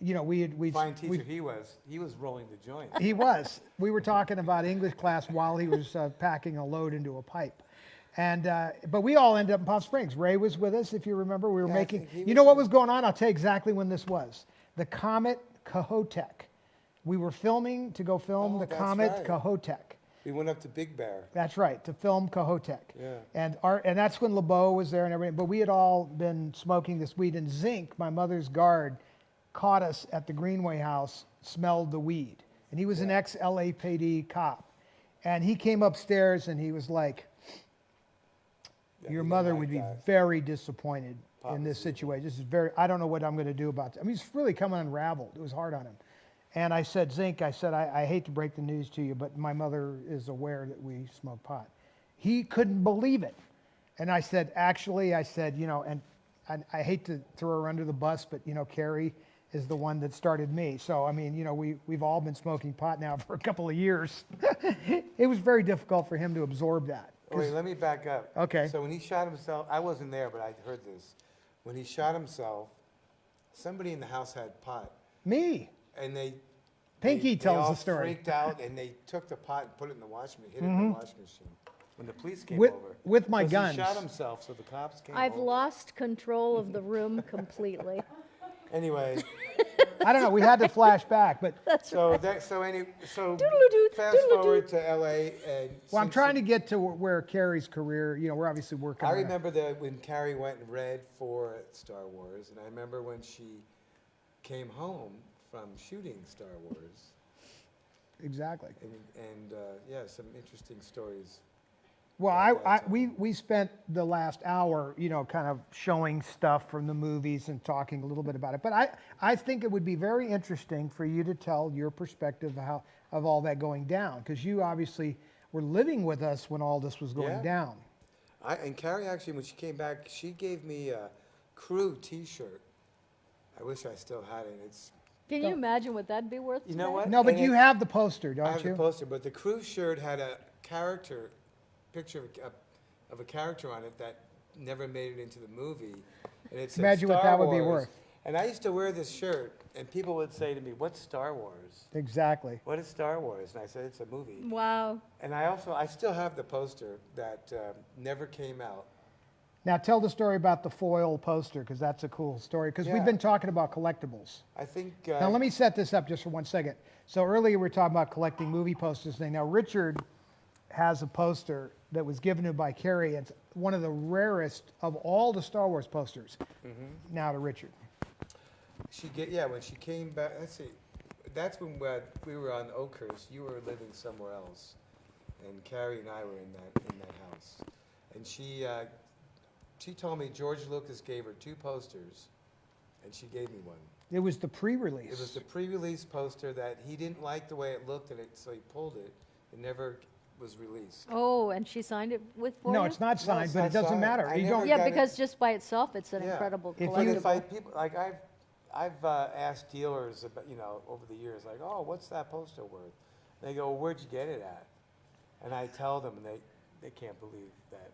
we'd Fine teacher he was. He was rolling the joint. he was. We were talking about English class while he was packing a load into a pipe. And but we all ended up in Palm Springs. Ray was with us, if you remember. We were Yeah, I making. think he You was know what in- was going on? I'll tell you exactly when this was. The Comet Cahotek. We were filming to go film Oh, the that's Comet right. Cahotek. We went up to Big Bear. That's right, to film Cahotek. Yeah. And that's when LeBeau was there and everything. But we had all been smoking this weed. And Zink, my mother's guard, caught us at the Greenway house, smelled the weed. And he was an ex-LAPD cop. And he came upstairs and he was like, Yeah, your he didn't mother like would be that. very disappointed in this Obviously. situation. This is I don't know what I'm going to do about this. I mean, it's really coming unraveled. It was hard on him. And I said, Zink, I hate to break the news to you, but my mother is aware that we smoke pot. He couldn't believe it. And I said, actually, and I hate to throw her under the bus, but, Carrie is the one that started me. So, I mean, we've all been smoking pot now for a couple of years. It was very difficult for him to absorb that. Oh, wait, let me back up. Okay. So when he shot himself, I wasn't there, but I heard this. When he shot himself, somebody in the house had pot, Me. and Pinky they tells all the story. freaked out, and they took the pot and put it in the washing machine, hid it in the washing machine. When the police came With- over. with my 'Cause guns. He shot himself, so the cops came I've over. lost control of the room completely. Anyway, I don't know. We had to flash back, but so Doodle-doo, fast doodle-doo. forward to LA, and well, I'm since trying to get to where Carrie's career. We're obviously working. I on it. remember that when Carrie went and read for Star Wars, and I remember when she came home from shooting Star Wars, Exactly. and some interesting stories. Well, at that time. we spent the last hour, kind of showing stuff from the movies and talking a little bit about it. But I think it would be very interesting for you to tell your perspective of of all that going down, because you obviously were living with us when all this was going Yeah. down. And Carrie actually, when she came back, she gave me a crew T-shirt. I wish I still had it. It's Can you imagine what that'd be worth? You know today? what? No, but And you have the poster, I don't have you? the poster, but the crew shirt had a picture of a character on it that never made it into the movie, and it said Imagine what Star that would be Wars. worth. And I used to wear this shirt, and people would say to me, "What's Star Wars? Exactly. What is Star Wars?" And I said, "It's a movie." Wow. And I still have the poster that never came out. Now tell the story about the foil poster, because that's a cool story, because Yeah. we've been talking about collectibles. I think. Now let me set this up just for 1 second. So earlier we were talking about collecting movie posters thing. Now Richard has a poster that was given to him by Carrie. It's one of the rarest of all the Star Wars posters. Now to Richard. When she came back. Let's see. That's when we were on Oakhurst. You were living somewhere else, and Carrie and I were in that house. And she told me George Lucas gave her 2 posters, and she gave me one. It was the pre-release. It was the pre-release poster that he didn't like the way it looked, so he pulled it. It never was released. Oh, and she signed it for No, you? it's not No, signed, it's but not it doesn't signed. matter. I You never don't. Yeah, got it. because just by itself, it's an Yeah. incredible If you- But collectible. if I people like I've asked dealers about over the years like, oh, what's that poster worth? They go, well, where'd you get it at? And I tell them, and they can't believe that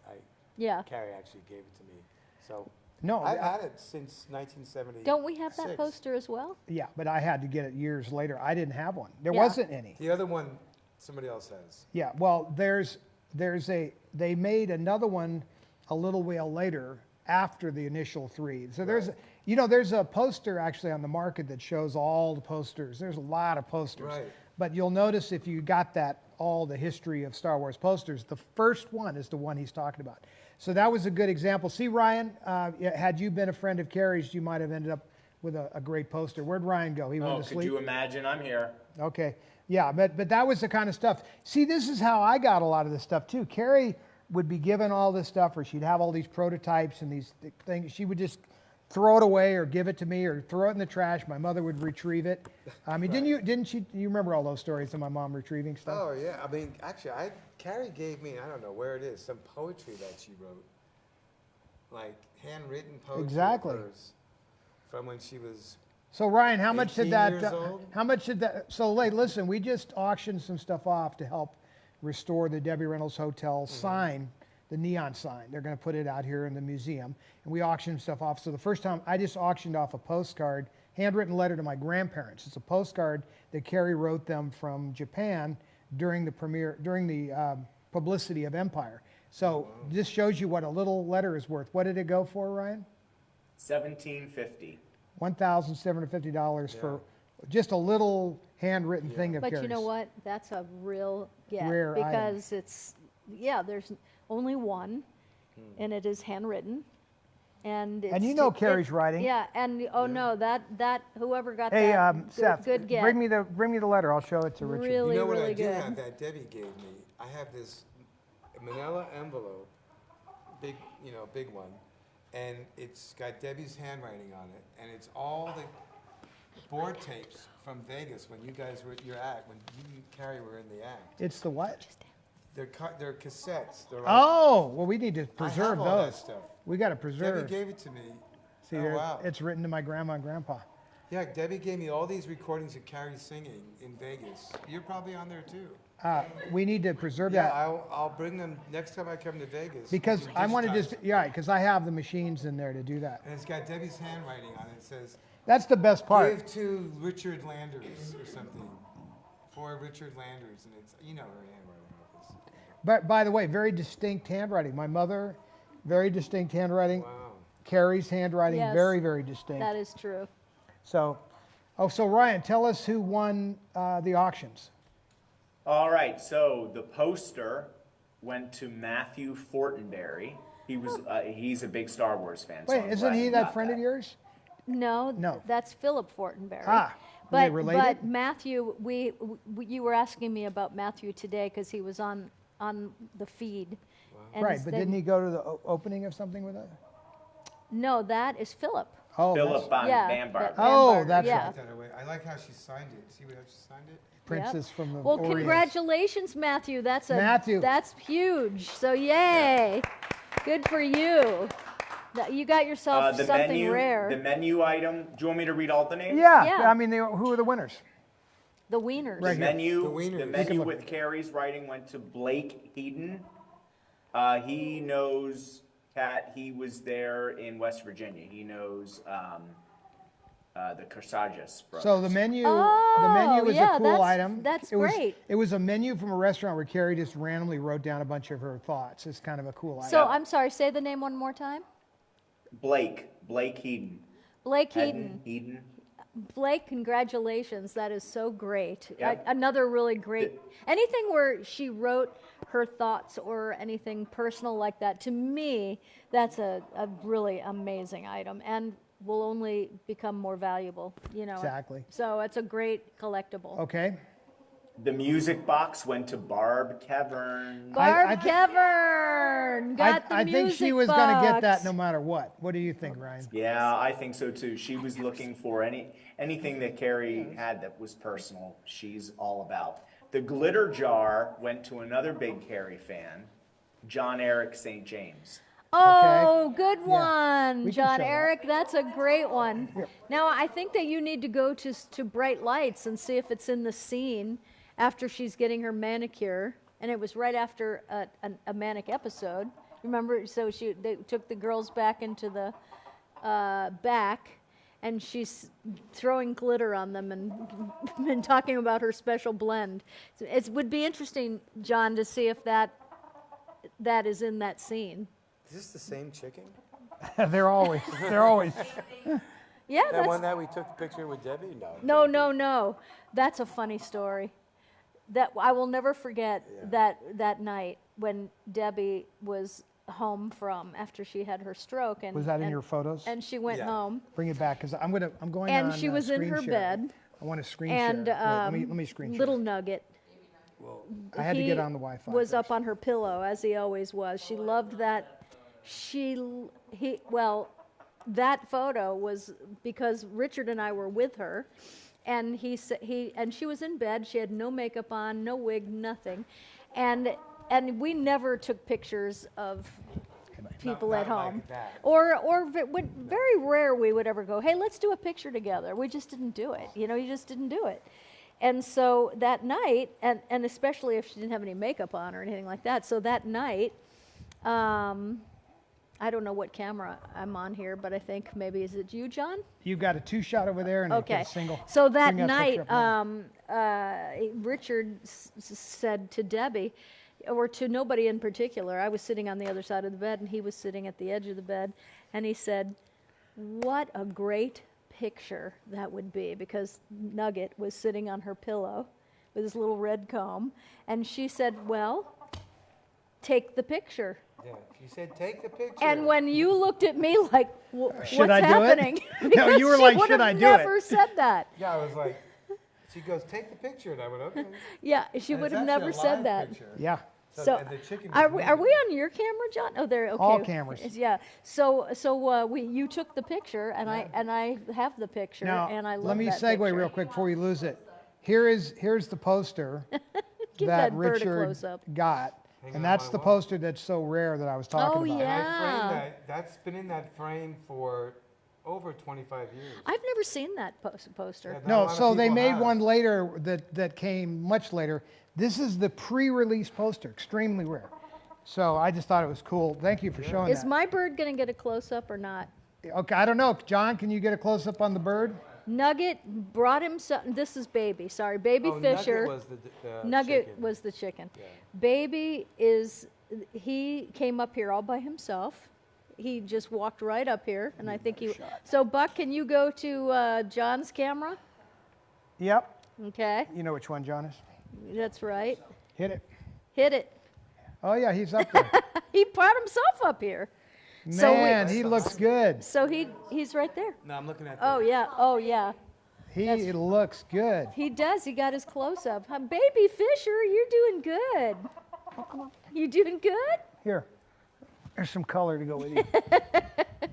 Yeah. Carrie actually gave it to me. So No, I've had it since 1970. Don't we have that poster as well? yeah, but I had to get it years later. I didn't have one. There Yeah. wasn't any. The other one, somebody else has. Yeah, well, they made another one a little while later after the initial 3. So there's a poster actually on the market that shows all the posters. There's a lot of posters. Right. But you'll notice if you got all the history of Star Wars posters, the first one is the one he's talking about. So that was a good example. See, Ryan, had you been a friend of Carrie's, you might have ended up with a great poster. Where'd Ryan go? He went to Could sleep? you imagine? I'm here. Okay. Yeah, but that was the kind of stuff. See, this is how I got a lot of this stuff too. Carrie would be given all this stuff, or she'd have all these prototypes and these things. She would just throw it away or give it to me or throw it in the trash. My mother would retrieve it. I mean, you remember all those stories of my mom retrieving stuff? Oh yeah, I mean, actually, Carrie gave me, I don't know where it is, some poetry that she wrote, like handwritten poetry. Exactly. Of hers from when she was. So Ryan, how much did 18 that? years old? How much did that? So, listen, we just auctioned some stuff off to help restore the Debbie Reynolds Hotel sign, the neon sign. They're going to put it out here in the museum, and we auctioned stuff off. So the first time, I just auctioned off a postcard, handwritten letter to my grandparents. It's a postcard that Carrie wrote them from Japan during the publicity of Empire. So this shows you what a little letter is worth. What did it go for, Ryan? $1,750. $1,750 for just a little handwritten thing of But Carrie's. you know what? That's a real get. Rare item. Because there's only one, and it is handwritten. And it's, you know Carrie's writing. Yeah, and no, that whoever got Hey, that, Seth, good get. bring me the letter. I'll show it to Richard. Really, You know what really I do good. have that Debbie gave me? I have this manila envelope, big one, and it's got Debbie's handwriting on it, and it's all the board tapes from Vegas when you guys were at your act, when you and Carrie were in the act. It's the what? They're cassettes. They're Oh, well, we need to preserve all that those. stuff. We got to preserve. Debbie gave it to me. See, Oh, there- wow. it's written to my grandma and grandpa. Yeah, Debbie gave me all these recordings of Carrie singing in Vegas. You're probably on there too. We need to preserve Yeah, that I'll bring them next time I come to Vegas. we because can I want to digitize just them. because I have the machines in there to do that. And it's got Debbie's handwriting on it. It says, That's the best part. give to Richard Landers or something. For Richard Landers. And it's, her handwriting, obviously. But by the way, very distinct handwriting. My mother, very distinct handwriting. Wow. Carrie's handwriting, Yes. very, very distinct. That is true. So Ryan, tell us who won the auctions. All right, so the poster went to Matthew Fortenberry. He's a big Star Wars fan. so Wait, I'm isn't glad he got that friend of yours? No, that's Philip Fortenberry. Ah, were they but related? Matthew, you were asking me about Matthew today because he was on the feed. And Right, his but name- didn't he go to the opening of something with us? No, that is Philip. Oh, Philip that's Van Barber. Oh, Barber, that's yeah. right. That away. I like how she signed it. See how she signed it? Princess from the Well, Orient. congratulations, Matthew. Matthew. That's huge. So yay, good for you. You got yourself The something menu, rare. the menu item. Do you want me to read all the names? Yeah, Yeah. I mean, who are the winners? The wieners. Right. The menu, The wieners. the You menu look- with Carrie's writing went to Blake Heaton. He knows Kat. He was there in West Virginia. He knows the Corsages brothers. So the menu is yeah, a cool that's- item. that's it was, great. It was a menu from a restaurant where Carrie just randomly wrote down a bunch of her thoughts. It's kind of a cool item. So I'm sorry. Say the name one more time. Blake Heaton. Blake Heaton. Heaton. Blake, congratulations. That is so great. Yep. Another really great. Anything where she wrote her thoughts or anything personal like that, to me, that's a really amazing item and will only become more valuable, you know. Exactly. So it's a great collectible. Okay. The music box went to Barb Kevern. Barb Kevern got the I music think she was box. going to get that no matter what. What do you think, Ryan? Yeah, I think so too. She was looking for anything that Carrie had that was personal. She's all about. The glitter jar went to another big Carrie fan, John Eric St. James. Oh, Okay. good one, We can John show that. Eric. That's a great one. Now, I think that you need to go to Bright Lights and see if it's in the scene after she's getting her manicure. And it was right after a manic episode. Remember? So they took the girls back into the back, and she's throwing glitter on them and talking about her special blend. So it would be interesting, John, to see if that is in that scene. Is this the same chicken? they're always. Yeah, That that's one that we took the picture with Debbie? no. That's a funny story. That I will never forget that night when Debbie was home from after she had her stroke and Was that in your photos? and she went Yeah. home Bring it back because I'm going and on, she was in screen her share. bed I want to screen and share. Wait, let me screen share. little Nugget I had to he get on the Wi-Fi. was first. up on her pillow as he always was. She loved that. That photo was because Richard and I were with her, and she was in bed. She had no makeup on, no wig, nothing, and we never took pictures of people at home, very rare we would ever go, hey, let's do a picture together. We just didn't do it. You just didn't do it. And so that night, and especially if she didn't have any makeup on or anything like that, so that night, I don't know what camera I'm on here, but I think maybe, is it you, John? You've got a 2-shot over there and Okay. a single. So that Bring night, picture up now. Richard said to Debbie, or to nobody in particular, I was sitting on the other side of the bed and he was sitting at the edge of the bed, and he said, what a great picture that would be, because Nugget was sitting on her pillow with his little red comb, and she said, well, take the picture. Yeah, she said, take the picture. And when you looked at me like, what's Should I do it?" happening? No, Because you were she like, would "Should have I do it?" never said that. Yeah, I was like, she goes, take the picture. And I went, okay. Yeah, she And would it's have actually never a said live that. picture. Yeah. So, and the chicken are was we moving. on your camera, John? Oh, there. Okay. All cameras. Yeah. So you took the picture, and I have the picture, Now, and I love let me that segue picture. real quick before we lose it. Here's the poster Give that that bird a Richard close-up. got. Hang And on that's my the wall. poster that's so rare that I was talking Oh, about. yeah. And I framed that. That's been in that frame for over 25 years. I've never seen that poster. Yeah, not a No, lot of so they people made have. one later that came much later. This is the pre-release poster, extremely rare. So I just thought it was cool. Thank you for showing Is that. my bird going to get a close-up or not? Okay, I don't know. John, can you get a close-up on the bird? Nugget brought him some. This is Baby. Sorry, Baby Oh, Fisher. Nugget was the Nugget chicken. was the chicken. Yeah. Baby he came up here all by himself. He just walked right up here, and I think he. So Buck, can you go to John's camera? Yep. Okay, You know which one, John is? that's right. Hit it. Hit it. Oh, yeah, he's up there. He brought himself up here. So we- Man, he looks good. So he's right there. No, I'm looking at Oh yeah. Oh yeah. He looks good. He does. He got his close up. Baby Fisher, you're doing good. You doing good? Here. There's some color to go with you.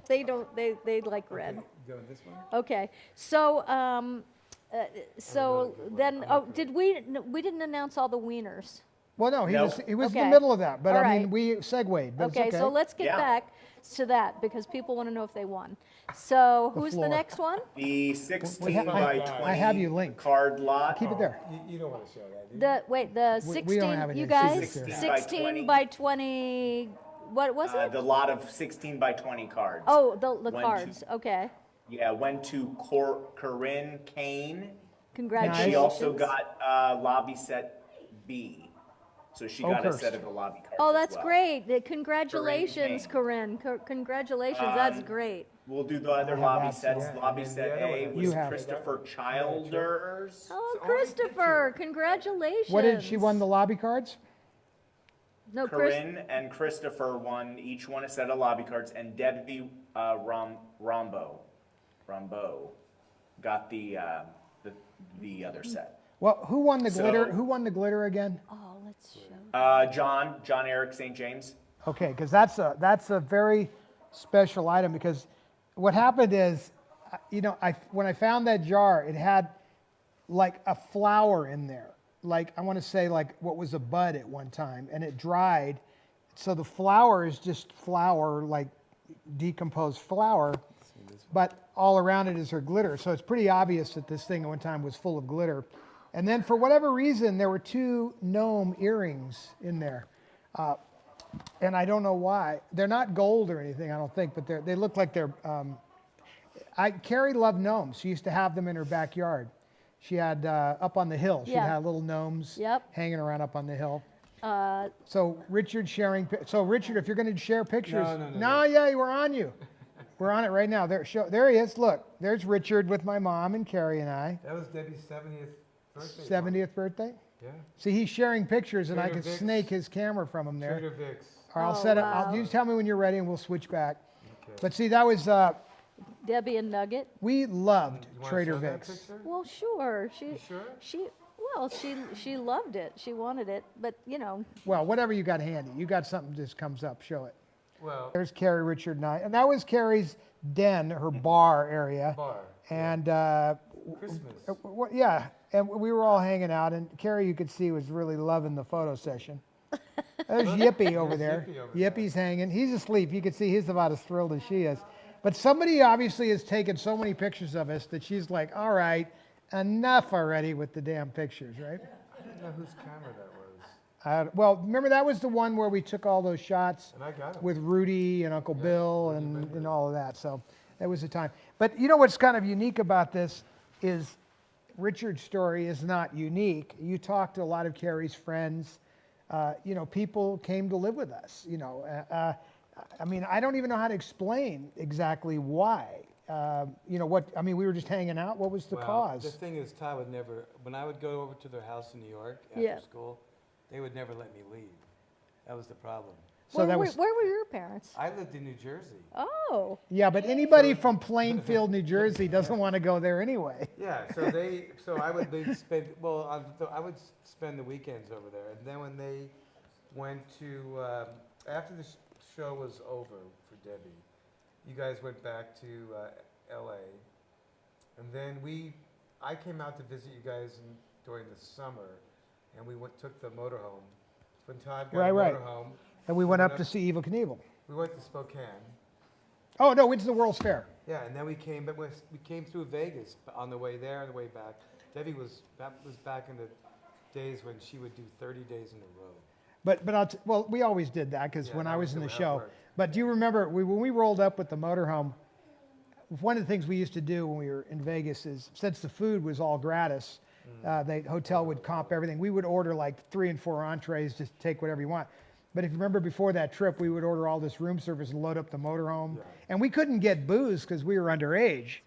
They don't. They like red. Go with this one? Okay. So then did we didn't announce all the wieners. Well, no, Nope. he was in Okay. the middle of that, but All I mean, right. we segued. But Okay, it's okay. so let's get Yeah. back to that because people want to know if they won. So The who's the floor. next one? The 16 ha- by I 20 have you linked. card lot. Keep it there. You don't want to show that, do you? The We 16. don't have any You 16 guys, 16 by 16 20. by 20. What was it? The lot of 16 by 20 cards. Oh, the One, two. cards. Okay. Yeah, went to Corinne Kane. And Congratulations. she also got lobby set B. So she got a Oakhurst. set of the lobby cards. Oh, as that's well. great. Congratulations, Corinne Corinne. Congratulations. That's Um, great. We'll do the other have lobby that, sets. yeah. Lobby And then set the other A one. was You have. Christopher Childers. Oh, only Christopher. Congratulations. What did she won the lobby cards? No, Chris. Corinne and Christopher won each one a set of lobby cards, and Debbie Rombo got the other set. Well, who won the glitter? So- Who won the glitter again? Oh, let's show. John Eric St. James. Okay, because that's a very special item. Because what happened is, when I found that jar, it had like a flower in there. Like I want to say like what was a bud at one time, and it dried. So the flower is just flour, like decomposed flour, but all around it is her glitter. So it's pretty obvious that this thing at one time was full of glitter. And then for whatever reason, there were 2 gnome earrings in there. And I don't know why. They're not gold or anything, I don't think, but they look like they're. Carrie loved gnomes. She used to have them in her backyard. She had up on the hill. She Yeah. had little gnomes Yep. hanging around up on the hill. So Richard sharing. So Richard, if you're going to share pictures, No. yeah, we're on you. We're on it right now. There he is. Look, there's Richard with my mom and Carrie and I. That was Debbie's 70th birthday. 70th birthday. Yeah. See, he's sharing pictures, and I Trader can Vic's. snake his camera from him there. Trader Vic's. Or I'll Oh, set it. wow. You tell me when you're ready, and we'll switch back. Okay. But see, that was Debbie and Nugget. we loved You wanna Trader show that Vic's. picture? Well, sure. You sure? She loved it. She wanted it, but Well, whatever you got handy, you got something just comes up. Show it. Well, There's Carrie, Richard, and I, and that was Carrie's den, her bar area, bar. and Christmas. yeah, and we were all hanging out, and Carrie, you could see, was really loving the photo session. There's Yippee over there. Yippee over there. Yippie's hanging. He's asleep. You can see he's about as thrilled as she is. But somebody obviously has taken so many pictures of us that she's like, all right, enough already with the damn pictures, right? I didn't know whose camera that was. Well, remember that was the one where we took all those shots And I got it. with Rudy and Uncle Bill and all of that. So that was the time. But you know what's kind of unique about this is Richard's story is not unique. You talked to a lot of Carrie's friends. People came to live with us. I mean, I don't even know how to explain exactly why. We were just hanging out. What was the cause? The thing is, Todd would never, when I would go over to their house in New York after Yeah. school, they would never let me leave. That was the problem. So that was, where were your parents? I lived in New Jersey. Oh, yeah, but anybody from Plainfield, New Jersey doesn't want to go there anyway. Yeah, they'd spend, I would spend the weekends over there. And then when they went to, after the show was over for Debbie, you guys went back to LA. And then I came out to visit you guys during the summer, and we took the motorhome. When Todd got a Right. motorhome, And we went up to see Evel Knievel. we went to Spokane. Oh, no, it's the World's Fair. Yeah, and then we came through Vegas on the way there and the way back. Debbie was back in the days when she would do 30 days in a row. But we always did that because Yeah, when that I was was in the the way it show. worked. But do you remember when we rolled up with the motorhome? One of the things we used to do when we were in Vegas is, since the food was all gratis, the hotel would comp everything. We would order like 3 and 4 entrees, just take whatever you want. But if you remember before that trip, we would order all this room service and load up the motorhome. Yeah. And we couldn't get booze because we were underage.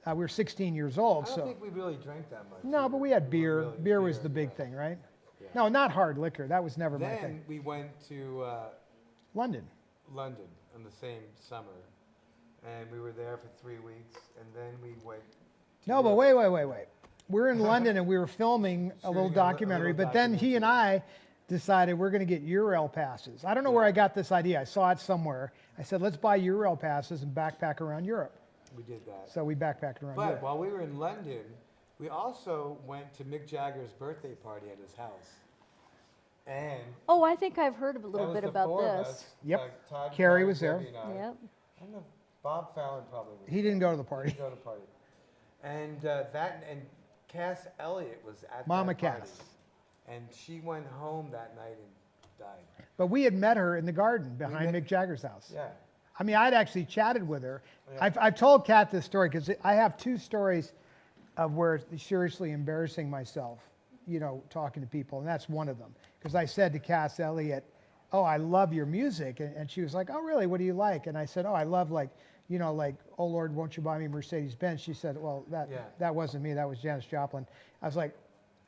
We were 16 years old. I don't so think we really drank that much. no, either. but we had were beer. really- Beer was the big thing, right? Yeah. No, not hard liquor. That was never my Then thing. we went to London. London in the same summer, and we were there for 3 weeks, and then we went. To No, but Europe. wait. We're in London and we were filming a little Shooting a little documentary, but then he and I decided we're going to get Eurail passes. I don't know where I got this idea. I saw it somewhere. I said, let's buy Eurail passes and backpack around Europe. We did that. So we backpacked around But Europe. while we were in London, we also went to Mick Jagger's birthday party at his house. And Oh, I think I've heard a that little was bit the about four of this. us, Yep. like Todd, Carrie Todd, was there. Debbie, and I. Yep. I don't know, Bob Fallon probably was. He didn't go to the He party. didn't go to the party. And and Cass Elliott was at Mama that party. Cass. And she went home that night and died. But we had met her in the garden behind met- Mick Jagger's house. Yeah. I mean, I'd actually chatted with her. Yeah. I've told Kat this story because I have two stories of where seriously embarrassing myself, you know, talking to people, and that's one of them. Because I said to Cass Elliott, oh, I love your music. And she was like, oh, really? What do you like? And I said, oh, I love like, you know, like, oh, Lord, won't you buy me a Mercedes-Benz? She said, well, that wasn't me. That was Janis Joplin. I was like,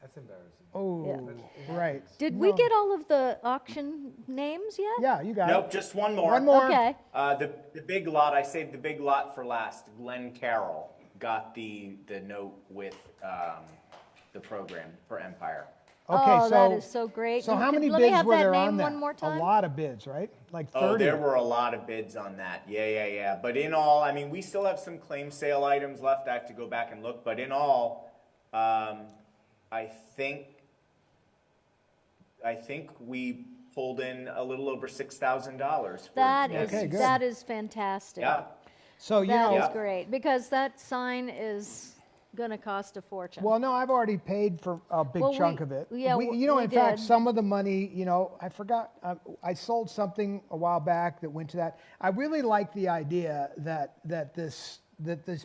That's embarrassing. oh, Yeah. right. Did we No. get all of the auction names yet? Yeah, you got Nope, it. just one more. One more. Okay. The big lot, I saved the big lot for last. Glenn Carroll got the note with the program for Empire. Okay, Oh, so that is so great. So And how can- many let me bids have were that there name on that? one more time? A lot of bids, right? Like 30. Oh, there were a lot of bids on that. Yeah. But in all, I mean, we still have some claim sale items left. I have to go back and look. But in all, I think we pulled in a little over $6,000. That is Okay, good. that is fantastic. Yeah. So, you That know, is great because that sign is going to cost a fortune. well, no, I've already paid for a big Well, chunk we- of it. yeah, you know, we in fact, did. some of the money, you know, I forgot, I sold something a while back that went to that. I really like the idea that this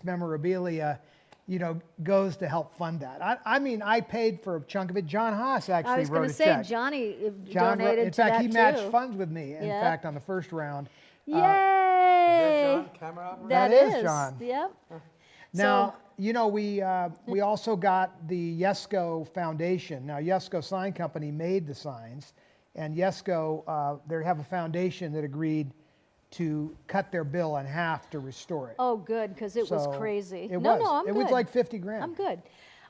memorabilia, you know, goes to help fund that. I mean, I paid for a chunk of it. John Haas actually I was wrote going a to say check. Johnny John wrote- donated in to fact, that he too. matched funds with me. In Yeah. fact, on the first round. Yay! Is that John, camera operator? That is John. Yep. Now, you know, we also got the Yesco Foundation. Now, Yesco Sign Company made the signs, and Yesco, they have a foundation that agreed to cut their bill in half to restore it. Oh, good, because it was So, crazy. It no, was. no, I'm it good. was like 50 grand. I'm good.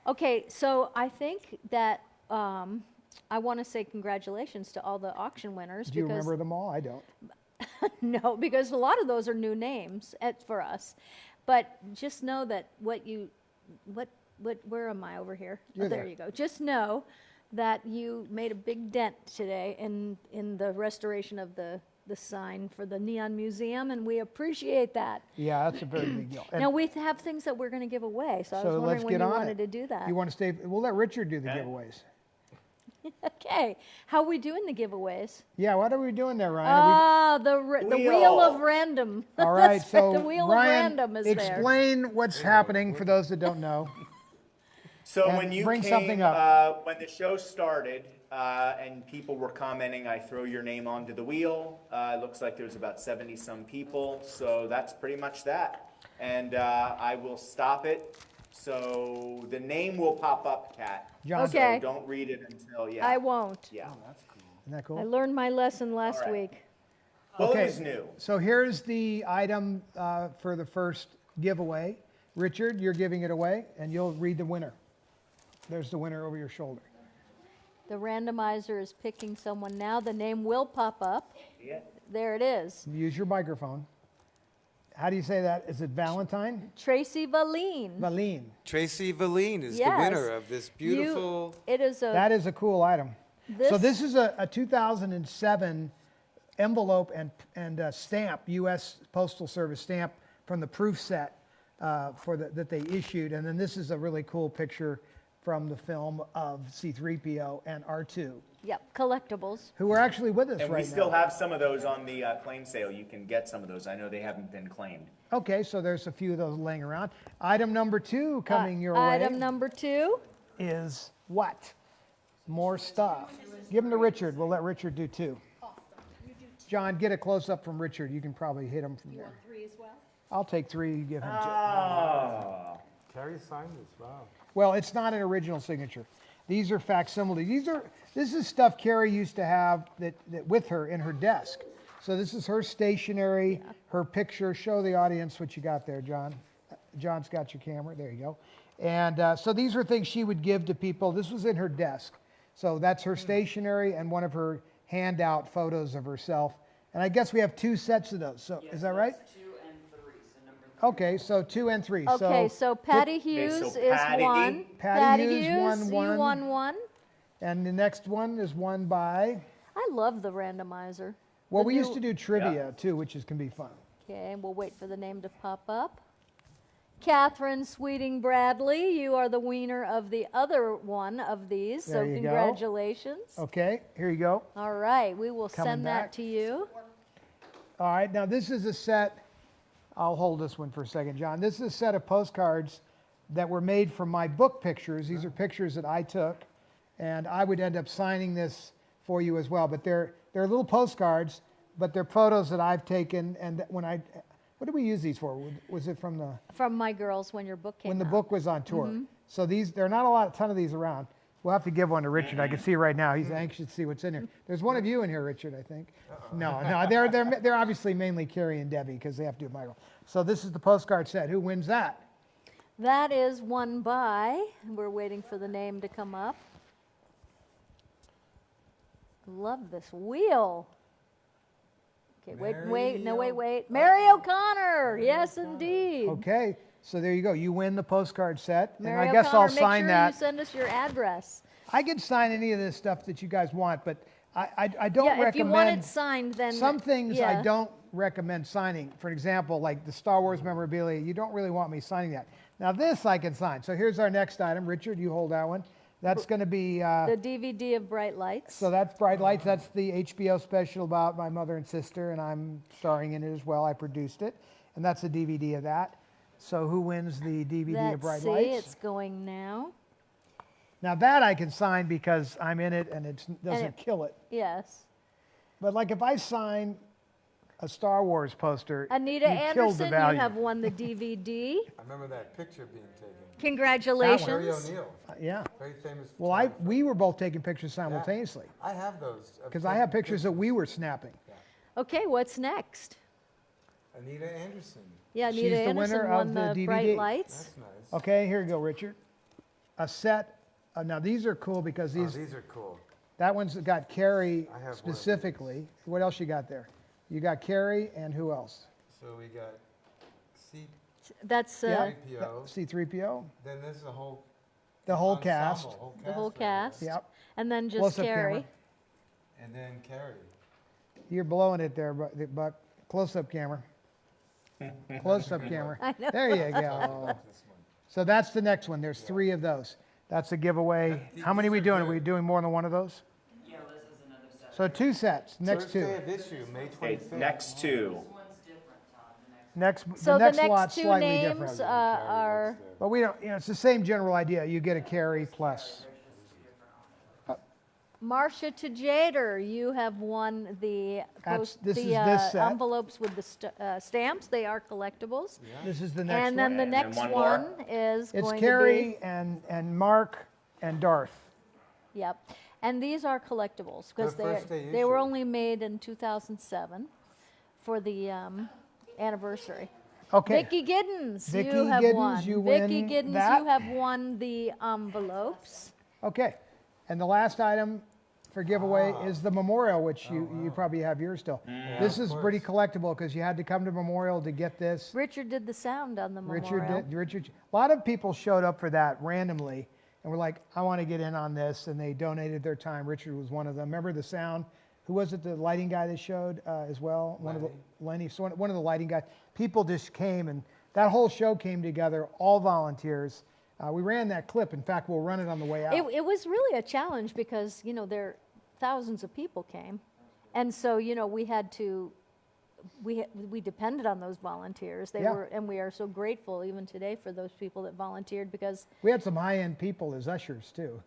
Okay, so I think that I want to say congratulations to all the auction winners. Do you because remember them all? I don't. No, because a lot of those are new names for us. But just know that where am I over here? You're there there. you go. Just know that you made a big dent today in the restoration of the sign for the Neon Museum, and we appreciate that. Yeah, that's a very big deal. And Now, we have things that we're going to give away, so I so was let's wondering when get you on wanted it. to do that. You want to stay? We'll let Richard do the Okay. giveaways. Okay, how are we doing the giveaways? Yeah, what are we doing there, Ryan? Are The wheel of random. we, all right, That's right, so the wheel Ryan, of random is there. explain what's happening for those that don't know. So And when you bring came, something up. when the show started, and people were commenting, I throw your name onto the wheel. It looks like there's about 70 some people, so that's pretty much that. And I will stop it. So the name will pop up, Kat. John. Okay. So don't read it until, yeah. I won't. Yeah. Isn't that cool? I learned my lesson last All right. week. Well, Okay. it was new. So here's the item for the first giveaway. Richard, you're giving it away, and you'll read the winner. There's the winner over your shoulder. The randomizer is picking someone now. The name will pop up. Yeah. There it is. Use your microphone. How do you say that? Is it Valentine? Tracy Valine. Valine. Tracy Valine is Yes. the winner of this beautiful. It is a. That is a cool item. So this is a 2007 envelope and stamp, U.S. Postal Service stamp from the proof set that they issued. And then this is a really cool picture from the film of C-3PO and R2, Yep, collectibles. who are actually with us And right we still now. have some of those on the claim sale. You can get some of those. I know they haven't been claimed. Okay, so there's a few of those laying around. Item number 2 coming your way Item number 2. is what? More stuff. Give them to Richard. We'll let Richard do 2. John, get a close-up from Richard. You can probably hit him from there. 3 as well? I'll take 3, you give him 2. Oh. Carrie signed this. Wow. Well, it's not an original signature. These are facsimile. This is stuff Carrie used to have that with her in her desk. So this is her stationery, her picture. Show the audience what you got there, John. John's got your camera. There you go. And so these were things she would give to people. This was in her desk. So that's her stationery and one of her handout photos of herself. And I guess we have 2 sets of those. So is that right? 2 and 3, so number 3. Okay, so 2 and 3. Okay, so Patty Hughes so is Patty. one. Patty Hughes won you one. won one. And the next one is won by, I love the randomizer. well, The we used new- to do trivia too, which can be fun. Okay, we'll wait for the name to pop up. Catherine Sweeting Bradley, you are the winner of the other one of these, so There you go. congratulations. Okay, here you go. All right, we will Coming send back. that to you. All right, now this is a set, I'll hold this one for a second, John. This is a set of postcards that were made from my book pictures. These are pictures that I took, and I would end up signing this for you as well. But they're little postcards, but they're photos that I've taken. And what did we use these for? Was it from From My Girls when your book came when the out. book was on tour? So there are not a ton of these around. We'll have to give one to Richard. I can see right now. He's anxious to see what's in here. There's one of you in here, Richard, I think. No, they're obviously mainly Carrie and Debbie because they have to do Michael. So this is the postcard set. Who wins that? That is won by, we're waiting for the name to come up. Love this wheel. Okay, wait. Mary O'Connor, yes indeed. Okay, so there you go. You win the postcard set. Mary and I guess O'Connor, I'll sign make sure that. you send us your address. I can sign any of this stuff that you guys want, but I don't Yeah, recommend. if you want it signed, then some things I yeah. don't recommend signing. For example, like the Star Wars memorabilia, you don't really want me signing that. Now this I can sign. So here's our next item. Richard, you hold that one. That's going to be. The DVD of Bright Lights. So that's Bright Lights. That's the HBO special about my mother and sister, and I'm starring in it as well. I produced it, and that's a DVD of that. So who wins the DVD of Bright Let's see, Lights? it's going now. Now that I can sign because I'm in it and it doesn't kill it. Yes. But like if I sign a Star Wars poster, Anita you killed the Anderson, value. you have won the DVD. I remember that picture being taken. Harry Congratulations. O'Neill, Yeah. very famous. Well, photographer. we were both taking pictures simultaneously I have those. I've because I taken have pictures that we were snapping. Okay, what's next? Anita Anderson. Yeah, She's Anita the Anderson winner won of the the Bright DVD. Lights. That's nice. Okay, here you go, Richard. A set. Now these are cool because these. These are cool. That one's got Carrie I have one of specifically. What else you got there? You got Carrie and who else? So we got C. That's Yeah. 3PO. C-3PO. Then this is a whole. The whole ensemble, cast. the whole right cast. here. Yep. And then just Close-up Carrie. camera. And then Carrie. You're blowing it there, Buck. Close-up camera. Close-up camera. I know. There you go. This one. So that's the next one. There's 3 of those. That's a giveaway. How many are we doing? Are we doing more than one of those? Yeah, this is another set. So 2 sets. Next 2. First day of issue, May 25th. Okay, next 2. This one's different, Todd. The next Next, So the next the lot's next two slightly names different. are But we don't, it's the same general idea. You get a Carrie plus. Marcia to Jader. You have won the This is this set. envelopes with the stamps. They are collectibles. This is the next And then one. the And then next one one more. is It's going Carrie to and Mark and Darth. be. Yep. And these are collectibles because They're first day they were issue. only made in 2007 for the anniversary. Okay. Vicki Giddens, Vicki you have Giddens, won. you Vicki win Giddens, that. you have won the envelopes. Okay. And the last item for giveaway is the memorial, which you probably have yours still. This is pretty collectible because you had to come to Memorial to get this. Richard did the sound on the Richard memorial. did. Richard. A lot of people showed up for that randomly and were like, "I want to get in on this," and they donated their time. Richard was one of them. Remember the sound? Who was it? The lighting guy that showed as well. Lenny. So one of the lighting guys. People just came, and that whole show came together. All volunteers. We ran that clip. In fact, we'll run it on the way out. It was really a challenge because, there thousands of people came. And so, we had to, we depended on those volunteers. They Yeah. were, and we are so grateful even today for those people that volunteered because, We had some high-end people as ushers too.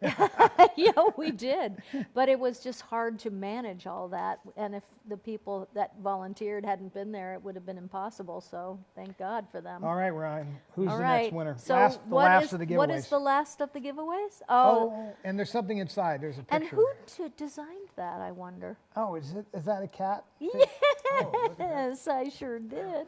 we did. But it was just hard to manage all that. And if the people that volunteered hadn't been there, it would have been impossible. So thank God for them. All right, Ryan. Who's All the right. next winner? So the last of the giveaways. what is the last of the giveaways? Oh, and there's something inside. There's a picture. And who designed that, I wonder? Oh, is that a cat? Yes, I sure did.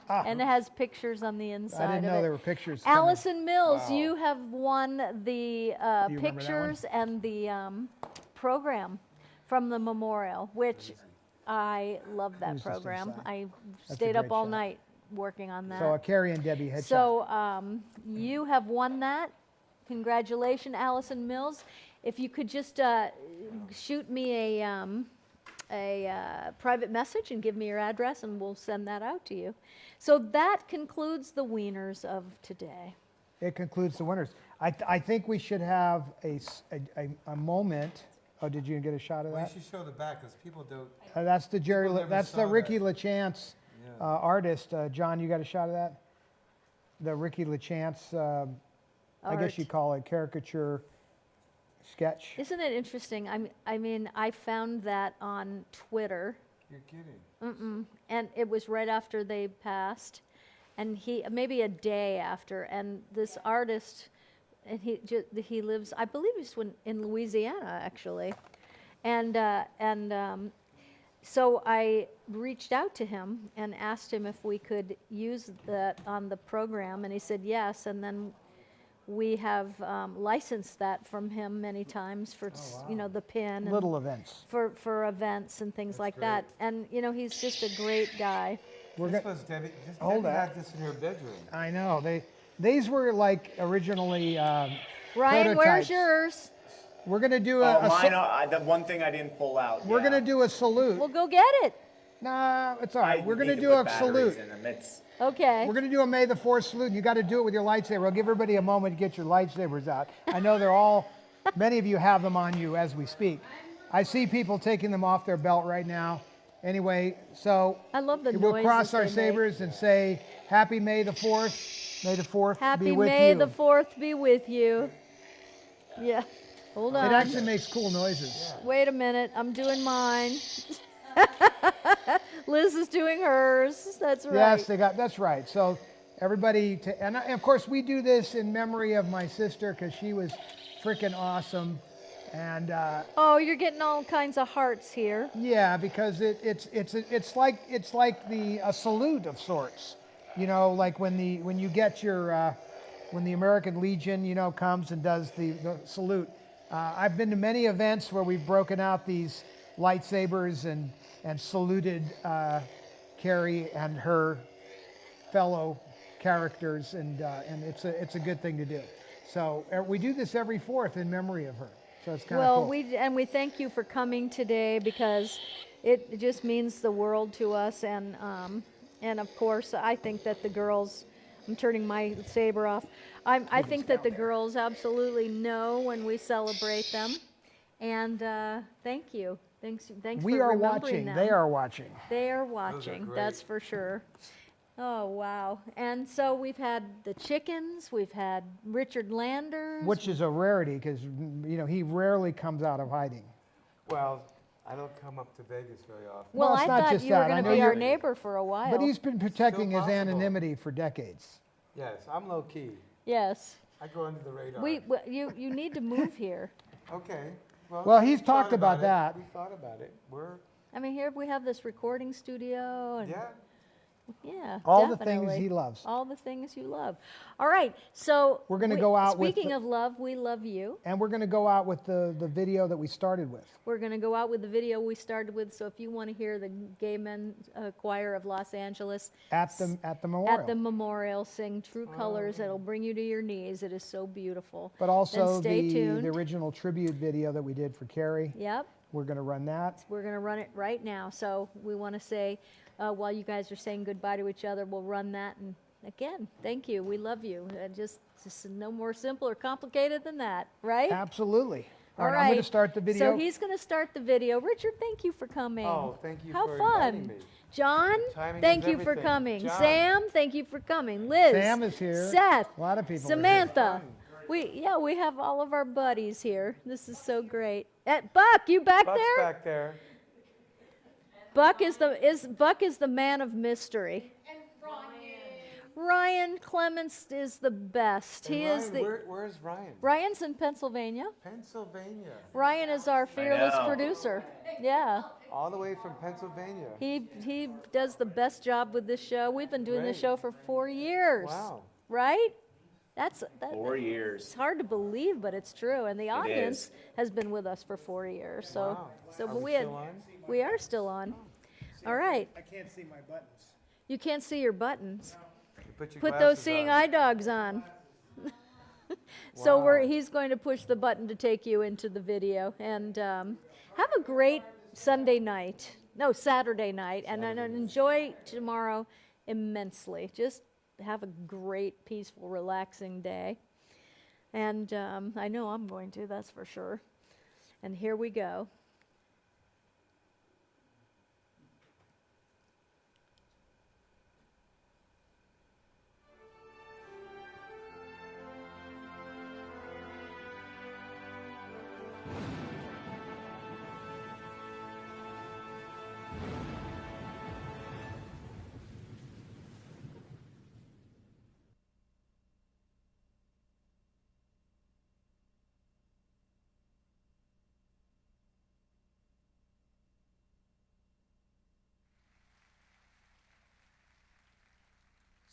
And it has pictures on the inside I didn't of know it. there were pictures. coming. Allison Mills, Wow. you have won the Do you remember that one? pictures and the program from the memorial, which I love that Who's this program. inside? I That's a stayed up great all shot. night working on that. So Carrie and Debbie headshot. So you have won that. Congratulations, Allison Mills. If you could just shoot me a private message and give me your address, and we'll send that out to you. So that concludes the wieners of today. It concludes the winners. I think we should have a moment. Oh, did you get a shot of Well, you that? should show the back, because people don't, That's the Jerry. People never That's the saw Ricky that. LaChance Yeah. artist. John, you got a shot of that? The Ricky LaChance. I guess Art. you call it caricature sketch. Isn't it interesting? I mean, I found that on Twitter, you're kidding. and it was right after they passed, and maybe a day after, and this artist, and he lives, I believe he's in Louisiana actually, and so I reached out to him and asked him if we could use that on the program, and he said yes, and then we have licensed that from him many times for the pin and Little events. for events and things like that. And he's just a great guy. This was Debbie, Hold Debbie that. had this in her bedroom. I know. These were like originally Ryan, prototypes. where's yours? We're gonna do Oh, mine, the one thing I didn't pull out. we're yeah. gonna do a salute. Well, go get it. Nah, it's all I right. We're gonna need to do put a batteries salute. in them. It's- Okay. We're gonna do a May the 4th salute. And you got to do it with your lightsaber. I'll give everybody a moment to get your lightsabers out. I know they're all. Many of you have them on you as we speak. I see people taking them off their belt right now. Anyway, so I love the we'll noises cross our they make. sabers and say, "Happy May the 4th." May the 4th Happy be with May you. the 4th be with you. Yeah. Hold It on. actually makes cool noises. Wait a minute. I'm doing mine. Liz is doing hers. That's right. Yes, that's right. So everybody, and of course we do this in memory of my sister because she was freaking awesome. And Oh, you're getting all kinds of hearts here. yeah, because it's like a salute of sorts. Like when you get your when the American Legion comes and does the salute. I've been to many events where we've broken out these lightsabers and saluted Carrie and her fellow characters, and it's a good thing to do. So we do this every 4th in memory of her. So it's kind of Well, cool. we thank you for coming today because it just means the world to us, and of course I think that the girls. I'm turning my saber off. I think that the girls absolutely know when we celebrate them, and thank you. Thanks We for are remembering watching. them. They are watching. They are watching. great. That's for sure. Oh wow! And so we've had the chickens. We've had Richard Landers. Which is a rarity because he rarely comes out of hiding. Well, I don't come up to Vegas very often. Well, Well, it's I not thought just you were that. I going to know be our you're- neighbor for a while. But he's been protecting his possible. anonymity for decades. Yes, I'm low key. Yes. I go under the radar. You need to move here. Okay. Well, he's we talked thought about it. that. We thought about it. I mean, here we have this recording studio, and Yeah. yeah, All the definitely. things he loves. All the things you love. All right, so We're gonna go out with Speaking the- of love, we love you. And we're going to go out with the video that we started with. We're going to go out with the video we started with. So if you want to hear the Gay Men Choir of Los Angeles At the memorial. at the memorial sing True Colors, it'll bring you to your knees. It is so beautiful. But also then stay tuned. the original tribute video that we did for Carrie. Yep. We're going to run that. We're going to run it right now. So we want to say, while you guys are saying goodbye to each other, we'll run that. And again, thank you. We love you. Just no more simple or complicated than that, right? Absolutely. All right, right. I'm going to start the video. So he's going to start the video. Richard, thank you for coming. Oh, thank you How for fun. inviting me. John, Timing thank is you for everything. coming. John. Sam, thank you for coming. Liz. Sam is here. Seth. A lot of people are here. Samantha. We have all of our buddies here. This is so great. Buck, you back Buck's there? back there. Buck is the man of mystery. And Ron. Ryan Clements is the best. And He Ryan, is the. where's Ryan? Ryan's in Pennsylvania. Pennsylvania. Ryan is our fearless know. producer. Yeah. All the way from Pennsylvania. He does the best job with this show. We've been doing this Great. show for 4 years. Wow. Right? That, 4 years. it's hard to believe, but it's true. And the audience is. has been with us for 4 years. So, Wow. so Are but we had, still on? we are still on. All right. I can't see my buttons. You can't see your buttons. Put, your Put those glasses seeing on. eye dogs on. So Wow. he's going to push the button to take you into the video. And have a great Saturday night, and enjoy tomorrow immensely. Just have a great, peaceful, relaxing day. And I know I'm going to, that's for sure. And here we go.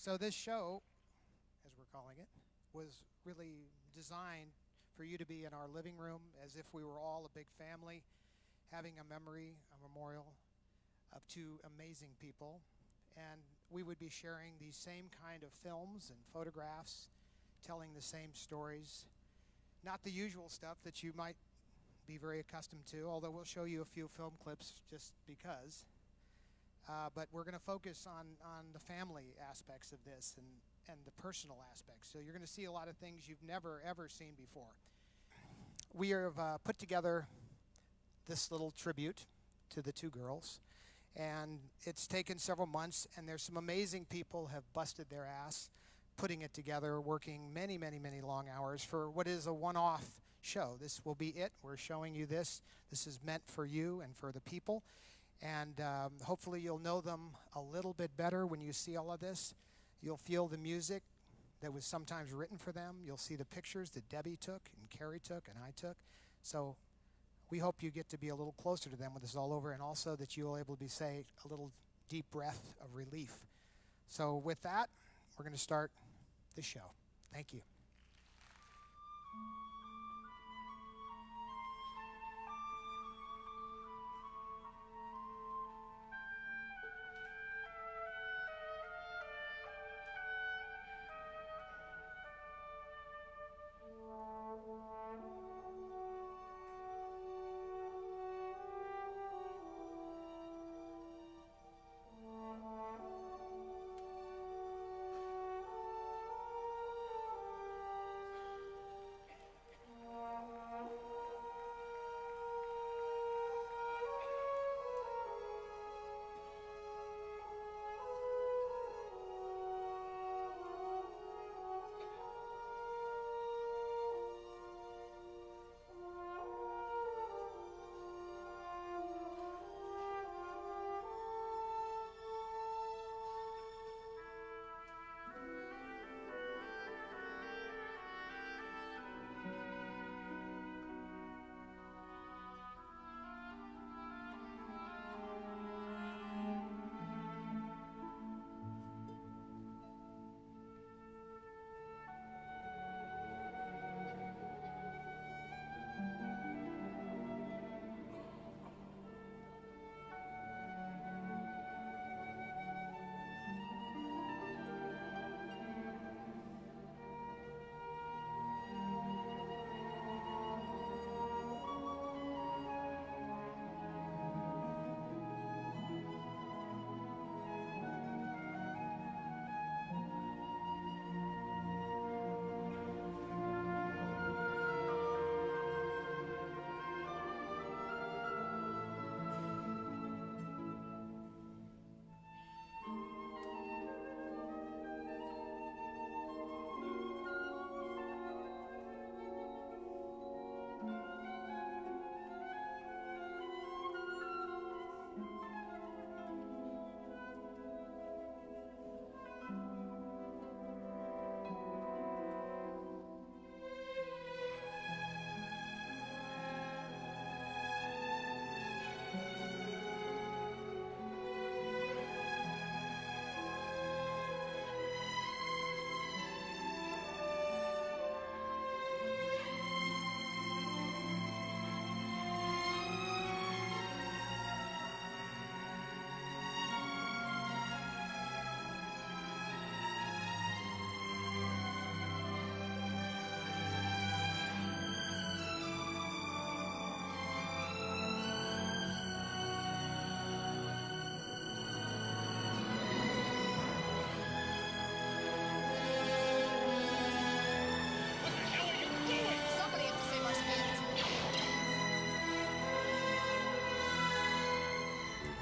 So this show, as we're calling it, was really designed for you to be in our living room as if we were all a big family, having a memory, a memorial of two amazing people. And we would be sharing these same kind of films and photographs, telling the same stories. Not the usual stuff that you might be very accustomed to, although we'll show you a few film clips just because. But we're going to focus on the family aspects of this and the personal aspects. So you're going to see a lot of things you've never, ever seen before. We have put together this little tribute to the two girls. And it's taken several months, and there's some amazing people have busted their ass putting it together, working many, many, many long hours for what is a one-off show. This will be it. We're showing you this. This is meant for you and for the people. And hopefully you'll know them a little bit better when you see all of this. You'll feel the music that was sometimes written for them. You'll see the pictures that Debbie took and Carrie took and I took. So we hope you get to be a little closer to them when this is all over, and also that you will able to say a little deep breath of relief. So with that, we're going to start the show. Thank you.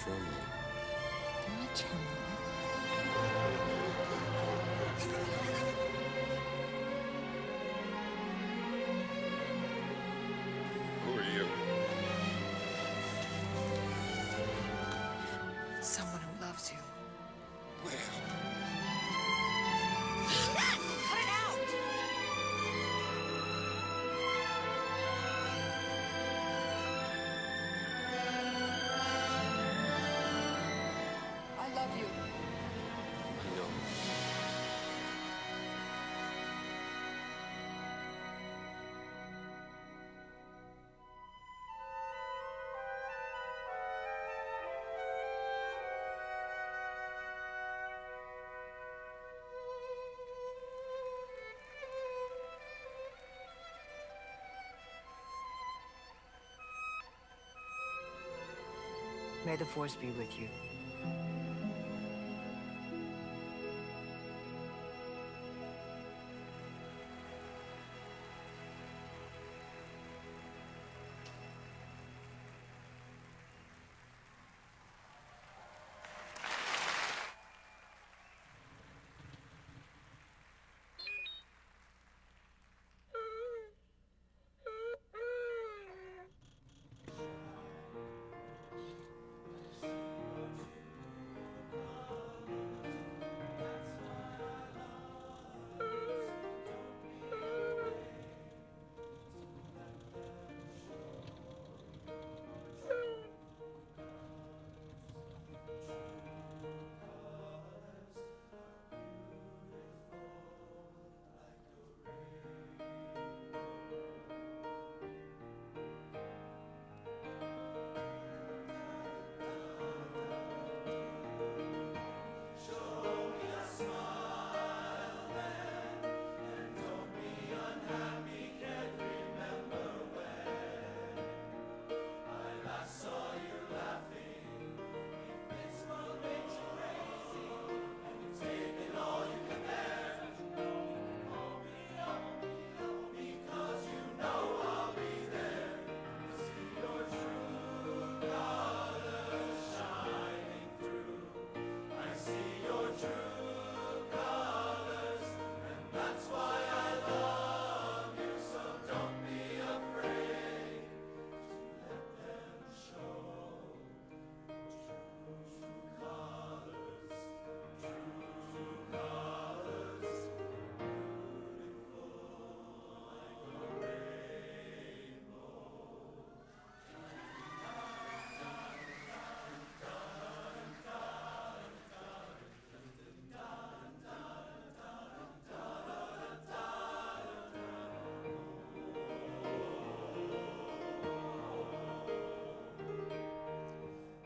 trembling. I'm not trembling. Who are you? Someone who loves you. Well, Cut it out! I love you. I know. May the force be with you.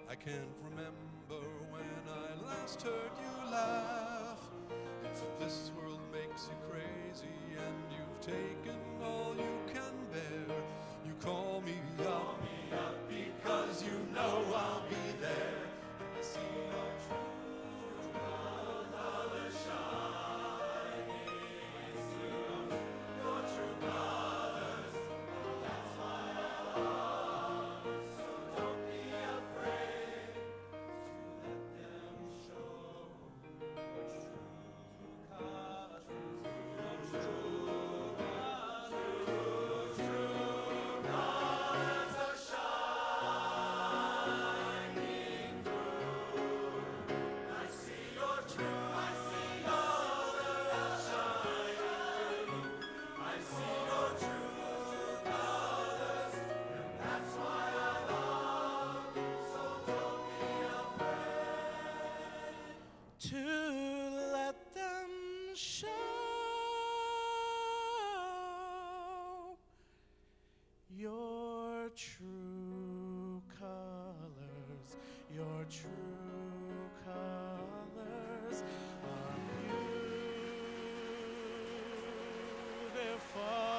I can't remember when I last heard you laugh. If this world makes you crazy and you've taken all you can bear, you call me up because you know I'll be there. I see your true colors shining through your true colors. That's why I love you. So don't be afraid to let them show your true colors. Your true colors. True colors are shining through. I see your true. I see colors shining. I see your true colors, and that's why I love you. So don't be afraid to let them show your true colors. Your true colors are beautiful.